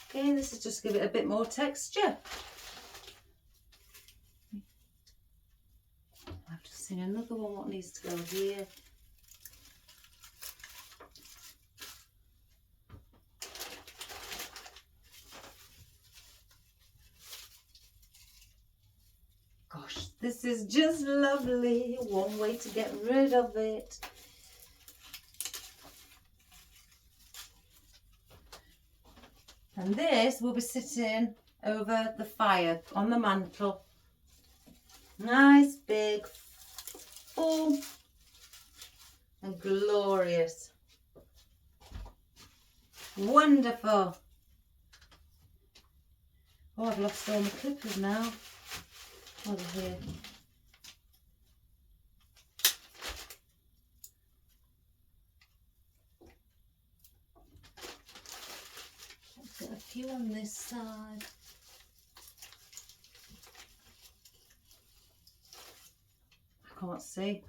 Okay, this is just to give it a bit more texture. I've just seen another one, what needs to go here. Gosh, this is just lovely. One way to get rid of it. And this will be sitting over the fire on the mantle. Nice big full and glorious. Wonderful. Oh, I've lost all my clippers now. Oh, they're here. Let's get a few on this side. I can't see.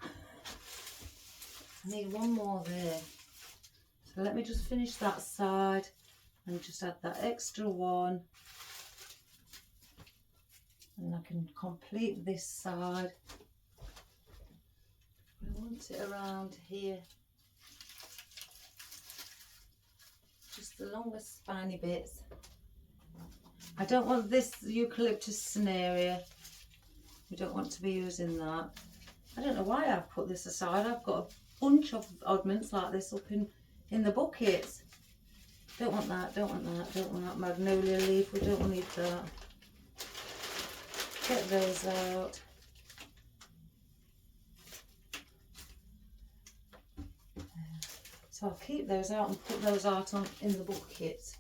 I need one more there. So let me just finish that side and just add that extra one. And I can complete this side. I want it around here. Just the longest spiny bits. I don't want this eucalyptus scenario. We don't want to be using that. I don't know why I've put this aside. I've got a bunch of oddments like this up in the buckets. Don't want that, don't want that, don't want that magnolia leaf. We don't need that. Get those out. So I'll keep those out and put those out in the buckets.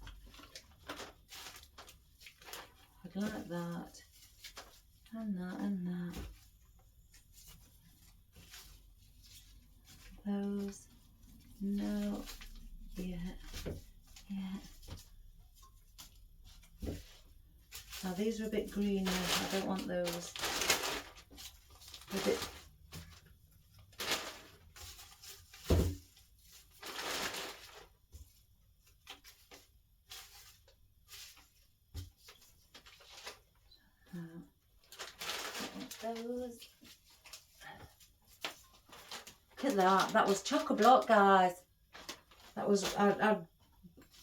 I'd like that. And that and that. Those. No. Yeah. Yeah. Now these are a bit greener. I don't want those. A bit. Those. Look at that. That was chock-a-block, guys. That was I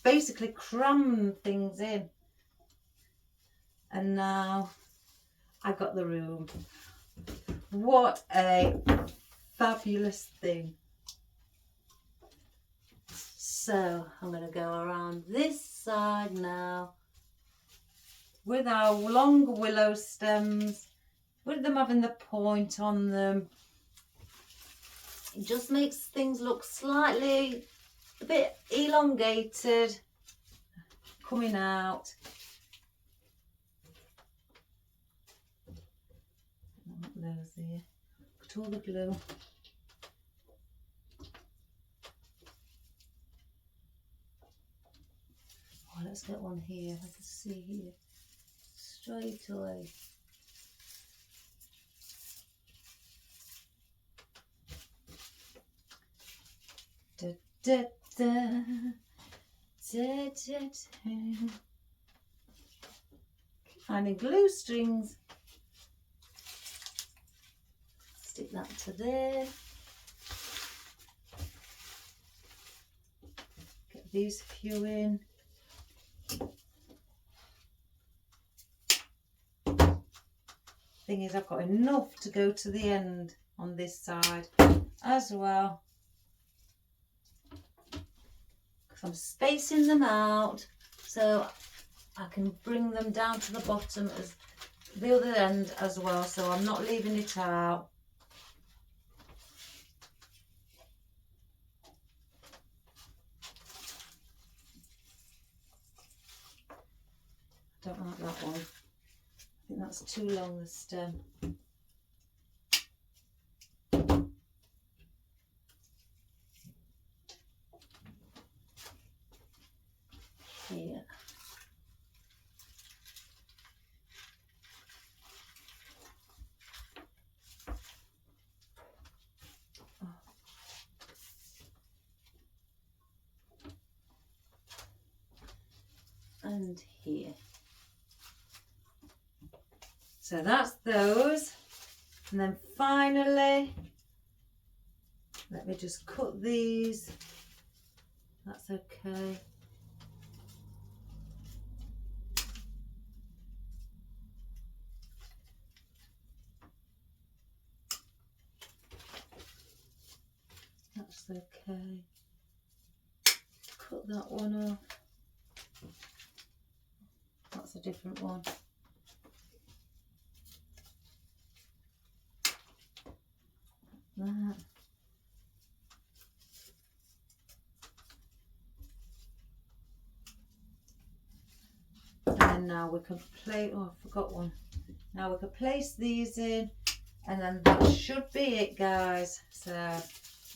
basically crammed things in. And now I got the room. What a fabulous thing. So I'm going to go around this side now with our long willow stems, with them having the point on them. It just makes things look slightly a bit elongated coming out. Those there. Look at all the glue. Oh, let's get one here. I can see here straight away. Da, da, da, da, da, da. Finding glue strings. Stick that to there. Get these few in. Thing is, I've got enough to go to the end on this side as well. Because I'm spacing them out so I can bring them down to the bottom as the other end as well, so I'm not leaving it out. Don't like that one. I think that's too long, the stem. Here. Oh. And here. So that's those, and then finally, let me just cut these. That's okay. That's okay. Cut that one off. That's a different one. That. And now we can place, oh, I forgot one. Now we can place these in, and then that should be it, guys. So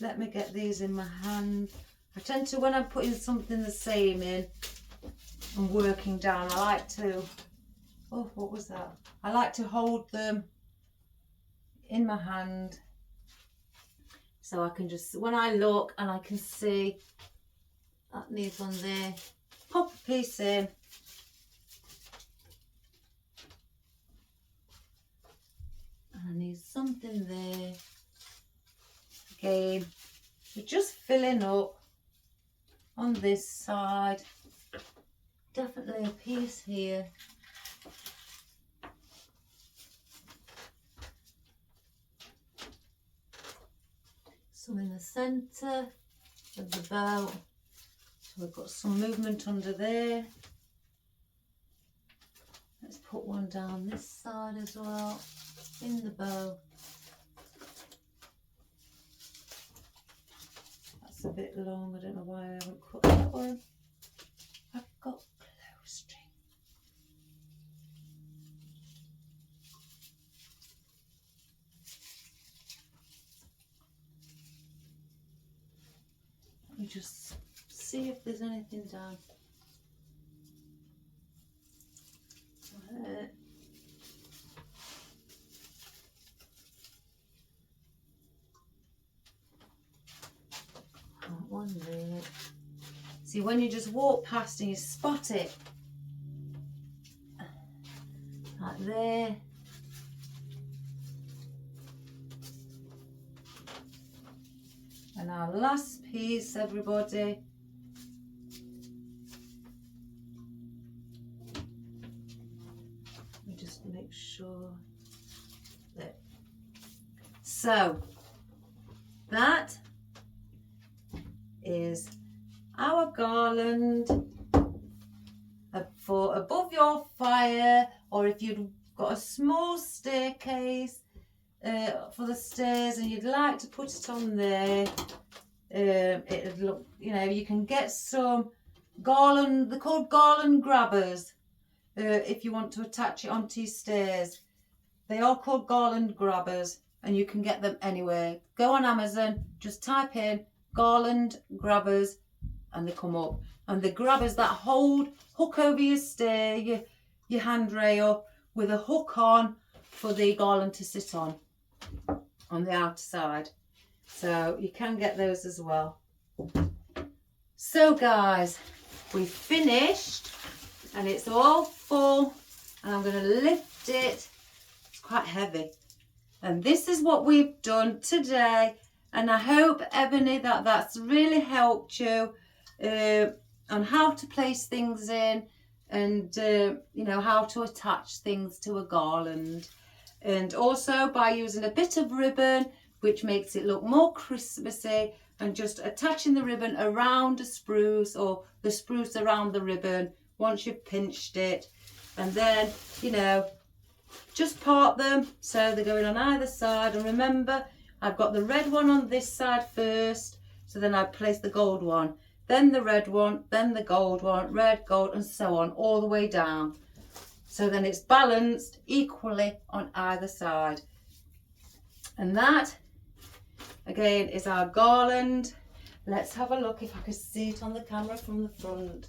let me get these in my hand. I tend to, when I'm putting something the same in and working down, I like to, oh, what was that? I like to hold them in my hand, so I can just, when I look and I can see that needs one there, pop a piece in. And I need something there. Again, we're just filling up on this side. Definitely a piece here. Some in the centre of the bow. So we've got some movement under there. Let's put one down this side as well, in the bow. That's a bit long, I don't know why I haven't cut that one. I've got clothes string. Let me just see if there's anything down. One there. See, when you just walk past and you spot it, like there. And our last piece, everybody. Let me just make sure that. So that is our garland for above your fire, or if you've got a small staircase for the stairs and you'd like to put it on there, it'd look, you know, you can get some garland, they're called garland grabbers, if you want to attach it onto your stairs. They are called garland grabbers and you can get them anywhere. Go on Amazon, just type in garland grabbers and they come up. And the grabbers that hook over your stair, your handrail, with a hook on for the garland to sit on the outside. So you can get those as well. So guys, we've finished and it's all full, and I'm going to lift it. It's quite heavy. And this is what we've done today. And I hope, Ebony, that that's really helped you on how to place things in, and you know, how to attach things to a garland. And also by using a bit of ribbon, which makes it look more Christmassy, and just attaching the ribbon around a spruce, or the spruce around the ribbon once you've pinched it. And then, you know, just part them so they're going on either side. And remember, I've got the red one on this side first, so then I place the gold one, then the red one, then the gold one, red, gold, and so on, all the way down. So then it's balanced equally on either side. And that, again, is our garland. Let's have a look if I can see it on the camera from the front.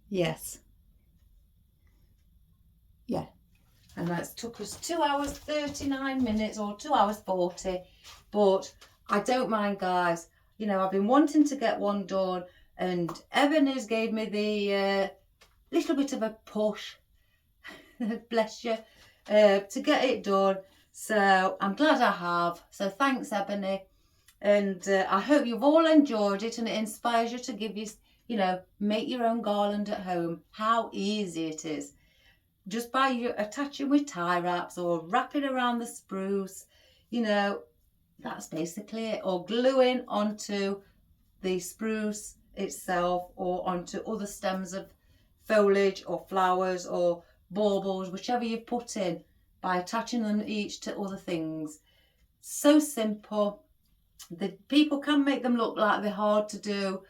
Yes. Yeah. And that's took us 2 hours 39 minutes, or 2 hours 40. But I don't mind, guys. You know, I've been wanting to get one done, and Ebony's gave me the little bit of a push, bless you, to get it done. So I'm glad I have. So thanks, Ebony. And I hope you've all enjoyed it, and it inspires you to give you know, make your own garland at home. How easy it is. Just by you attaching with tie wraps or wrapping around the spruce, you know, that's basically it. Or gluing onto the spruce itself, or onto other stems of foliage or flowers or baubles, whichever you put in, by attaching them each to other things. So simple. The people can make them look like they're hard to do,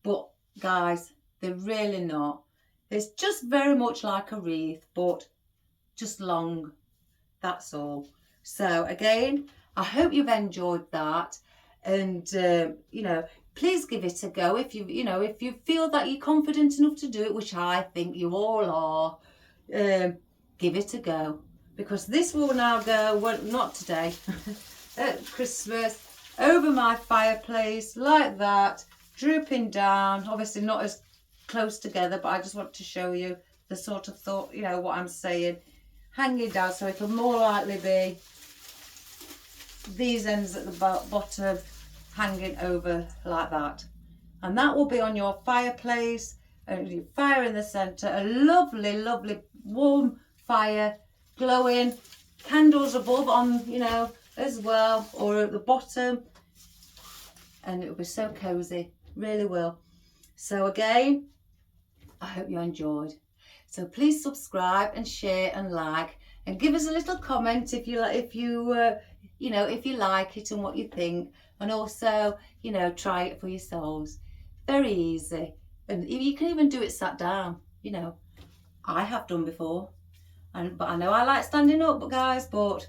but guys, They're really not. It's just very much like a wreath, but just long. That's all. So again, I hope you've enjoyed that. And, you know, please give it a go if if you feel that you're confident enough to do it, which I think you all are. Give it a go, because this will now go, well, not today, at Christmas, over my fireplace like that, drooping down. Obviously not as close together, but I just want to show you the sort of thought, what I'm saying, hanging down, so it'll more likely be these ends at the bottom hanging over like that, and that will be on your fireplace, and your fire in the center, a lovely warm fire, glowing, candles above on as well, or at the bottom, and it'll be so cozy, really will. So again, I hope you enjoyed. So please subscribe and share and like, and give us a little comment if you like it and what you think, and also try it for yourselves. Very easy, and you can even do it sat down. I have done before, but I know I like standing up, guys, but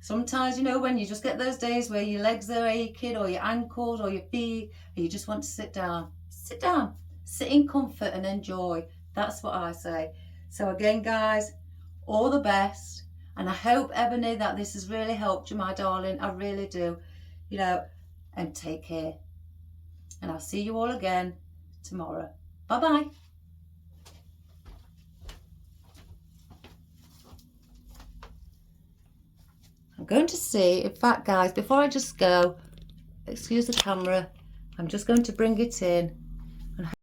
sometimes when you just get those days where your legs are aching, or your ankles, or your feet, and you just want to sit down, sit in comfort and enjoy. That's what I say. So again, guys, all the best, and I hope, Ebony, that this has really helped you, my darling. I really do. And take care, and I'll see you all again tomorrow. Bye bye. I'm going to see, in fact, guys, before I just go, excuse the camera, I'm just going to bring it in